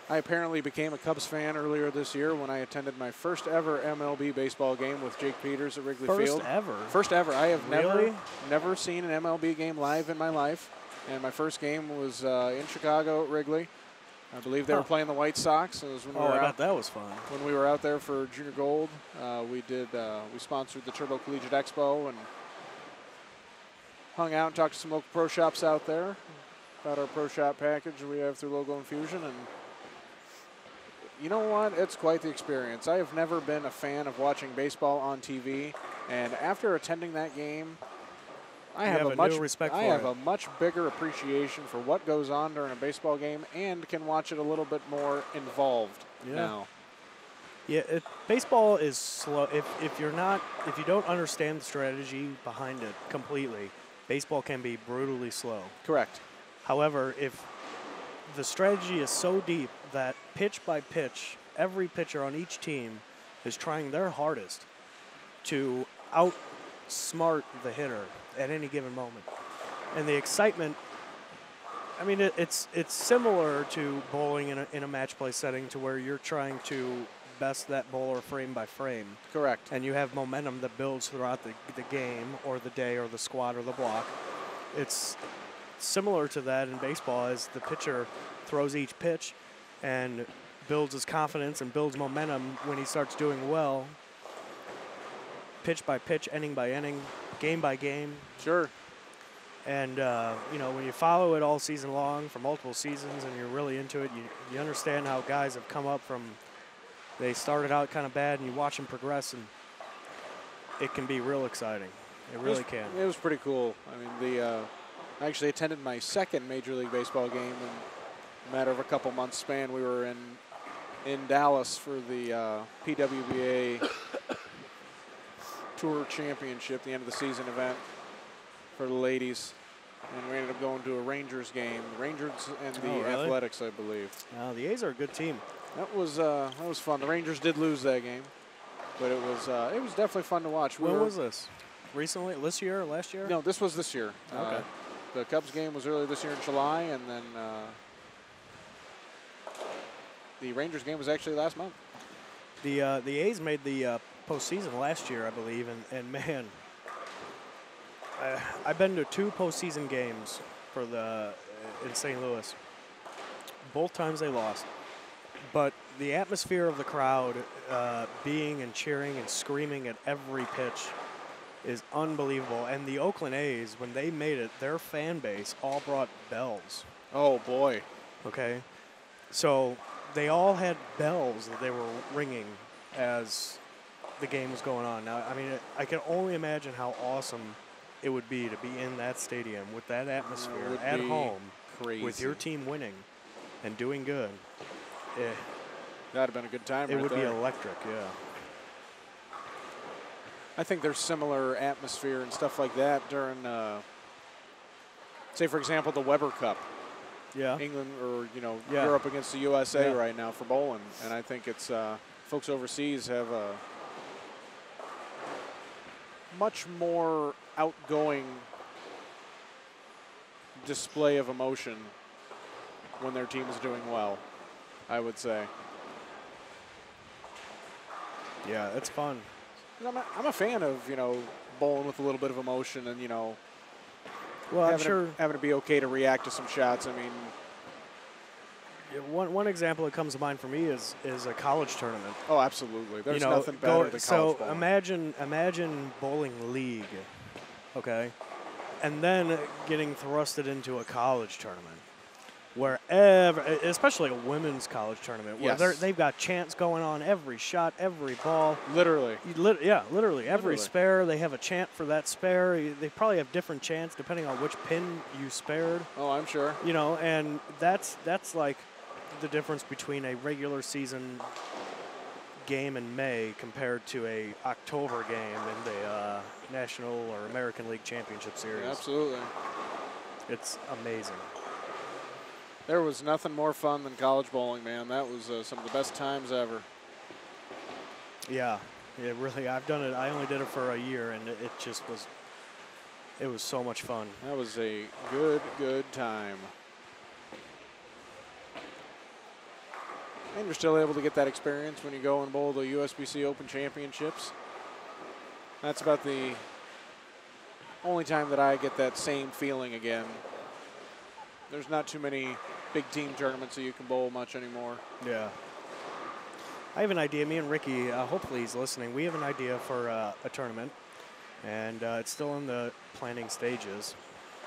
I apparently became a Cubs fan earlier this year when I attended my first ever MLB baseball game with Jake Peters at Wrigley Field. First ever. I have Really? never seen an MLB game live in my life. And my first game was in Chicago at Wrigley. I believe they were playing the White Sox. It was when we were I bet out, that was fun. when we were out there for Junior Gold. We sponsored the Turbo Collegiate Expo and hung out and talked to some local pro shops out there about our pro shop package we have through Logo Infusion. And you know what? It's quite the experience. I have never been a fan of watching baseball on TV, and after attending that game, I have a much bigger appreciation for what goes on during a baseball game, and can watch it a little bit more involved now. Yeah, baseball is slow. If you don't understand the strategy behind it completely, baseball can be brutally slow. Correct. However, if the strategy is so deep that pitch by pitch, every pitcher on each team is trying their hardest to outsmart the hitter at any given moment. And the excitement, I mean, it's similar to bowling in a match play setting, to where you're trying to best that bowler frame by frame. Correct. And you have momentum that builds throughout the game or the day or the squad or the block. It's similar to that in baseball, as the pitcher throws each pitch and builds his confidence and builds momentum when he starts doing well, pitch by pitch, inning by inning, game by game. Sure. And, when you follow it all season long for multiple seasons and you're really into it, you understand how guys have come up from, they started out kind of bad, and you watch them progress, and it can be real exciting. It really can. It was pretty cool. I mean, I actually attended my second Major League Baseball game in a matter of a couple months span. We were in Dallas for the PWBA Tour Championship, the end of the season event for the ladies. And we ended up going to a Rangers game. Rangers and the really? Athletics, I believe. The A's are a good team. That was fun. The Rangers did lose that game, but it was definitely fun to watch. When was this? Recently? This year or last year? No, this was this year. Okay. The Cubs game was earlier this year in July, and then the Rangers game was actually last month. The A's made the postseason last year, I believe, and man, I've been to 2 postseason games in St. Louis. Both times they lost, but the atmosphere of the crowd, being and cheering and screaming at every pitch, is unbelievable. And the Oakland A's, when they made it, their fan base all brought bells. Oh boy. Okay, so they all had bells that they were ringing as the game was going on. Now, I mean, I can only imagine how awesome it would be to be in that stadium with that atmosphere at home, crazy. With your team winning and doing good. That'd have been a good time. It right would there. be electric, yeah. I think there's similar atmosphere and stuff like that during, say, for example, the Weber Cup. Yeah. England or, Europe against the USA right now for bowling. And I think it's folks overseas have a much more outgoing display of emotion when their team is doing well, I would say. Yeah, it's fun. I'm a fan of, bowling with a little bit of emotion and, well, I'm sure having to be okay to react to some shots. I mean, one example that comes to mind for me is a college tournament. Oh, absolutely. There's nothing better than college bowling. Imagine bowling league, okay, and then getting thrusted into a college tournament. wherever, especially a women's college tournament, where Yes. they've got chants going on every shot, every ball. Literally. Literally. Every Literally. spare, they have a chant for that spare. They probably have different chants depending on which pin you spared. Oh, I'm sure. You know, and that's like the difference between a regular season game in May compared to a October game in the National or American League Championship Series. Yeah, absolutely. It's amazing. There was nothing more fun than college bowling, man. That was some of the best times ever. Yeah, really. I've done it. I only did it for a year, and it just was. It was so much fun. That was a good time. And you're still able to get that experience when you go and bowl the USBC Open Championships. That's about the only time that I get that same feeling again. There's not too many big team tournaments that you can bowl much anymore. Yeah. I have an idea. Me and Ricky, hopefully he's listening. We have an idea for a tournament, and it's still in the planning stages.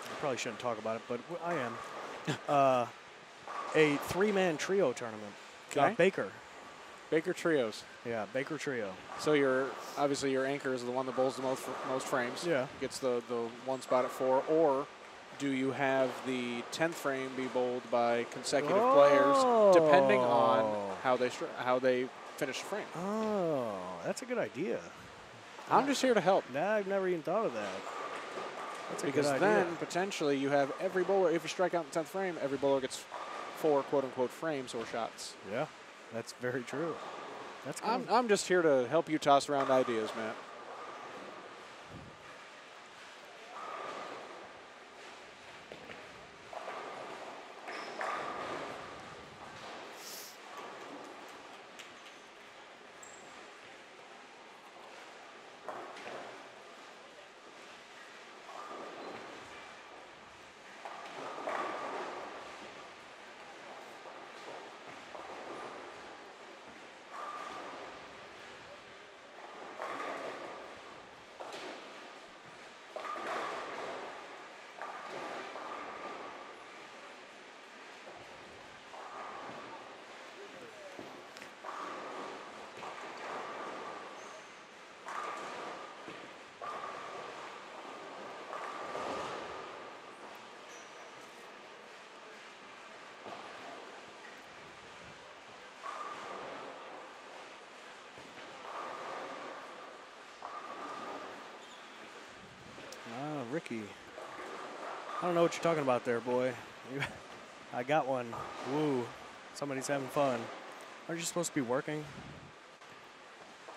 I probably shouldn't talk about it, but I am. A three-man trio tournament. Okay. Baker. Baker trios. Yeah, Baker trio. So obviously your anchor is the one that bowls the most frames. Yeah. Gets the one spot at 4, or do you have the 10th frame be bowled by consecutive players, depending on how they finish the frame? Oh, that's a good idea. I'm just here to help. Nah, I've never even thought of that. That's a Because good idea. then potentially you have every bowler, if you strike out in the 10th frame, every bowler gets 4 quote-unquote frames or shots. Yeah, that's very true. That's good. I'm just here to help you toss around ideas, Matt. Ricky. I don't know what you're talking about there, boy. I got one. Woo. Somebody's having fun. Aren't you supposed to be working?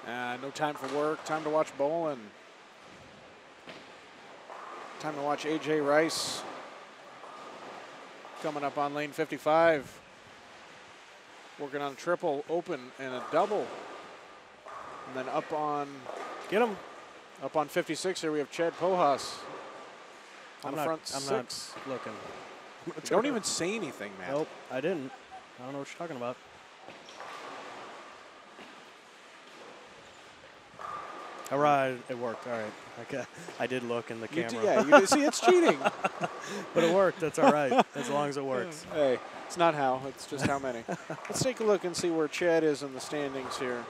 No time for work. Time to watch bowling. Time to watch A.J. Rice coming up on lane 55. Working on a triple, open, and a double. And then up on... Get him. Up on 56 here we have Chad Pojas. On the front I'm six. not looking. Don't even say anything, man. Nope, I didn't. I don't know what you're talking about. All right, it worked. All right. Okay. I did look in the camera. You see, it's cheating. But it worked. That's all right, as long as it works. Hey, it's not how. It's just how many. Let's take a look and see where Chad is in the standings here.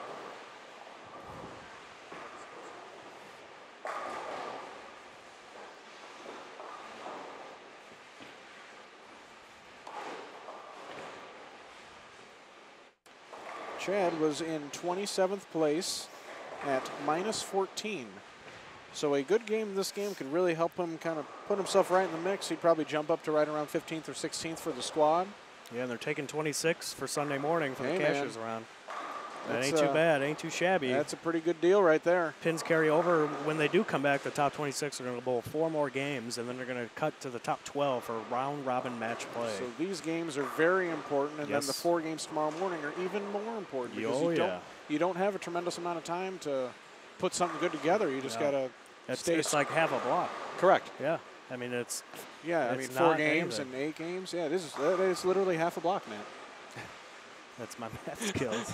Chad was in 27th place at -14. So a good game this game could really help him kind of put himself right in the mix. He'd probably jump up to right around 15th or 16th for the squad. Yeah, and they're taking 26 for Sunday morning for Hey, the cashers man. round. That That's, ain't too bad. Ain't too shabby. That's a pretty good deal right there. Pins carry over. When they do come back, the top 26 are going to bowl 4 more games, and then they're going to cut to the top 12 for round-robin match play. So these games are very important, and Yes. then the 4 games tomorrow morning are even more important because Oh, you don't have a tremendous amount of time to put something good together. You just got to stay. It's like half a block. Correct. Yeah. I mean, it's Yeah, I it's mean, 4 not games anything. and 8 games. Yeah, that is literally half a block, man. That's my math skills.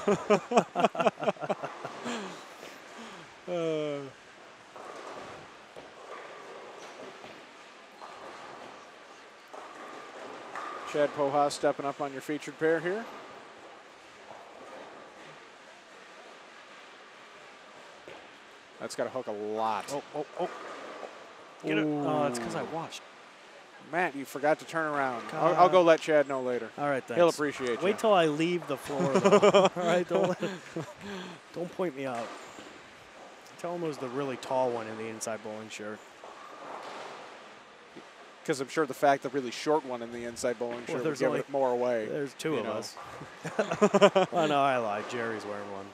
Chad Poha stepping up on your featured pair here. That's got to hook a lot. Oh. Get it. Oh, that's because I watched. Matt, you forgot to turn around. I'll go let Chad know later. All right, thanks. He'll appreciate you. Wait till I leave the floor, though. All right, don't point me out. Tell him it was the really tall one in the inside bowling shirt. Because I'm sure the fact the really short one in the inside bowling shirt would give it more away. There's two of us. Oh, no, I lied. Jerry's wearing one.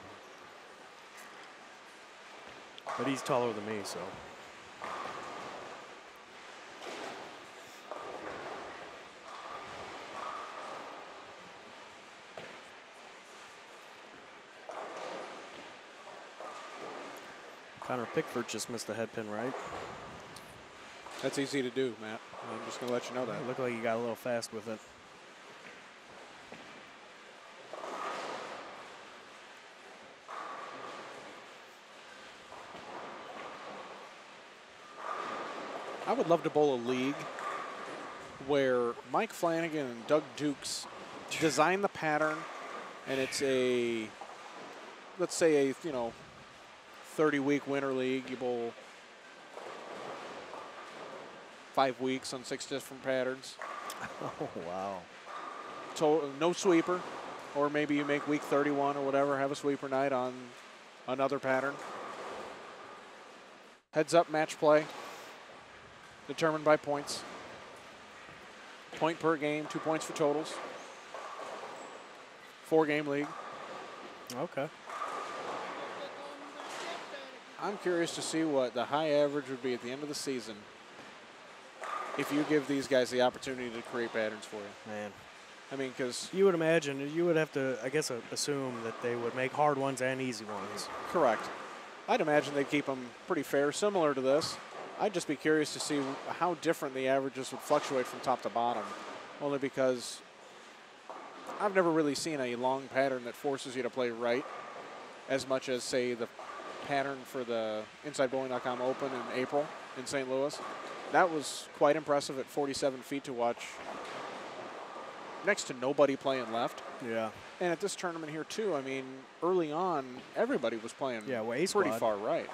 But he's taller than me, so. Connor Pickford just missed the head pin, right? That's easy to do, Matt. I'm just going to let you know that. It looked like he got a little fast with it. I would love to bowl a league where Mike Flanagan and Doug Dukes design the pattern, and it's a, let's say a, 30-week winter league. You bowl 5 weeks on 6 different patterns. Oh, wow. No sweeper, or maybe you make week 31 or whatever, have a sweeper night on another pattern. Heads up match play, determined by points. Point per game, 2 points for totals. 4-game league. Okay. I'm curious to see what the high average would be at the end of the season if you give these guys the opportunity to create patterns for you. Man. I mean, because you would imagine, you would have to, I guess, assume that they would make hard ones and easy ones. Correct. I'd imagine they'd keep them pretty fair, similar to this. I'd just be curious to see how different the averages would fluctuate from top to bottom, only because I've never really seen a long pattern that forces you to play right as much as, say, the pattern for the InsideBowling.com Open in April in St. Louis. That was quite impressive at 47 feet to watch next to nobody playing left. Yeah. And at this tournament here, too, I mean, early on, everybody was playing pretty far right.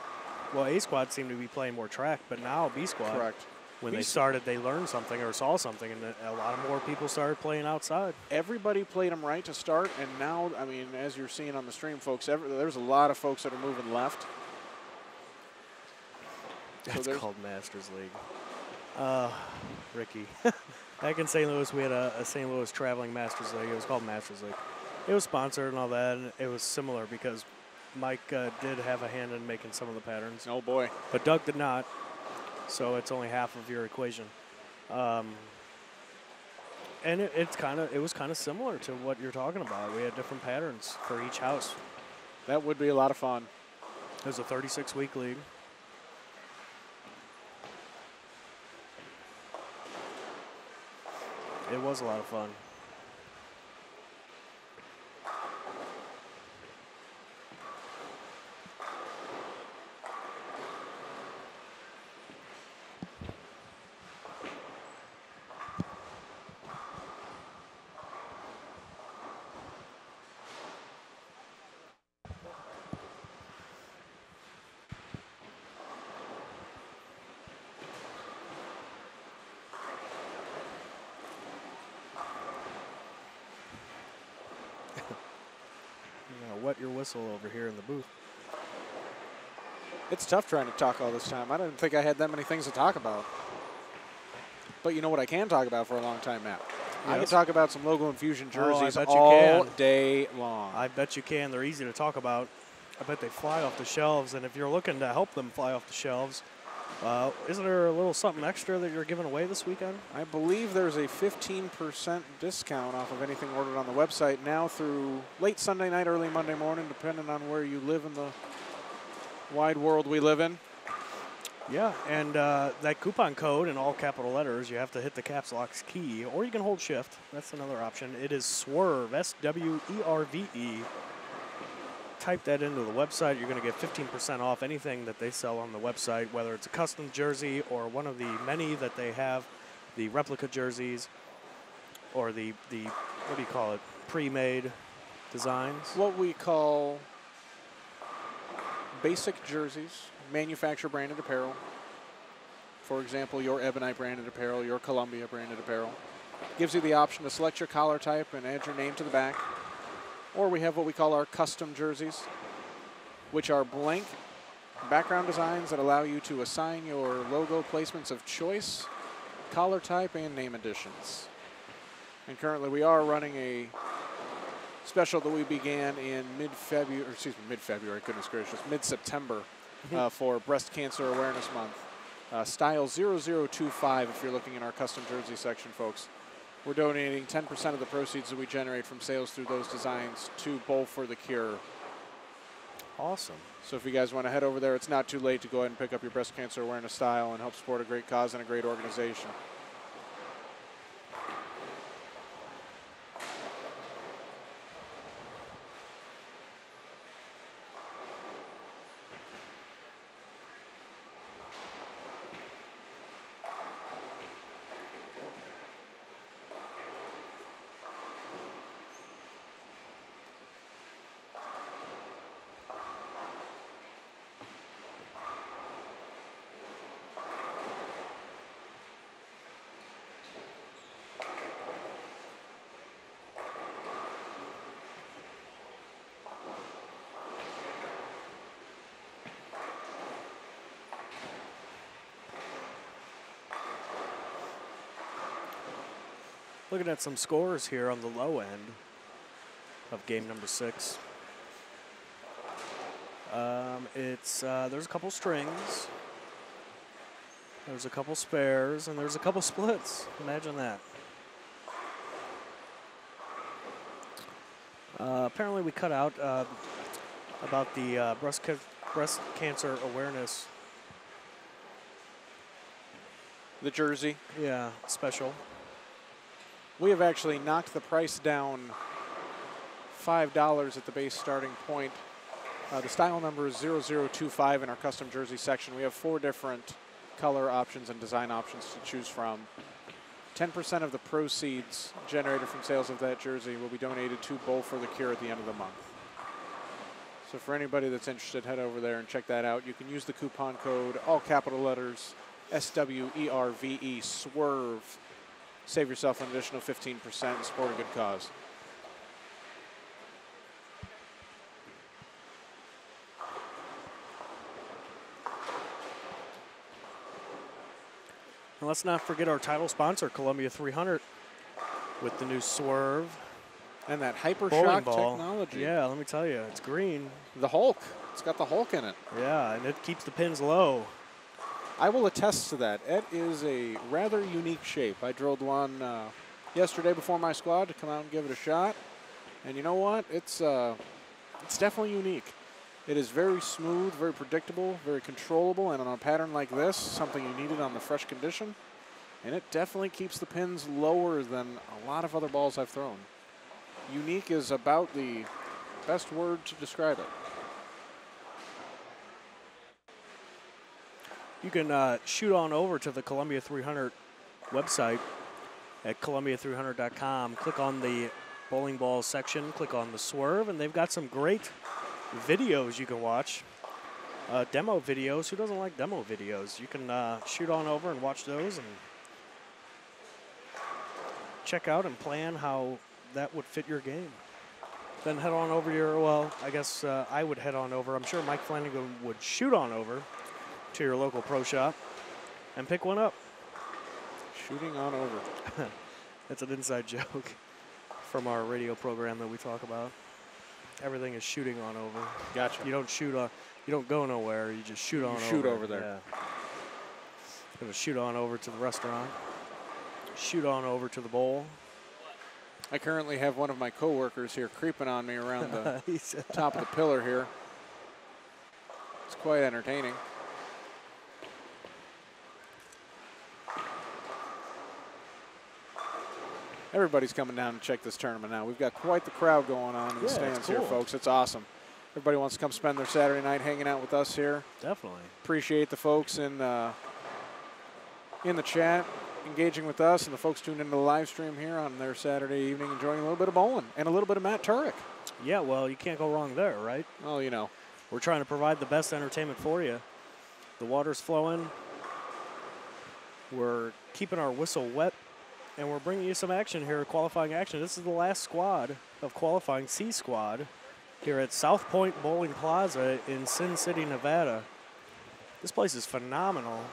Well, A Squad seemed to be playing more track, but now B Squad, correct. When they started, they learned something or saw something, and a lot of more people started playing outside. Everybody played them right to start, and now, I mean, as you're seeing on the stream, folks, there's a lot of folks that are moving left. That's called Masters League. Ricky. Back in St. Louis, we had a St. Louis Traveling Masters League. It was called Masters League. It was sponsored and all that, and it was similar because Mike did have a hand in making some of the patterns. Oh, boy. But Doug did not, so it's only half of your equation. And it was kind of similar to what you're talking about. We had different patterns for each house. That would be a lot of fun. It was a 36-week league. It was a lot of fun. Wet your whistle over here in the booth. It's tough trying to talk all this time. I didn't think I had that many things to talk about. But you know what I can talk about for a long time, Matt? Yes. I can talk about some Logo Infusion jerseys all day long. I bet you can. They're easy to talk about. I bet they fly off the shelves, and if you're looking to help them fly off the shelves, isn't there a little something extra that you're giving away this weekend? I believe there's a 15% discount off of anything ordered on the website now through late Sunday night, early Monday morning, depending on where you live in the wide world we live in. Yeah, and that coupon code in all capital letters, you have to hit the caps lock key, or you can hold shift. That's another option. It is Swerve, S-W-E-R-V-E. Type that into the website. You're going to get 15% off anything that they sell on the website, whether it's a custom jersey or one of the many that they have, the replica jerseys. or the what do you call it, pre-made designs? What we call basic jerseys, manufacturer branded apparel. For example, your Ebonite branded apparel, your Columbia branded apparel. Gives you the option to select your collar type and add your name to the back. Or we have what we call our custom jerseys, which are blank background designs that allow you to assign your logo placements of choice, collar type, and name additions. And currently we are running a special that we began in mid-February, goodness gracious, mid-September for Breast Cancer Awareness Month. Style 0025 if you're looking in our custom jersey section, folks. We're donating 10% of the proceeds that we generate from sales through those designs to Bowl for the Cure. Awesome. So if you guys want to head over there, it's not too late to go ahead and pick up your breast cancer awareness style and help support a great cause and a great organization. Looking at some scores here on the low end of game number 6. There's a couple strings, there's a couple spares, and there's a couple splits. Imagine that. Apparently we cut out about the breast cancer awareness. The jersey. Yeah, special. We have actually knocked the price down $5 at the base starting point. The style number is 0025 in our custom jersey section. We have 4 different color options and design options to choose from. 10% of the proceeds generated from sales of that jersey will be donated to Bowl for the Cure at the end of the month. So for anybody that's interested, head over there and check that out. You can use the coupon code, all capital letters, SWERVE, Swerve. Save yourself an additional 15% and support a good cause. And let's not forget our title sponsor, Columbia 300, with the new Swerve. And that Hyper bowling Shock ball. technology. Yeah, let me tell you, it's green. The Hulk. It's got the Hulk in it. Yeah, and it keeps the pins low. I will attest to that. It is a rather unique shape. I drilled one yesterday before my squad to come out and give it a shot. And you know what? It's definitely unique. It is very smooth, very predictable, very controllable, and on a pattern like this, something you needed on the fresh condition. And it definitely keeps the pins lower than a lot of other balls I've thrown. Unique is about the best word to describe it. You can shoot on over to the Columbia 300 website at Columbia300.com. Click on the bowling ball section, click on the Swerve, and they've got some great videos you can watch. Demo videos. Who doesn't like demo videos? You can shoot on over and watch those and check out and plan how that would fit your game. Then head on over to your, well, I guess I would head on over. I'm sure Mike Flanagan would shoot on over to your local pro shop and pick one up. Shooting on over. That's an inside joke from our radio program that we talk about. Everything is shooting on over. Gotcha. You don't shoot on, you don't go nowhere. You just shoot on over. Shoot over there. Yeah. Gonna shoot on over to the restaurant. Shoot on over to the bowl. I currently have one of my coworkers here creeping on me around the top of the pillar here. It's quite entertaining. Everybody's coming down to check this tournament now. We've got quite the crowd going on in the stands here, folks. It's awesome. Everybody wants to come spend their Saturday night hanging out with us here. Definitely. Appreciate the folks in the chat. engaging with us and the folks tuned into the live stream here on their Saturday evening, enjoying a little bit of bowling and a little bit of Matt Turek. Yeah, well, you can't go wrong there, right? Oh, you know. We're trying to provide the best entertainment for you. The water's flowing. We're keeping our whistle wet, and we're bringing you some action here, qualifying action. This is the last squad of qualifying, C squad, here at South Point Bowling Plaza in Sin City, Nevada. This place is phenomenal.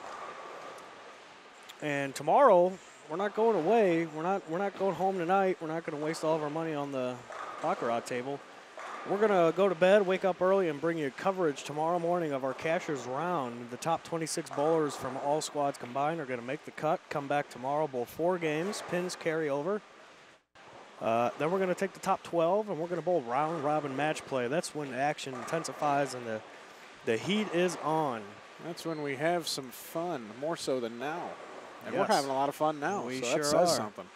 And tomorrow, we're not going away. We're not going home tonight. We're not going to waste all of our money on the baccarat table. We're going to go to bed, wake up early, and bring you coverage tomorrow morning of our Cashers round. The top 26 bowlers from all squads combined are going to make the cut, come back tomorrow, bowl 4 games, pins carry over. Then we're going to take the top 12, and we're going to bowl round-robin match play. That's when action intensifies and the heat is on. That's when we have some fun, more so than now. And Yes. we're having a lot of fun now, We so sure that says are. something.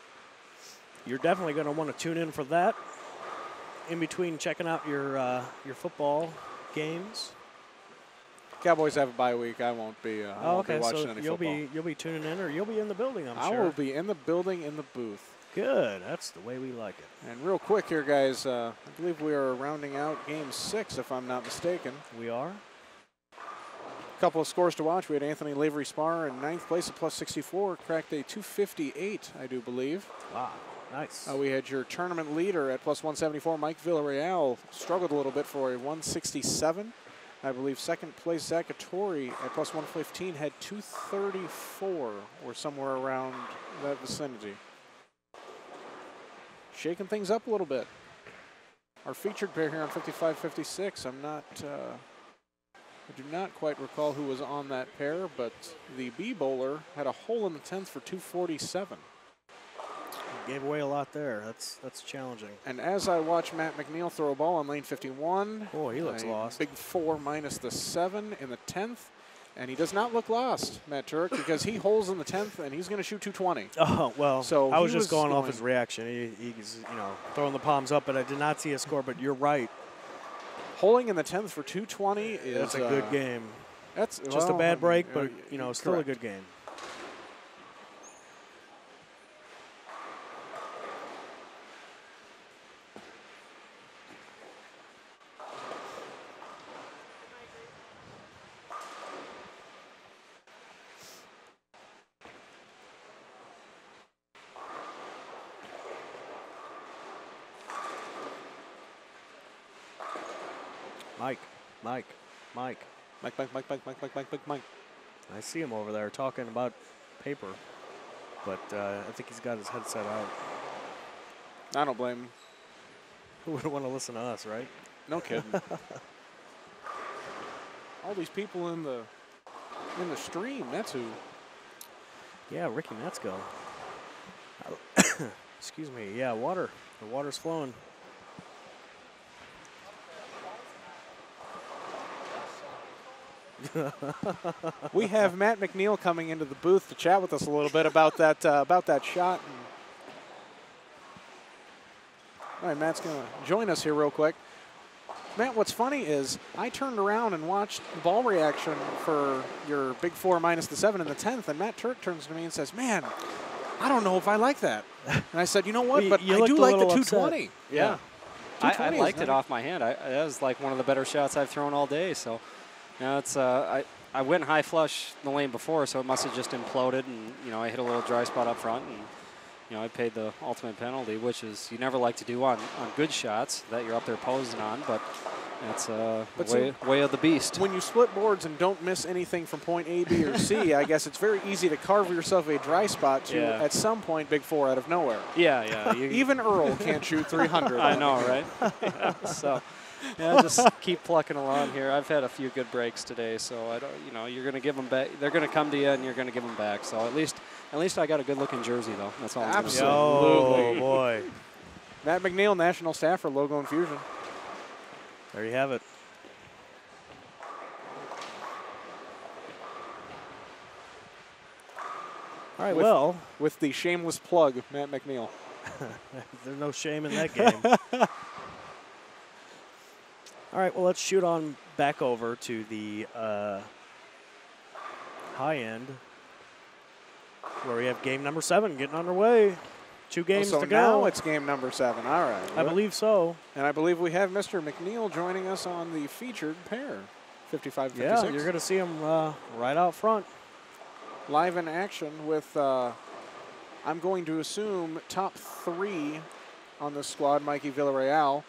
You're definitely going to want to tune in for that. In between checking out your football games. Cowboys have a bye week. I won't be. I won't be watching so any you'll football. be tuning in, or you'll be in the building. I'm I sure. will be in the building in the booth. Good. That's the way we like it. And real quick here, guys, I believe we are rounding out Game 6, if I'm not mistaken. We are. A couple of scores to watch. We had Anthony Lavery Spar in 9th place at plus 64, cracked a 258, I do believe. Wow. Nice. We had your tournament leader at plus 174, Mike Villarreal, struggled a little bit for a 167. I believe second place, Zach Attori at plus 115 had 234 or somewhere around that vicinity. Shaking things up a little bit. Our featured pair here on 55-56, I do not quite recall who was on that pair, but the B bowler had a hole in the 10th for 247. Gave away a lot there. That's challenging. And as I watch Matt McNeil throw a ball on lane 51, oh, he looks a lost. Big 4 minus the 7 in the 10th, and he does not look lost, Matt Turek, because he holes in the 10th and he's going to shoot 220. Oh well. So I was he just going off going- his reaction. He's throwing the palms up, but I did not see a score. But you're right. Holing in the 10th for 220 is That's a good game. That's Just a bad break, but still correct. a good game. Mike. Mike. I see him over there talking about paper, but I think he's got his headset out. I don't blame him. Who would want to listen to us, right? No kidding. All these people in the stream, that's who. Yeah, Ricky Metzko. Excuse me. Yeah, water. The water's flowing. We have Matt McNeil coming into the booth to chat with us a little bit about that shot. All right, Matt's going to join us here real quick. Matt, what's funny is I turned around and watched the ball reaction for your big 4 minus the 7 in the 10th, and Matt Turek turns to me and says, "Man, I don't know if I like that." And I said, "You know what? But You I looked do a like the little 220." upset. Yeah. I 220 is liked it nice. off my hand. That was like one of the better shots I've thrown all day. So, it's I went high flush the lane before, so it must have just imploded, and I hit a little dry spot up front, and I paid the ultimate penalty, which is you never like to do on good shots that you're up there posing on, but that's way of the beast. When you split boards and don't miss anything from point A, B, or C, I guess it's very easy to carve yourself a dry spot to, at some point, big 4 out of nowhere. Yeah. Even Earl can't shoot 300. I know, right? Yeah, so, just keep plucking along here. I've had a few good breaks today, so I don't. You're going to give them back. They're going to come to you, and you're going to give them back. So at least I got a good-looking jersey, though. That's all. Absolutely. Oh boy. Matt McNeil, national staff for Logo Infusion. There you have it. All right, with the shameless plug, Matt McNeil. There's no shame in that game. All right, well, let's shoot on back over to the high end. where we have game number 7 getting underway. 2 games so to go. now it's game number 7. All right. I believe so. And I believe we have Mr. McNeil joining us on the featured pair, 55-56. Yeah, you're going to see him right out front. Live in action with, I'm going to assume, top 3 on this squad, Mikey Villarreal.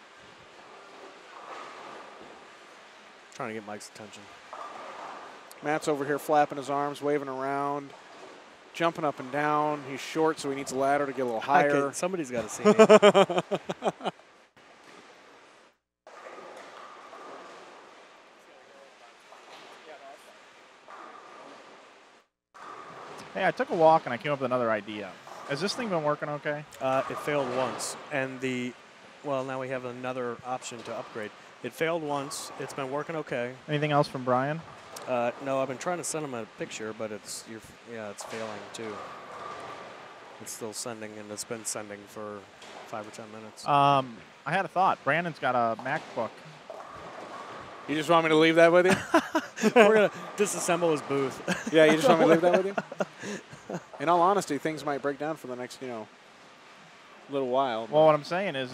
Trying to get Mike's attention. Matt's over here flapping his arms, waving around, jumping up and down. He's short, so he needs a ladder to get a little higher. Okay, somebody's got to see me. Hey, I took a walk and I came up with another idea. Has this thing been working okay? It failed once, and well, now we have another option to upgrade. It failed once. It's been working okay. Anything else from Brian? No, I've been trying to send him a picture, but it's failing too. It's still sending, and it's been sending for 5 or 10 minutes. I had a thought. Brandon's got a MacBook. You just want me to leave that with you? We're going to disassemble his booth. Yeah, you just want me to leave that with you? In all honesty, things might break down for the next, little while. Well, what I'm saying is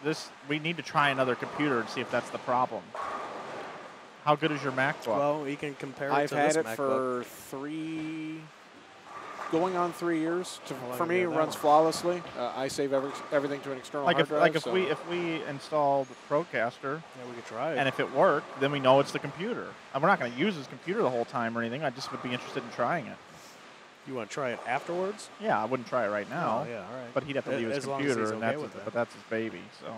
this, we need to try another computer and see if that's the problem. How good is your MacBook? Well, we can compare it I've to had this it MacBook. for going on 3 years. long For have me, you it had that runs one? flawlessly. I save everything to an external hard drive. If we installed Procaster, Yeah, we could try it. and if it worked, then we know it's the computer. And we're not going to use this computer the whole time or anything. I just would be interested in trying it. You want to try it afterwards? Yeah, I wouldn't try it right now. Oh, yeah, all right. But he'd have to leave his As long as computer, he's and okay with but that. that's his baby. So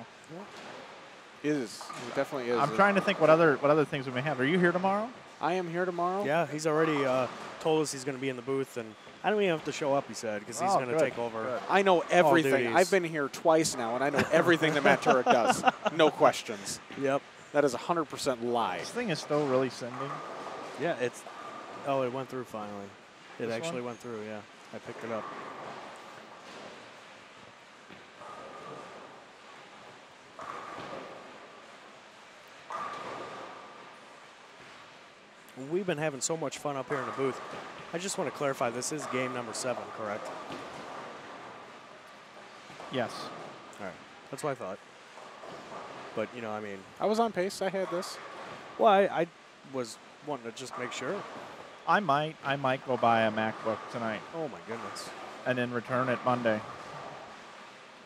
It definitely is. I'm trying to think what other things we may have. Are you here tomorrow? I am here tomorrow. Yeah, he's already told us he's going to be in the booth, and I don't even have to show up, he said, because he's going to take over. Good. I know everything. duties. I've been here twice now, and I know everything that Matt Turek does. No questions. Yep. That is 100% lie. This thing is still really sending. Yeah, it went through finally. It This actually one? went through, yeah. I picked it up. We've been having so much fun up here in the booth. I just want to clarify, this is game number 7, correct? Yes. All right. That's what I thought. But, I mean, I was on pace. I had this. well, I was wanting to just make sure. I might go buy a MacBook tonight Oh, my goodness. and then return it Monday.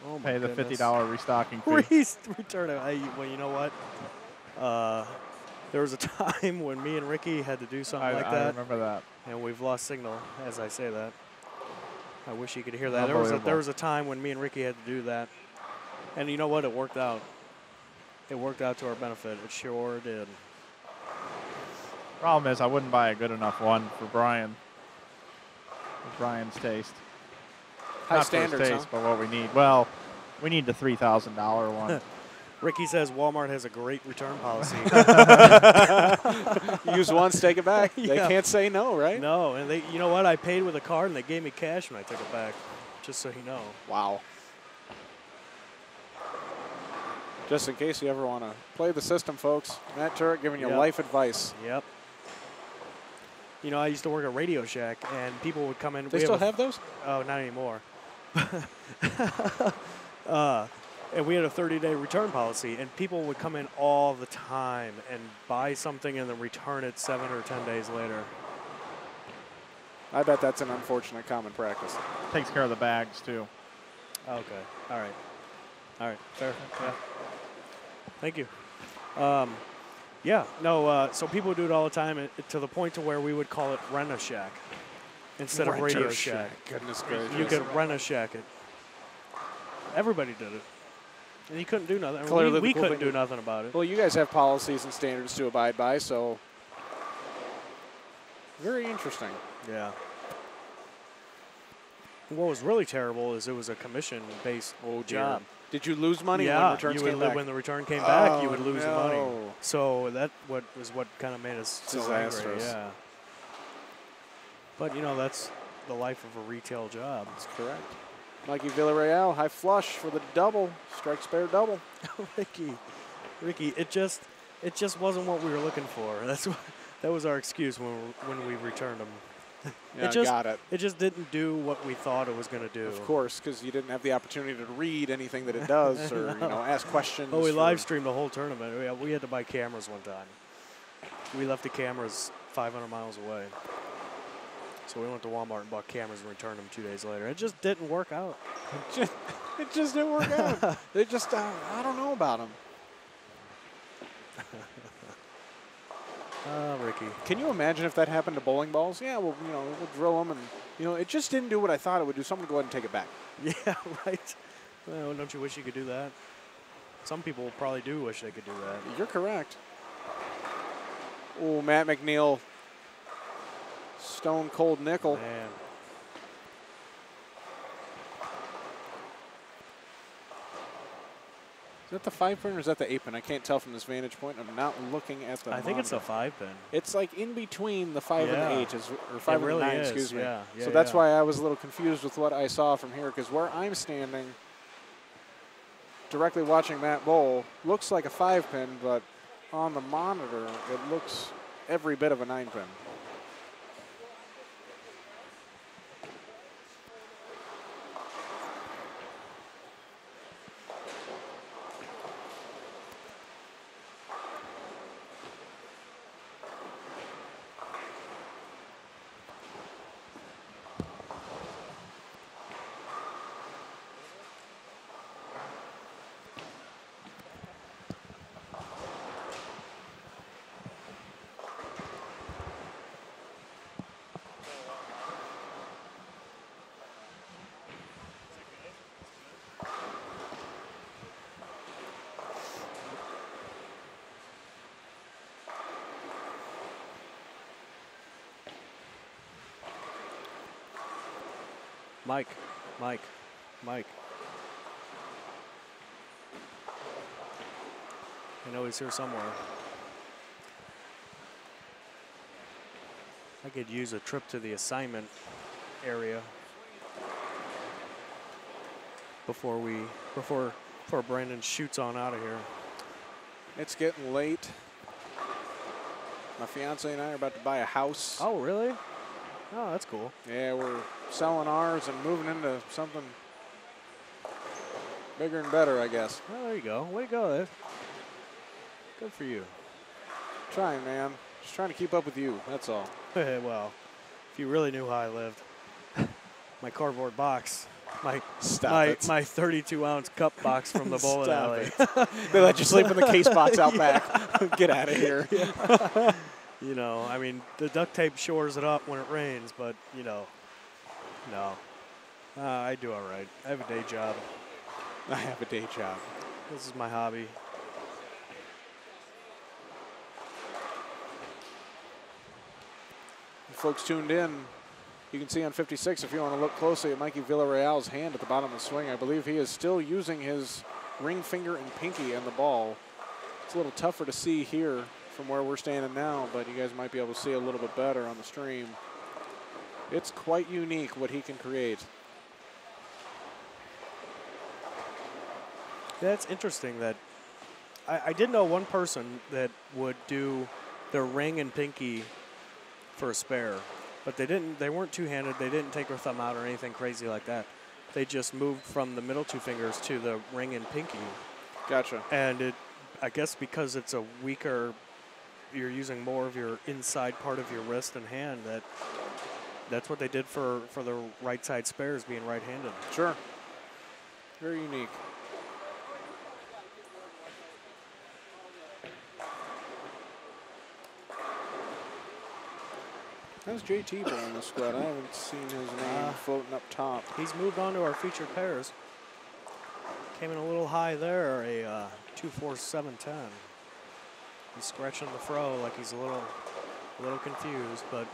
Oh, my Pay the goodness. $50 restocking fee. Return it. Well, you know what? There was a time when me and Ricky had to do something like I that, remember that. and we've lost signal as I say that. I wish you could hear that. Unbelievable. There was a time when me and Ricky had to do that, and you know what? It worked out. It worked out to our benefit. It sure did. Problem is, I wouldn't buy a good enough one for Brian. For Brian's taste. High Not standards, for his taste, but what we need. Well, we need the $3,000 one. Ricky says Walmart has a great return policy. Use once, take it back. They Yeah. can't say no, right? No, and you know what? I paid with a card, and they gave me cash when I took it back, just so you know. Wow. Just in case you ever want to play the system, folks, Matt Turek giving you Yep. life advice. Yep. I used to work at Radio Shack, and people would come in. They We still a- have those? Oh, not anymore. And we had a 30-day return policy, and people would come in all the time and buy something and then return it 7 or 10 days later. I bet that's an unfortunate common practice. Takes care of the bags, too. Okay. All right. Fair. Yeah. Thank you. So people do it all the time, to the point to where we would call it Rent a Shack instead of Radio Renter Shack. Goodness gracious. You could Rent a Shack it. Everybody did it. And you couldn't do nothing. Clearly We the cool couldn't thing do nothing about it. Well, you guys have policies and standards to abide by, so very interesting. Yeah. What was really terrible is it was a commission-based job. Did you lose money when Yeah, returns you would came back? when the return came back, you would lose the money. no. So that was what kind of made us so angry. Disastrous. Yeah. But that's the life of a retail job. That's correct. Mikey Villarreal, high flush for the double. Strike spare double. Ricky, it just wasn't what we were looking for. That was our excuse when we returned them. Yeah, got it. It just didn't do what we thought it was going to do. Of course, because you didn't have the opportunity to read anything that it does or ask questions. Oh, we live streamed the whole tournament. We had to buy cameras one time. We left the cameras 500 miles away. So we went to Walmart and bought cameras and returned them 2 days later. It just didn't work out. It just didn't work out. They just, I don't know about them. Ricky. Can you imagine if that happened to bowling balls? Yeah, well, we'll drill them, and it just didn't do what I thought it would do. Someone go ahead and take it back. Yeah, right. Well, don't you wish you could do that? Some people probably do wish they could do that. You're correct. Oh, Matt McNeil, stone cold nickel. Man. Is that the 5-pin or is that the 8-pin? I can't tell from this vantage point. I'm not looking at the I think it's a 5-pin. It's like in between the 5 and the 8, or 5 and the 9, excuse me. Yeah, so that's why I was a little confused with what I saw from here, because where I'm standing, directly watching Matt bowl, looks like a 5-pin, but on the monitor, it looks every bit of a 9-pin. Mike. I know he's here somewhere. I could use a trip to the assignment area before Brandon shoots on out of here. It's getting late. My fiance and I are about to buy a house. Oh, really? Oh, that's cool. Yeah, we're selling ours and moving into something bigger and better, I guess. Oh, there you go. Way to go, Dave. Good for you. Trying, man. Just trying to keep up with you, that's all. Well, if you really knew how I lived, my cardboard box, my 32-ounce cup box from the bowling alley. They let you sleep in the case box out back. Get out of here. Yeah. I mean, the duct tape shores it up when it rains, but, no. I do all right. I have a day job. I have a day job. This is my hobby. Folks tuned in, you can see on 56, if you want to look closely at Mikey Villarreal's hand at the bottom of the swing. I believe he is still using his ring finger and pinky on the ball. It's a little tougher to see here from where we're standing now, but you guys might be able to see a little bit better on the stream. It's quite unique what he can create. Yeah, it's interesting that I did know one person that would do their ring and pinky for a spare, but they weren't two-handed. They didn't take their thumb out or anything crazy like that. They just moved from the middle two fingers to the ring and pinky. Gotcha. And I guess because it's a weaker, you're using more of your inside part of your wrist and hand, that's what they did for the right side spares being right-handed. Sure. Very unique. How's JT been on the squad? I haven't seen his name floating up top. He's moved on to our featured pairs. Came in a little high there, a 2.4710. He's scratching the fro like he's a little confused, but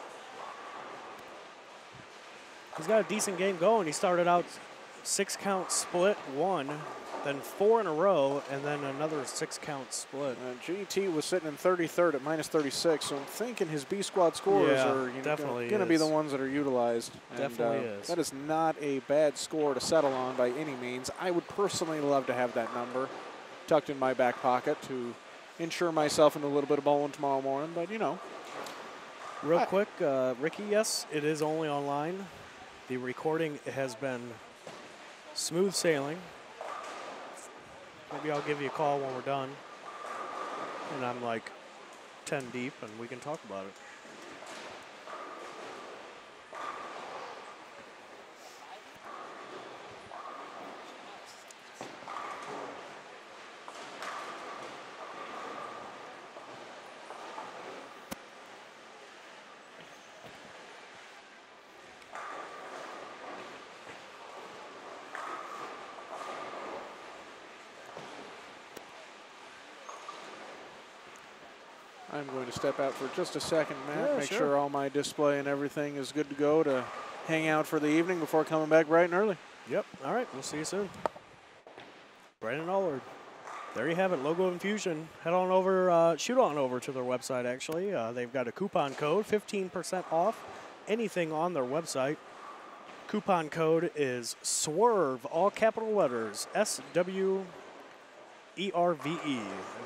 he's got a decent game going. He started out 6-count split 1, then 4 in a row, and then another 6-count split. GT was sitting in 33rd at -36, so I'm thinking his B squad scores are going to be the ones that are utilized. Definitely is. That is not a bad score to settle on by any means. I would personally love to have that number tucked in my back pocket to ensure myself in a little bit of bowling tomorrow morning, but Real quick, Ricky, yes, it is only online. The recording has been smooth sailing. Maybe I'll give you a call when we're done. And I'm like 10 deep and we can talk about it. I'm going to step out for just a second, Matt, Yeah, make sure. sure all my display and everything is good to go to hang out for the evening before coming back bright and early. Yep. All right. We'll see you soon. Brandon Allard. There you have it. Logo Infusion. Head on over, shoot on over to their website, actually. They've got a coupon code, 15% off anything on their website. Coupon code is SWERVE, all capital letters, SWERVE. And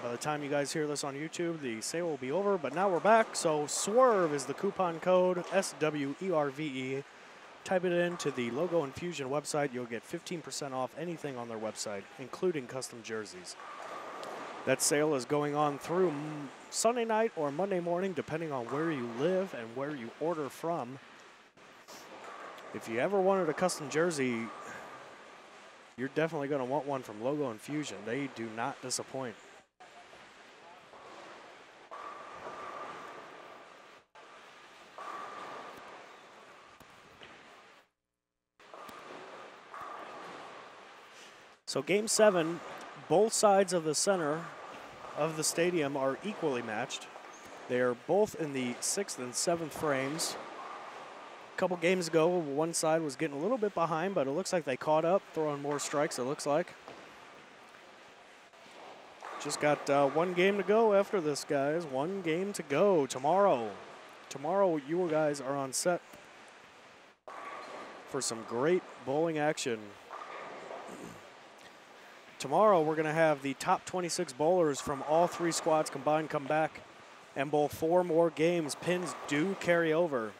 by the time you guys hear this on YouTube, the sale will be over, but now we're back. So SWERVE is the coupon code, SWERVE. Type it into the Logo Infusion website. You'll get 15% off anything on their website, including custom jerseys. That sale is going on through Sunday night or Monday morning, depending on where you live and where you order from. If you ever wanted a custom jersey, you're definitely going to want one from Logo Infusion. They do not disappoint. So game 7, both sides of the center of the stadium are equally matched. They are both in the 6th and 7th frames. A couple games ago, one side was getting a little bit behind, but it looks like they caught up, throwing more strikes, it looks like. Just got one game to go after this, guys. One game to go tomorrow. Tomorrow, you guys are on set for some great bowling action. Tomorrow, we're going to have the top 26 bowlers from all 3 squads combined come back and bowl 4 more games. Pins do carry over.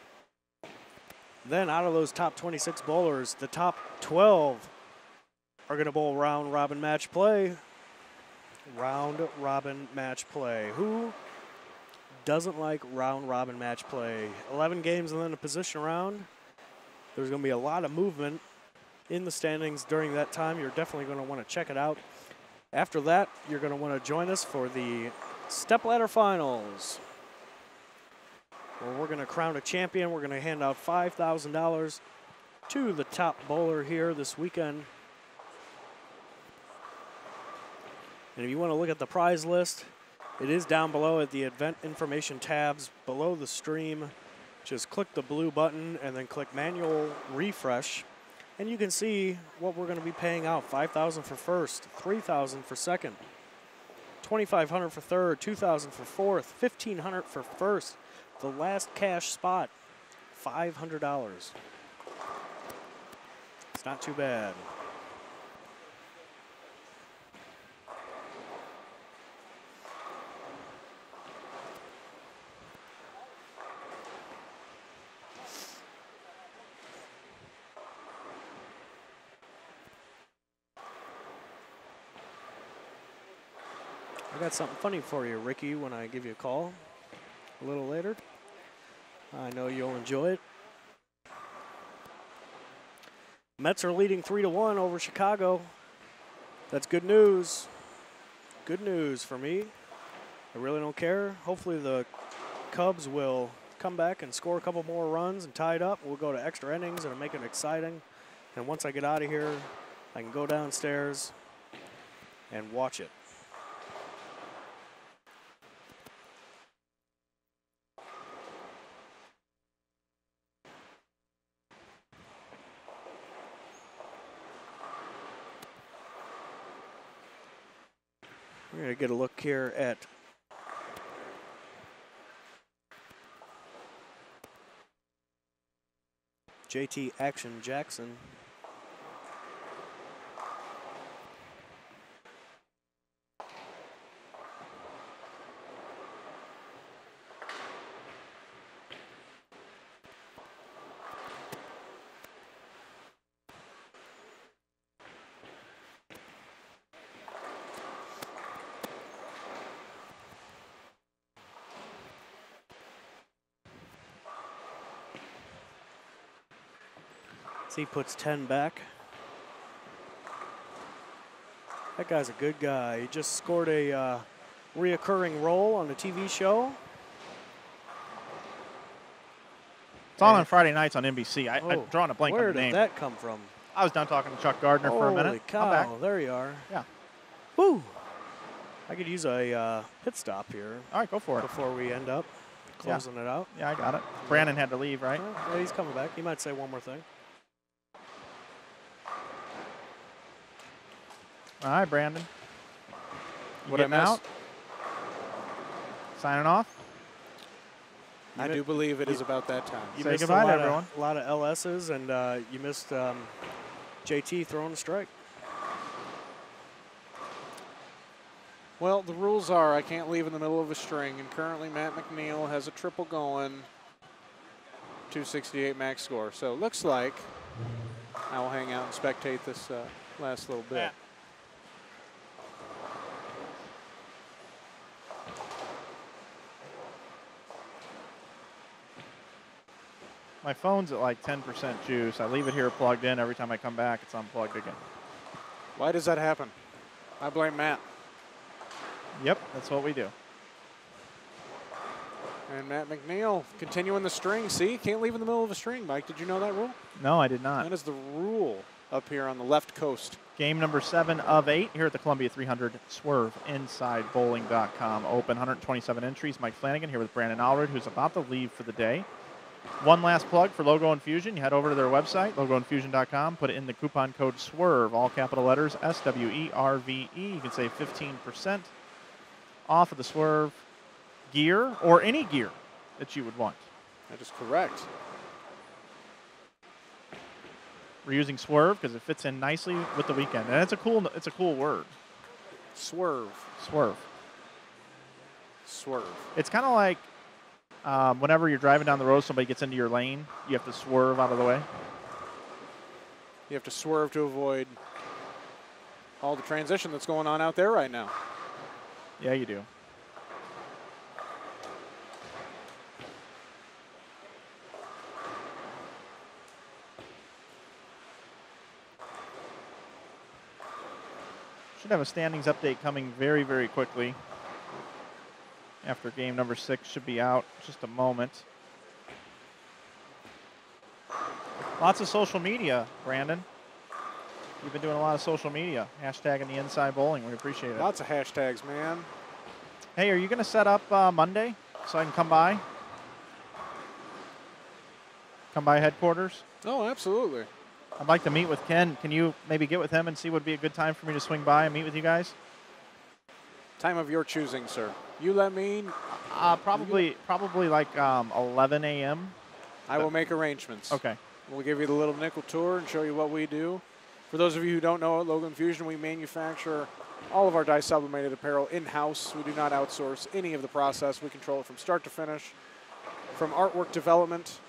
Then out of those top 26 bowlers, the top 12 are going to bowl round robin match play. Round robin match play. Who doesn't like round robin match play? 11 games and then a position round. There's going to be a lot of movement in the standings during that time. You're definitely going to want to check it out. After that, you're going to want to join us for the stepladder finals, where we're going to crown a champion. We're going to hand out $5,000 to the top bowler here this weekend. And if you want to look at the prize list, it is down below at the event information tabs below the stream. Just click the blue button and then click manual refresh. And you can see what we're going to be paying out. $5,000 for first, $3,000 for second, $2,500 for third, $2,000 for fourth, $1,500 for first. The last cash spot, $500. It's not too bad. I got something funny for you, Ricky, when I give you a call a little later. I know you'll enjoy it. Mets are leading 3-1 over Chicago. That's good news. Good news for me. I really don't care. Hopefully the Cubs will come back and score a couple more runs and tie it up. We'll go to extra innings and make it exciting. And once I get out of here, I can go downstairs and watch it. We're going to get a look here at JT Action Jackson. So he puts 10 back. That guy's a good guy. He just scored a reoccurring role on a TV show. It's on Friday nights on NBC. I'm drawing a blank on the name. Where did that come from? I was done talking to Chuck Gardner for a minute. Holy cow, I'm back. there you are. Yeah. Woo! I could use a pit stop here. All right, go for it. Before we end up closing it out. Yeah, I got it. Brandon had to leave, right? Yeah, he's coming back. He might say one more thing. All right, Brandon. You What I getting out? Signing off? I do believe it is about that time. You Say missed goodbye to a everyone. lot of LSs, and you missed JT throwing a strike. Well, the rules are I can't leave in the middle of a string, and currently Matt McNeil has a triple going, 268 max score. So it looks like I will hang out and spectate this last little bit. Yeah. My phone's at like 10% juice. I leave it here plugged in. Every time I come back, it's unplugged again. Why does that happen? I blame Matt. Yep, that's what we do. And Matt McNeil continuing the string. See, can't leave in the middle of a string. Mike, did you know that rule? No, I did not. That is the rule up here on the left coast. Game number 7 of 8 here at the Columbia 300 Swerve InsideBowling.com Open. 127 entries. Mike Flanagan here with Brandon Allred, who's about to leave for the day. One last plug for Logo Infusion. You head over to their website, logoinfusion.com. Put in the coupon code SWERVE, all capital letters, SWERVE. You can save 15% off of the Swerve gear or any gear that you would want. That is correct. We're using Swerve because it fits in nicely with the weekend, and it's a cool word. Swerve. Swerve. Swerve. It's kind of like whenever you're driving down the road, somebody gets into your lane, you have to swerve out of the way. You have to swerve to avoid all the transition that's going on out there right now. Yeah, you do. Should have a standings update coming very, very quickly. After game number 6 should be out just a moment. Lots of social media, Brandon. You've been doing a lot of social media. Hashtagging the Inside Bowling. We appreciate it. Lots of hashtags, man. Hey, are you going to set up Monday so I can come by? Come by headquarters? Oh, absolutely. I'd like to meet with Ken. Can you maybe get with him and see what would be a good time for me to swing by and meet with you guys? Time of your choosing, sir. You let me. Probably like 11 a.m. I will make arrangements. Okay. We'll give you the little nickel tour and show you what we do. For those of you who don't know, at Logo Infusion, we manufacture all of our dye sublimated apparel in-house. We do not outsource any of the process. We control it from start to finish, from artwork development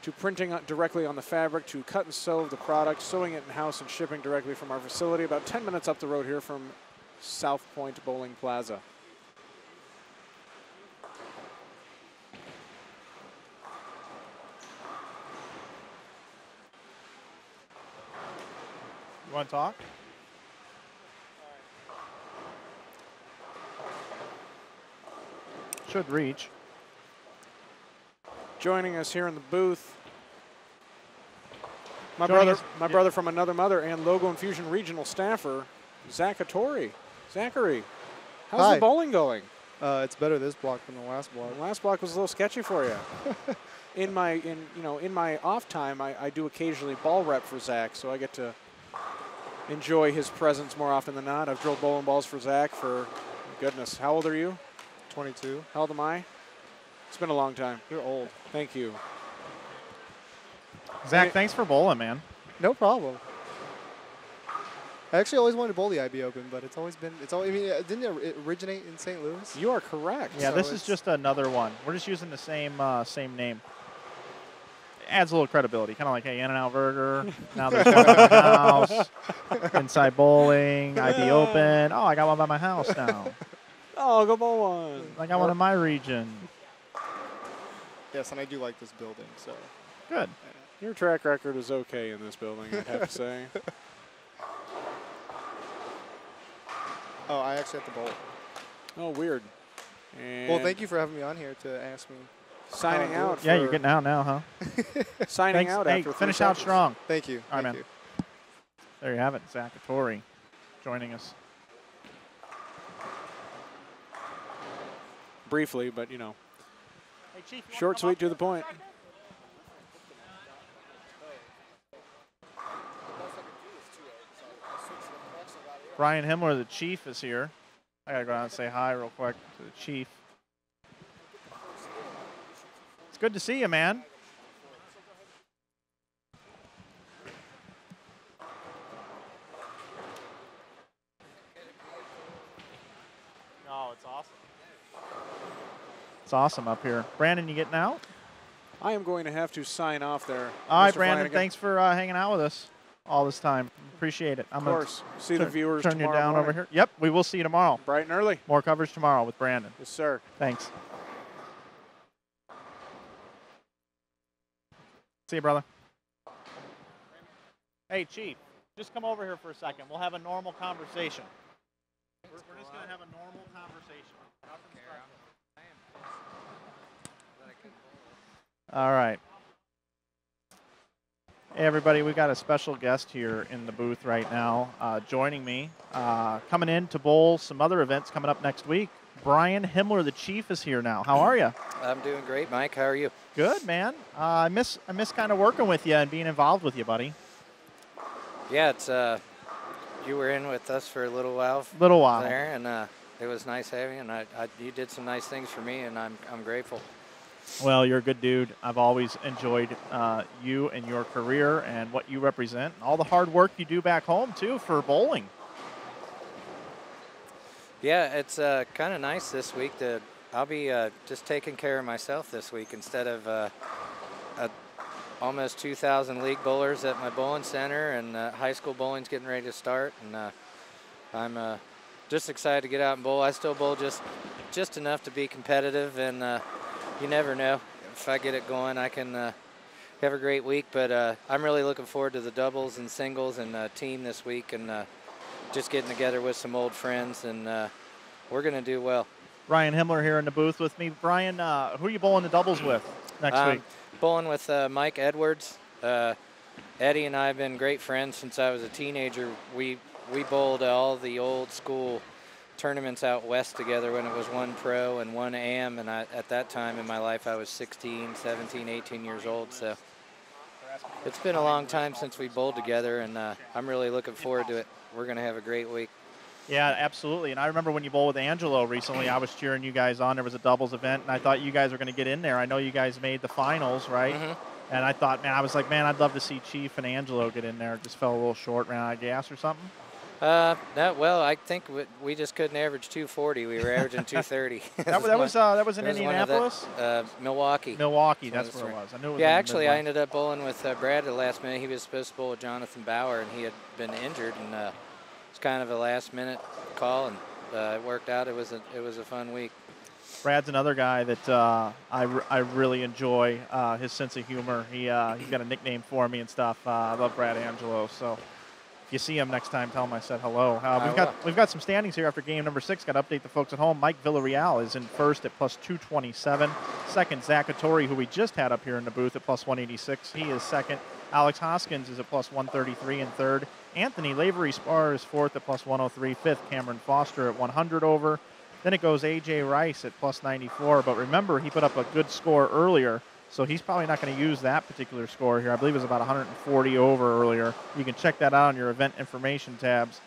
to printing directly on the fabric, to cut and sew the product, sewing it in-house and shipping directly from our facility about 10 minutes up the road here from South Point Bowling Plaza. You want to talk? Should reach. Joining us here in the booth, my Joining brother from another mother and Logo Infusion regional staffer, Zachary. Zachary, how's Hi. the bowling going? It's better this block than the last block. The last block was a little sketchy for you. in my off time, I do occasionally ball rep for Zach, so I get to enjoy his presence more often than not. I've drilled bowling balls for Zach for, goodness, how old are you? 22. How old am I? It's been a long time. You're old. Thank you. Zach, thanks for bowling, man. No problem. I actually always wanted to bowl the IB Open, but it's always been, I mean, didn't it originate in St. Louis? You are correct. Yeah, So this is just another one. We're just using the same name. Adds a little credibility, kind of like, hey, In-N-Out Burger. Now there's one at my house. Inside Bowling, IB Open. Oh, I got one by my house now. Oh, go bowl one. I got one in my region. Yes, and I do like this building, so. Good. Your track record is okay in this building, I'd have to say. Oh, I actually have to bowl. Oh, weird. And Well, thank you for having me on here to ask me. signing out. Yeah, you're getting out now, huh? Signing Thanks. out Hey, after 3 finish out seconds. strong. Thank you. All right, Thank man. you. There you have it. Zakatori joining us. Briefly, but, you know, Hey, Chief, you short, sweet, to the point. Brian Himmler, the Chief, is here. I got to go out and say hi real quick to the Chief. It's good to see you, man. No, it's awesome. It's awesome up here. Brandon, you getting out? I am going to have to sign off there. All right, Mr. Brandon, Flanagan. thanks for hanging out with us all this time. Appreciate it. Of course. See the viewers turn you tomorrow down over morning. here. Yep, we will see you tomorrow. Bright and early. More coverage tomorrow with Brandon. Yes, sir. Thanks. See you, brother. Hey, Chief, just come over here for a second. We'll have a normal conversation. We're just going to have a normal conversation. All right. Hey, everybody, we got a special guest here in the booth right now joining me. Coming in to bowl some other events coming up next week. Brian Himmler, the Chief, is here now. How are you? I'm doing great, Mike. How are you? Good, man. I miss kind of working with you and being involved with you, buddy. Yeah, it's you were in with us for a little while. There, and it was nice having you. And you did some nice things for me, and I'm grateful. Well, you're a good dude. I've always enjoyed you and your career and what you represent, and all the hard work you do back home too for bowling. Yeah, it's kind of nice this week. I'll be just taking care of myself this week instead of almost 2,000 league bowlers at my bowling center, and high school bowling's getting ready to start. And I'm just excited to get out and bowl. I still bowl just enough to be competitive, and you never know. If I get it going, I can have a great week. But I'm really looking forward to the doubles and singles and team this week, and just getting together with some old friends, and we're going to do well. Brian Himmler here in the booth with me. Brian, who are you bowling the doubles with next week? Bowling with Mike Edwards. Eddie and I have been great friends since I was a teenager. We bowled all the old school tournaments out west together when it was one pro and one AM, and at that time in my life I was 16, 17, 18 years old, so it's been a long time since we bowled together, and I'm really looking forward to it. We're going to have a great week. Yeah, absolutely. And I remember when you bowled with Angelo recently, I was cheering you guys on. There was a doubles event, and I thought you guys were going to get in there. I know you guys made the finals, right? Mm-hmm. And I thought, man, I was like, man, I'd love to see Chief and Angelo get in there. It just fell a little short, ran out of gas or something. Well, I think we just couldn't average 240. We were averaging 230. that was in Indianapolis? Milwaukee. Milwaukee, that's where it was. I knew it was. Yeah, actually, I ended up bowling with Brad at the last minute. He was supposed to bowl with Jonathan Bauer, and he had been injured, and it's kind of a last-minute call, and it worked out. It was a fun week. Brad's another guy that I really enjoy his sense of humor. He's got a nickname for me and stuff. I love Brad Angelo, so. If you see him next time, tell him I said hello. We've got some standings here after game number 6. Got to update the folks at home. Mike Villarreal is in first at plus 227. Second, Zakatori, who we just had up here in the booth at plus 186. He is second. Alex Hoskins is at plus 133 in third. Anthony Lavery Spar is fourth at plus 103. Fifth, Cameron Foster at 100 over. Then it goes A.J. Rice at plus 94. But remember, he put up a good score earlier. So he's probably not going to use that particular score here. I believe it was about 140 over earlier. You can check that out on your event information tabs.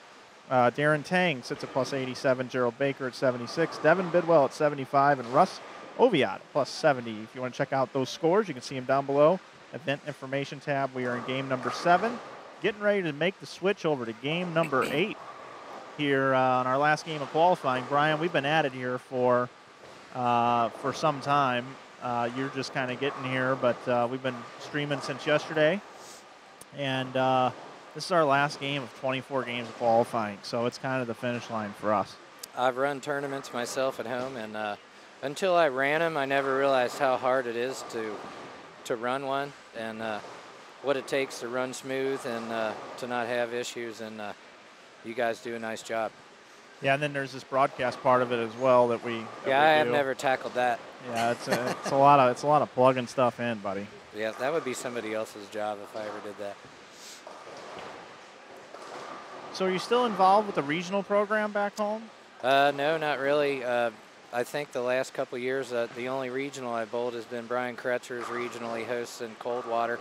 Darren Tang sits at plus 87. Gerald Baker at 76. Devin Bidwell at 75. And Russ Oviatt plus 70. If you want to check out those scores, you can see them down below. Event information tab. We are in game number 7. Getting ready to make the switch over to game number 8 here on our last game of qualifying. Brian, we've been at it here for some time. You're just kind of getting here, but we've been streaming since yesterday. And this is our last game of 24 games of qualifying, so it's kind of the finish line for us. I've run tournaments myself at home, and until I ran them, I never realized how hard it is to run one. And what it takes to run smooth and to not have issues, and you guys do a nice job. Yeah, and then there's this broadcast part of it as well that we. I have never tackled that. Yeah, it's a lot of plugging stuff in, buddy. Yeah, that would be somebody else's job if I ever did that. So are you still involved with the regional program back home? No, not really. I think the last couple of years, the only regional I bowled has been Brian Kretzer's regional he hosts in Coldwater.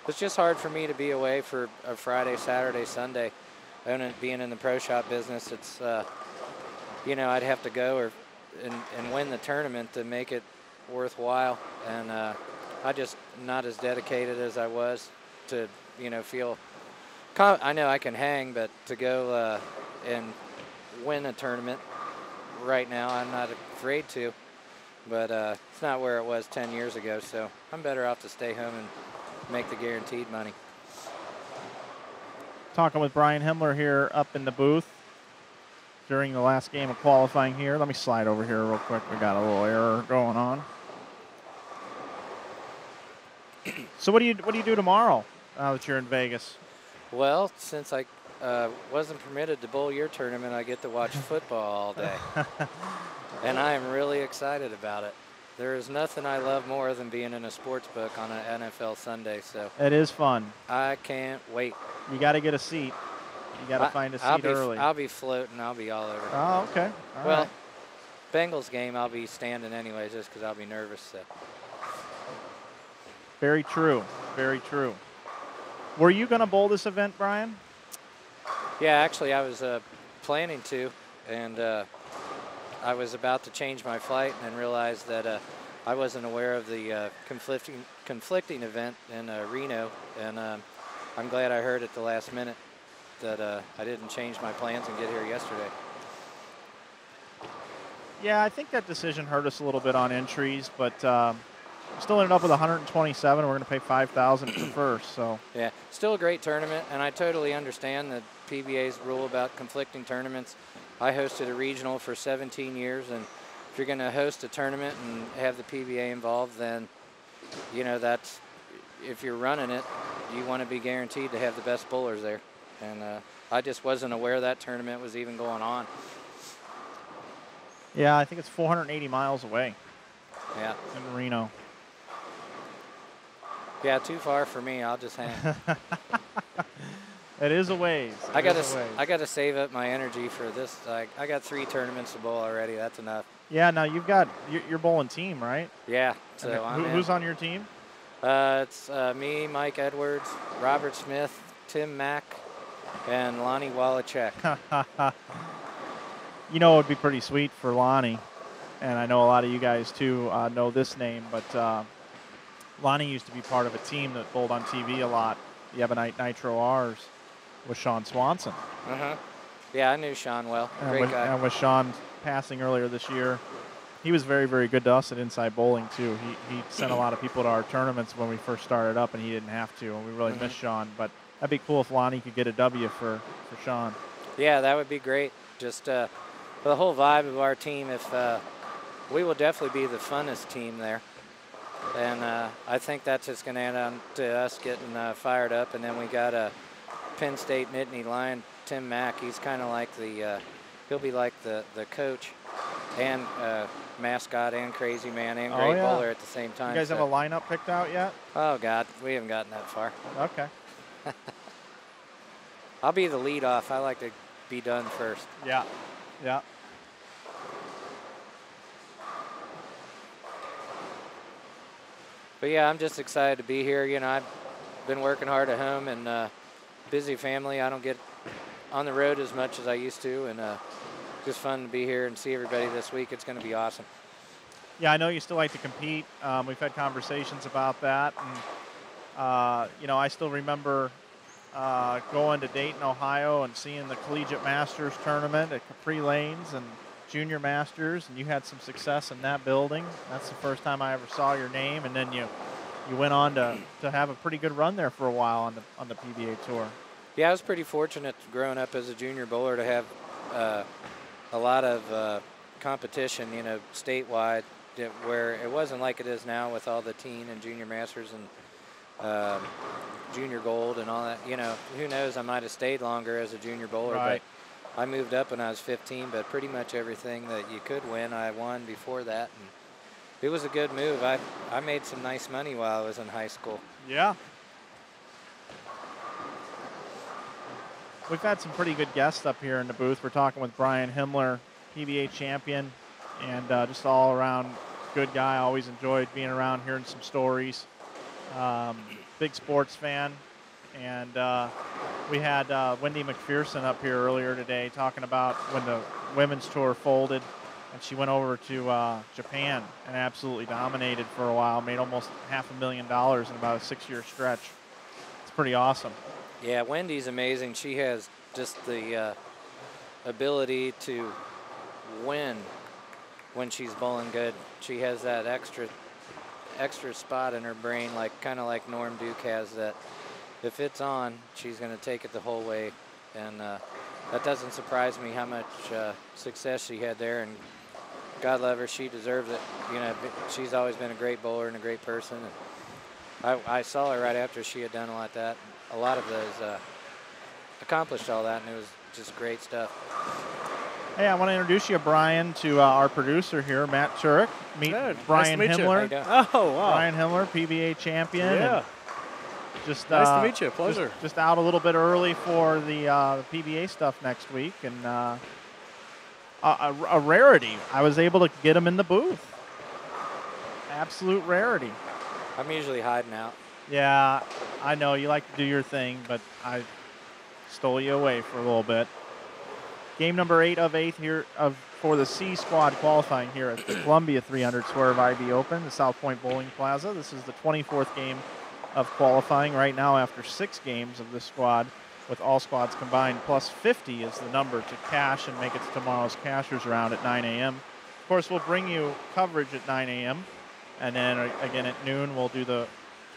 It's just hard for me to be away for a Friday, Saturday, Sunday. Being in the pro shop business, it's, I'd have to go and win the tournament to make it worthwhile. And I just not as dedicated as I was to, feel. I know I can hang, but to go and win a tournament right now, I'm not afraid to. But it's not where it was 10 years ago, so I'm better off to stay home and make the guaranteed money. Talking with Brian Himmler here up in the booth during the last game of qualifying here. Let me slide over here real quick. We got a little error going on. So what do you do tomorrow now that you're in Vegas? Well, since I wasn't permitted to bowl your tournament, I get to watch football all day. And I am really excited about it. There is nothing I love more than being in a sports book on an NFL Sunday. So it is fun. I can't wait. You got to get a seat. You got to find a seat early. I'll be floating. I'll be all over. Oh, okay. All well, right. Bengals game, I'll be standing anyways just because I'll be nervous. So. Very true. Very true. Were you going to bowl this event, Brian? Yeah, actually, I was planning to, and I was about to change my flight and then realized that I wasn't aware of the conflicting event in Reno, and I'm glad I heard at the last minute that I didn't change my plans and get here yesterday. Yeah, I think that decision hurt us a little bit on entries, but still ended up with 127. We're going to pay $5,000 for first. So yeah, still a great tournament, and I totally understand the PBA's rule about conflicting tournaments. I hosted a regional for 17 years, and if you're going to host a tournament and have the PBA involved, then that's, if you're running it, you want to be guaranteed to have the best bowlers there. And I just wasn't aware that tournament was even going on. Yeah, I think it's 480 miles away. Yeah. In Reno. Yeah, too far for me. I'll just hang. It is a ways. I gotta save up my energy for this. I got 3 tournaments to bowl already. That's enough. Yeah, now you've got your bowling team, right? Yeah. So who's on your team? It's me, Mike Edwards, Robert Smith, Tim Mack, and Lonnie Wallachek. It would be pretty sweet for Lonnie, and I know a lot of you guys too know this name, but Lonnie used to be part of a team that bowled on TV a lot, the Ebonite Nitro R's, with Sean Swanson. Yeah, I knew Sean well. Great guy. And with Sean passing earlier this year, he was very, very good to us at Inside Bowling too. He sent a lot of people to our tournaments when we first started up, and he didn't have to, and we really miss Sean. But that'd be cool if Lonnie could get a W for Sean. Yeah, that would be great. Just the whole vibe of our team, if we will definitely be the funnest team there. And I think that's just going to add on to us getting fired up. And then we got a Penn State Nittany Lion, Tim Mack. He's kind of like he'll be like the coach and mascot and crazy man and great bowler at the same time. You guys have a lineup picked out yet? Oh, God, we haven't gotten that far. Okay. I'll be the leadoff. I like to be done first. Yeah, yeah. But yeah, I'm just excited to be here. I've been working hard at home and busy family. I don't get on the road as much as I used to, and just fun to be here and see everybody this week. It's going to be awesome. Yeah, I know you still like to compete. We've had conversations about that, and I still remember going to Dayton, Ohio, and seeing the Collegiate Masters tournament at Capri Lanes and Junior Masters, and you had some success in that building. That's the first time I ever saw your name, and then you went on to have a pretty good run there for a while on the PBA tour. Yeah, I was pretty fortunate growing up as a junior bowler to have a lot of competition, statewide, where it wasn't like it is now with all the teen and junior masters and junior gold and all that. You know, who knows? I might have stayed longer as a junior bowler, Right. but I moved up when I was 15. But pretty much everything that you could win, I won before that. And it was a good move. I made some nice money while I was in high school. Yeah. We've had some pretty good guests up here in the booth. We're talking with Brian Himmler, PBA champion, and just all around good guy. Always enjoyed being around, hearing some stories. Big sports fan. And we had Wendy McPherson up here earlier today talking about when the women's tour folded, and she went over to Japan and absolutely dominated for a while, made almost $500,000 in about a 6-year stretch. It's pretty awesome. Yeah, Wendy's amazing. She has just the ability to win when she's bowling good. She has that extra spot in her brain, like kind of like Norm Duke has, that if it's on, she's going to take it the whole way. And that doesn't surprise me how much success she had there. And God love her, she deserves it. You know, she's always been a great bowler and a great person. And I saw her right after she had done a lot of those, accomplished all that, and it was just great stuff. Hey, I want to introduce you, Brian, to our producer here, Matt Turek. Meet Brian Himmler. Oh, wow. Brian Himmler, PBA champion. Yeah. Just nice to meet you. Pleasure. Just out a little bit early for the PBA stuff next week, and a rarity. I was able to get him in the booth. Absolute rarity. I'm usually hiding out. Yeah, I know you like to do your thing, but I stole you away for a little bit. Game number 8 of 8 here for the C squad qualifying here at the Columbia 300 Swerve IB Open, the South Point Bowling Plaza. This is the 24th game of qualifying right now after 6 games of this squad, with all squads combined. Plus 50 is the number to cash and make it to tomorrow's cashers round at 9 a.m. Of course, we'll bring you coverage at 9 a.m. And then again at noon, we'll do the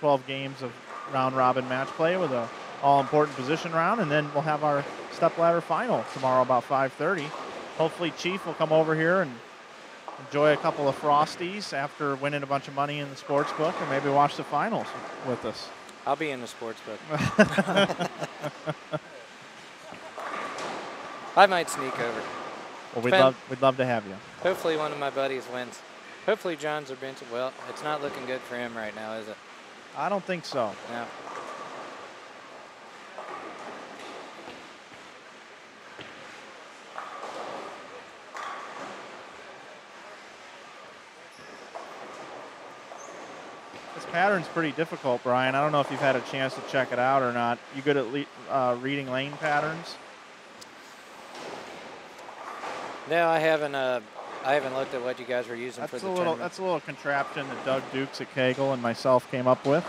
12 games of round-robin match play with a all-important position round, and then we'll have our step-ladder final tomorrow about 5:30. Hopefully Chief will come over here and enjoy a couple of Frosties after winning a bunch of money in the sports book, and maybe watch the finals with us. I'll be in the sports book. I might sneak over. Well, we'd love to have you. Hopefully one of my buddies wins. Hopefully John Zerbinski. Well, it's not looking good for him right now, is it? I don't think so. No. This pattern's pretty difficult, Brian. I don't know if you've had a chance to check it out or not. You good at reading lane patterns? No, I haven't looked at what you guys were using for the tournament. That's a little contraption that Doug Dukes at Kegel and myself came up with.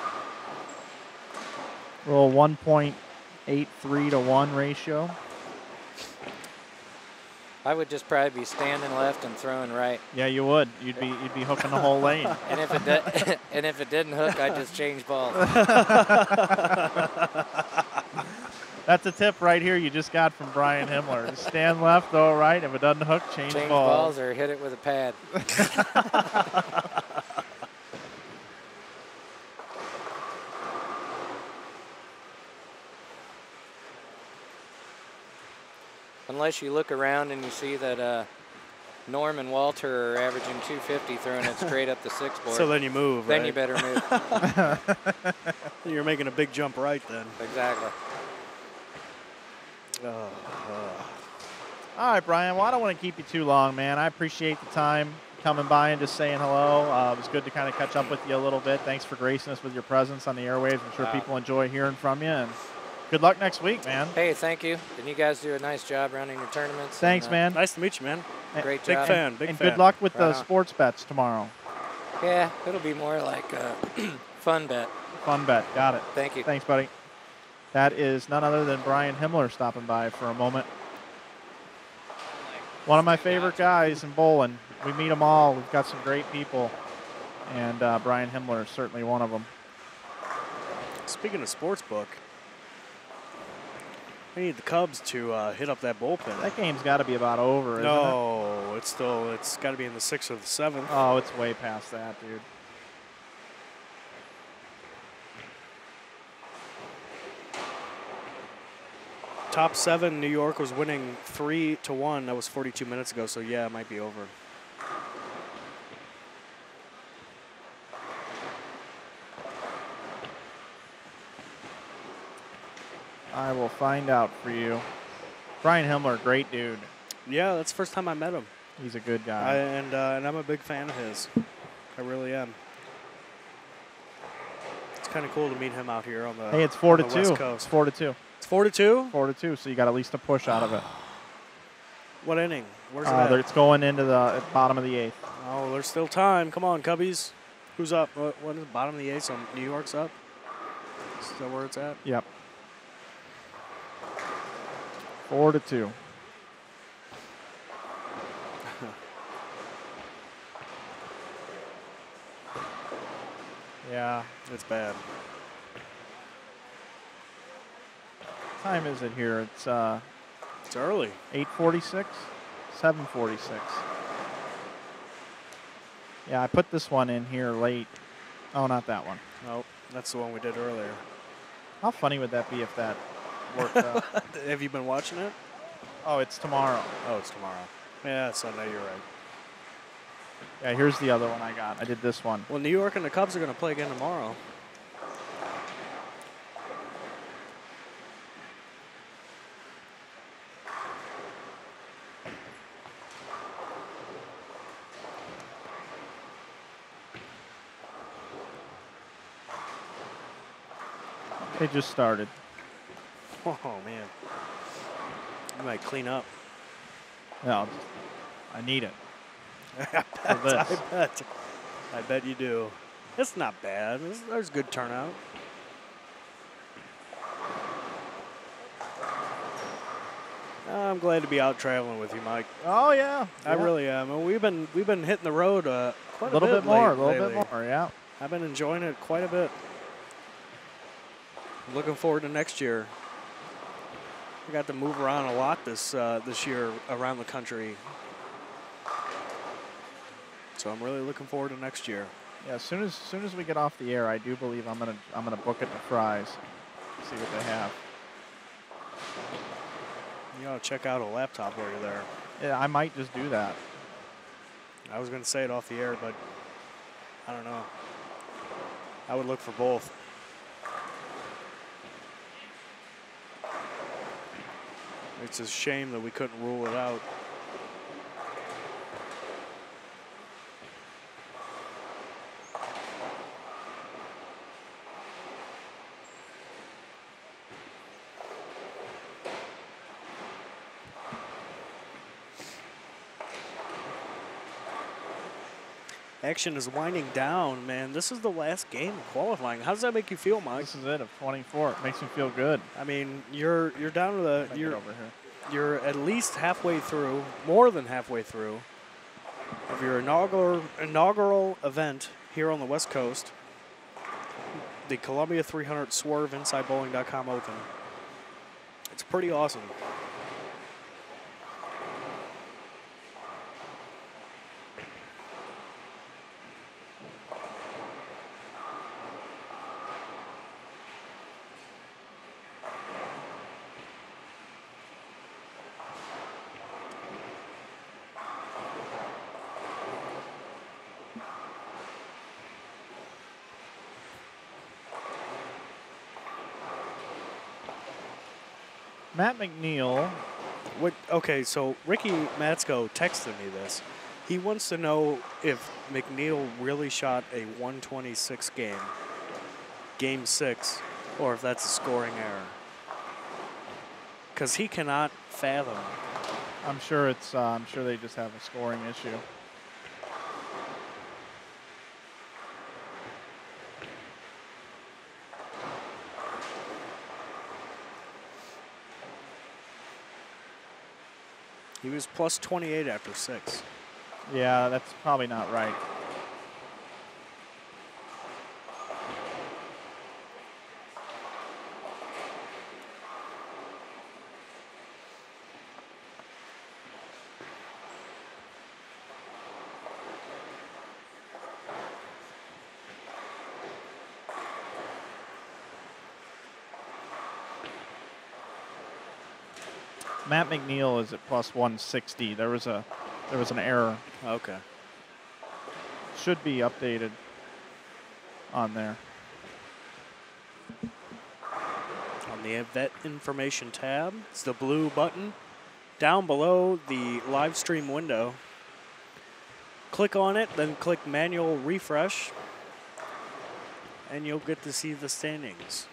A little 1.83 to 1 ratio. I would just probably be standing left and throwing right. Yeah, you would. You'd be hooking the whole lane. And if it didn't hook, I'd just change balls. That's a tip right here you just got from Brian Himmler. Just stand left, throw right. If it doesn't hook, change balls. Or hit it with a pad. Unless you look around and you see that Norm and Walter are averaging 250 throwing it straight up the 6 board. So then you move, Then right? you better move. You're making a big jump right then. Exactly. All right, Brian. Well, I don't want to keep you too long, man. I appreciate the time coming by and just saying hello. It was good to kind of catch up with you a little bit. Thanks for gracing us with your presence on the airwaves. I'm sure people enjoy hearing from you. And good luck next week, man. Hey, thank you. And you guys do a nice job running your tournaments. Thanks, man. Nice to meet you, man. Great Big job. fan. Big and fan. good luck with Right the on. sports bets tomorrow. Yeah, it'll be more like a fun bet. Fun bet. Got it. Thank you. Thanks, buddy. That is none other than Brian Himmler stopping by for a moment. One of my favorite guys in bowling. We meet them all. We've got some great people. And Brian Himmler is certainly one of them. Speaking of sports book, we need the Cubs to hit up that bullpen. That game's got to be about over, isn't it? No, it's got to be in the 6th or the 7th. Oh, it's way past that, dude. top 7, New York was winning 3-1. That was 42 minutes ago, so yeah, it might be over. I will find out for you. Brian Himmler, great dude. Yeah, that's the first time I met him. He's a good guy. And I'm a big fan of his. I really am. It's kind of cool to meet him out here on the Hey, it's on the 4-2. West Coast. It's 4-2. It's 4-2? 4-2, so you got at least a push out of it. What inning? Where's it at? It's going into the bottom of the 8th. Oh, there's still time. Come on, Cubbies. Who's up? What is it? Bottom of the 8th, so New York's up? Still where it's at? Yep. 4-2. Yeah. It's bad. What time is it here? It's early. 8:46, 7:46. Yeah, I put this one in here late. Oh, not that one. Nope, that's the one we did earlier. How funny would that be if that worked out? Have you been watching it? Oh, it's tomorrow. Oh, it's tomorrow. Yeah, it's Sunday. You're right. Yeah, here's the other one I got. I did this one. Well, New York and the Cubs are going to play again tomorrow. They just started. Oh, man. You might clean up. No, I need it. I bet you do. It's not bad. There's good turnout. I'm glad to be out traveling with you, Mike. Oh yeah, I really am. And we've been hitting the road quite a little bit more, a little lately. bit more. Yeah, I've been enjoying it quite a bit. Looking forward to next year. I got to move around a lot this year around the country. So I'm really looking forward to next year. Yeah, as soon as we get off the air, I do believe I'm gonna book it to Fry's, see what they have. You ought to check out a laptop while you're there. Yeah, I might just do that. I was going to say it off the air, but I don't know. I would look for both. It's a shame that we couldn't rule it out. Action is winding down, man. This is the last game of qualifying. How does that make you feel, Mike? This is it of 24. It makes me feel good. I mean, you're down to the Get over here. You're at least halfway through, more than halfway through, of your inaugural event here on the West Coast, the Columbia 300 Swerve InsideBowling.com Open. It's pretty awesome. Matt McNeil. Okay, so Ricky Matsko texted me this. He wants to know if McNeil really shot a 126 game 6, or if that's a scoring error. Because he cannot fathom. I'm sure it's. I'm sure they just have a scoring issue. He was plus 28 after 6. Yeah, that's probably not right. Matt McNeil is at plus 160. There was an error. Okay. Should be updated on there. On the event information tab, it's the blue button down below the live stream window. Click on it, then click manual refresh, and you'll get to see the standings.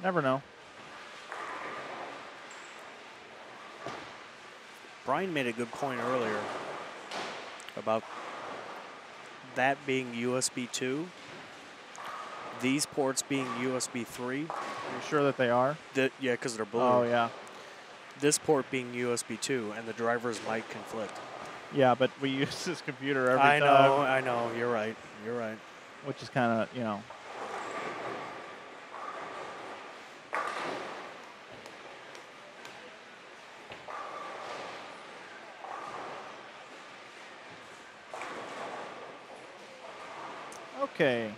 Never know. Brian made a good point earlier about that being USB 2, these ports being USB 3. You're sure that they are? Yeah, because they're blue. Oh, yeah. This port being USB 2, and the drivers might conflict. Yeah, but we use this computer every time. I know. You're right. You're right. Which is kind of, you know. Okay.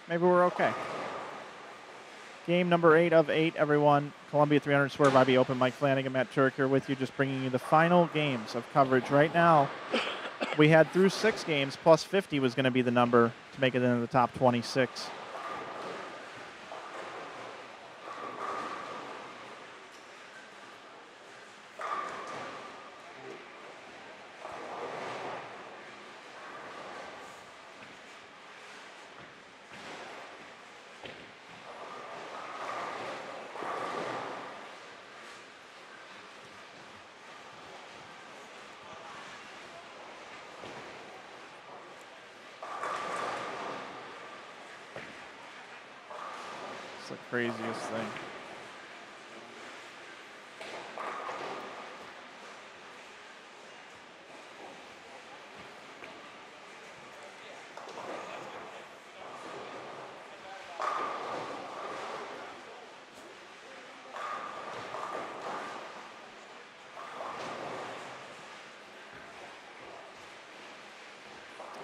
Maybe we're okay. Game number 8 of 8, everyone. Columbia 300 Swerve IB Open. Mike Flanagan, Matt Turek here with you, just bringing you the final games of coverage. Right now, we had through 6 games, plus 50 was going to be the number to make it into the top 26. It's the craziest thing.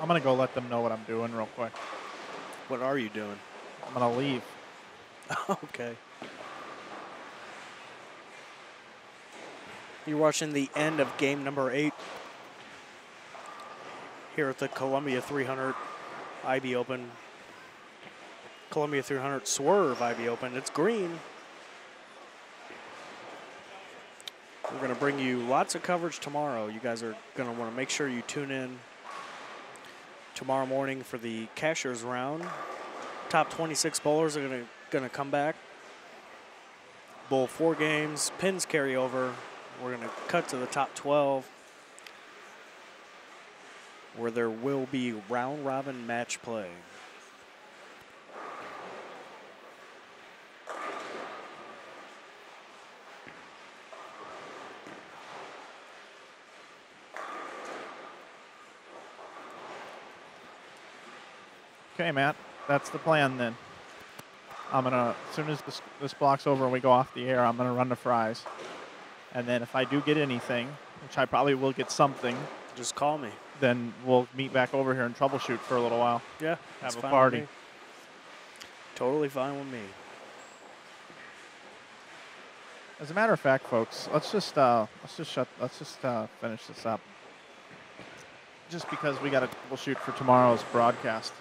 I'm going to go let them know what I'm doing real quick. What are you doing? I'm going to leave. Okay. You're watching the end of game number 8 here at the Columbia 300 IB Open. Columbia 300 Swerve IB Open. It's green. We're going to bring you lots of coverage tomorrow. You guys are going to want to make sure you tune in tomorrow morning for the Cashier's round. Top 26 bowlers are going to come back, bowl 4 games, pins carry over. We're going to cut to the top 12, where there will be round robin match play. Okay, Matt, that's the plan then. I'm going to, as soon as this block's over and we go off the air, I'm going to run the fries. And then if I do get anything, which I probably will get something, just call me. Then we'll meet back over here and troubleshoot for a little while. Yeah, have a party. Totally fine with me. As a matter of fact, folks, let's just finish this up. Just because we got to troubleshoot for tomorrow's broadcast.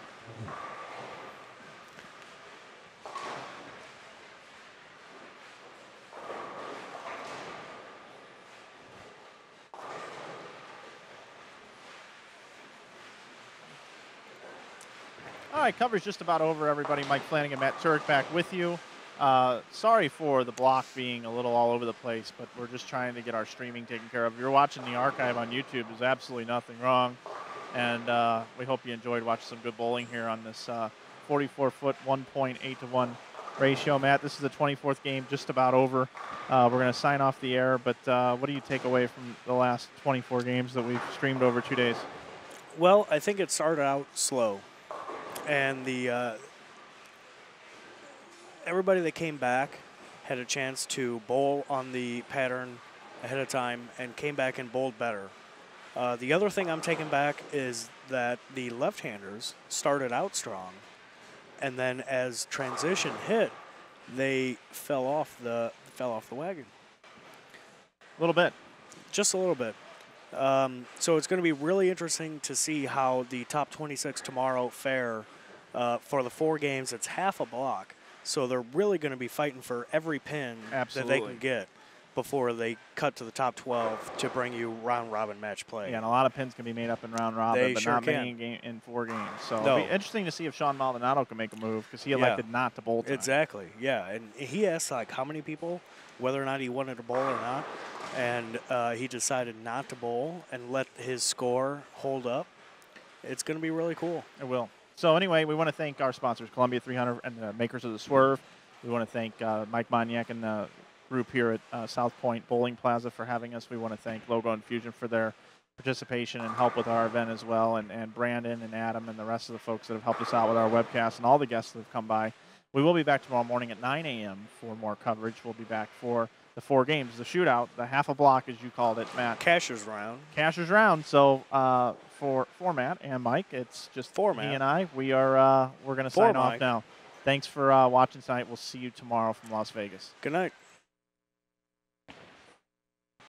All right, coverage just about over, everybody. Mike Flanagan, Matt Turek back with you. Sorry for the block being a little all over the place, but we're just trying to get our streaming taken care of. If you're watching the archive on YouTube, there's absolutely nothing wrong. And we hope you enjoyed watching some good bowling here on this 44-foot 1.8-to-1 ratio. Matt, this is the 24th game, just about over. We're going to sign off the air, but what do you take away from the last 24 games that we've streamed over 2 days? Well, I think it started out slow. And everybody that came back had a chance to bowl on the pattern ahead of time and came back and bowled better. The other thing I'm taking back is that the left-handers started out strong, and then as transition hit, they fell off the wagon. A little bit. Just a little bit. So it's going to be really interesting to see how the top 26 tomorrow fare for the 4 games. It's half a block. So they're really going to be fighting for every pin that they can get before they cut to the top 12 to bring you round-robin match play. Yeah, and a lot of pins can be made up in round-robin, but sure not can. many in 4 games. So No. it'll be interesting to see if Shawn Maldonado can make a move because he elected not to bowl tonight. Exactly, yeah. And he asked, like, how many people, whether or not he wanted to bowl or not, and he decided not to bowl and let his score hold up. It's going to be really cool. It will. So anyway, we want to thank our sponsors, Columbia 300 and the makers of the Swerve. We want to thank Mike Monyak and the group here at South Point Bowling Plaza for having us. We want to thank Logo Infusion for their participation and help with our event as well, and Brandon and Adam and the rest of the folks that have helped us out with our webcast and all the guests that have come by. We will be back tomorrow morning at 9 a.m. for more coverage. We'll be back for the 4 games, the shootout, the half a block, as you called it, Matt. Cashier's round. Cashier's round. So for Matt and Mike, it's just me and I. We're going to sign off now. Thanks for watching tonight. We'll see you tomorrow from Las Vegas. Good night.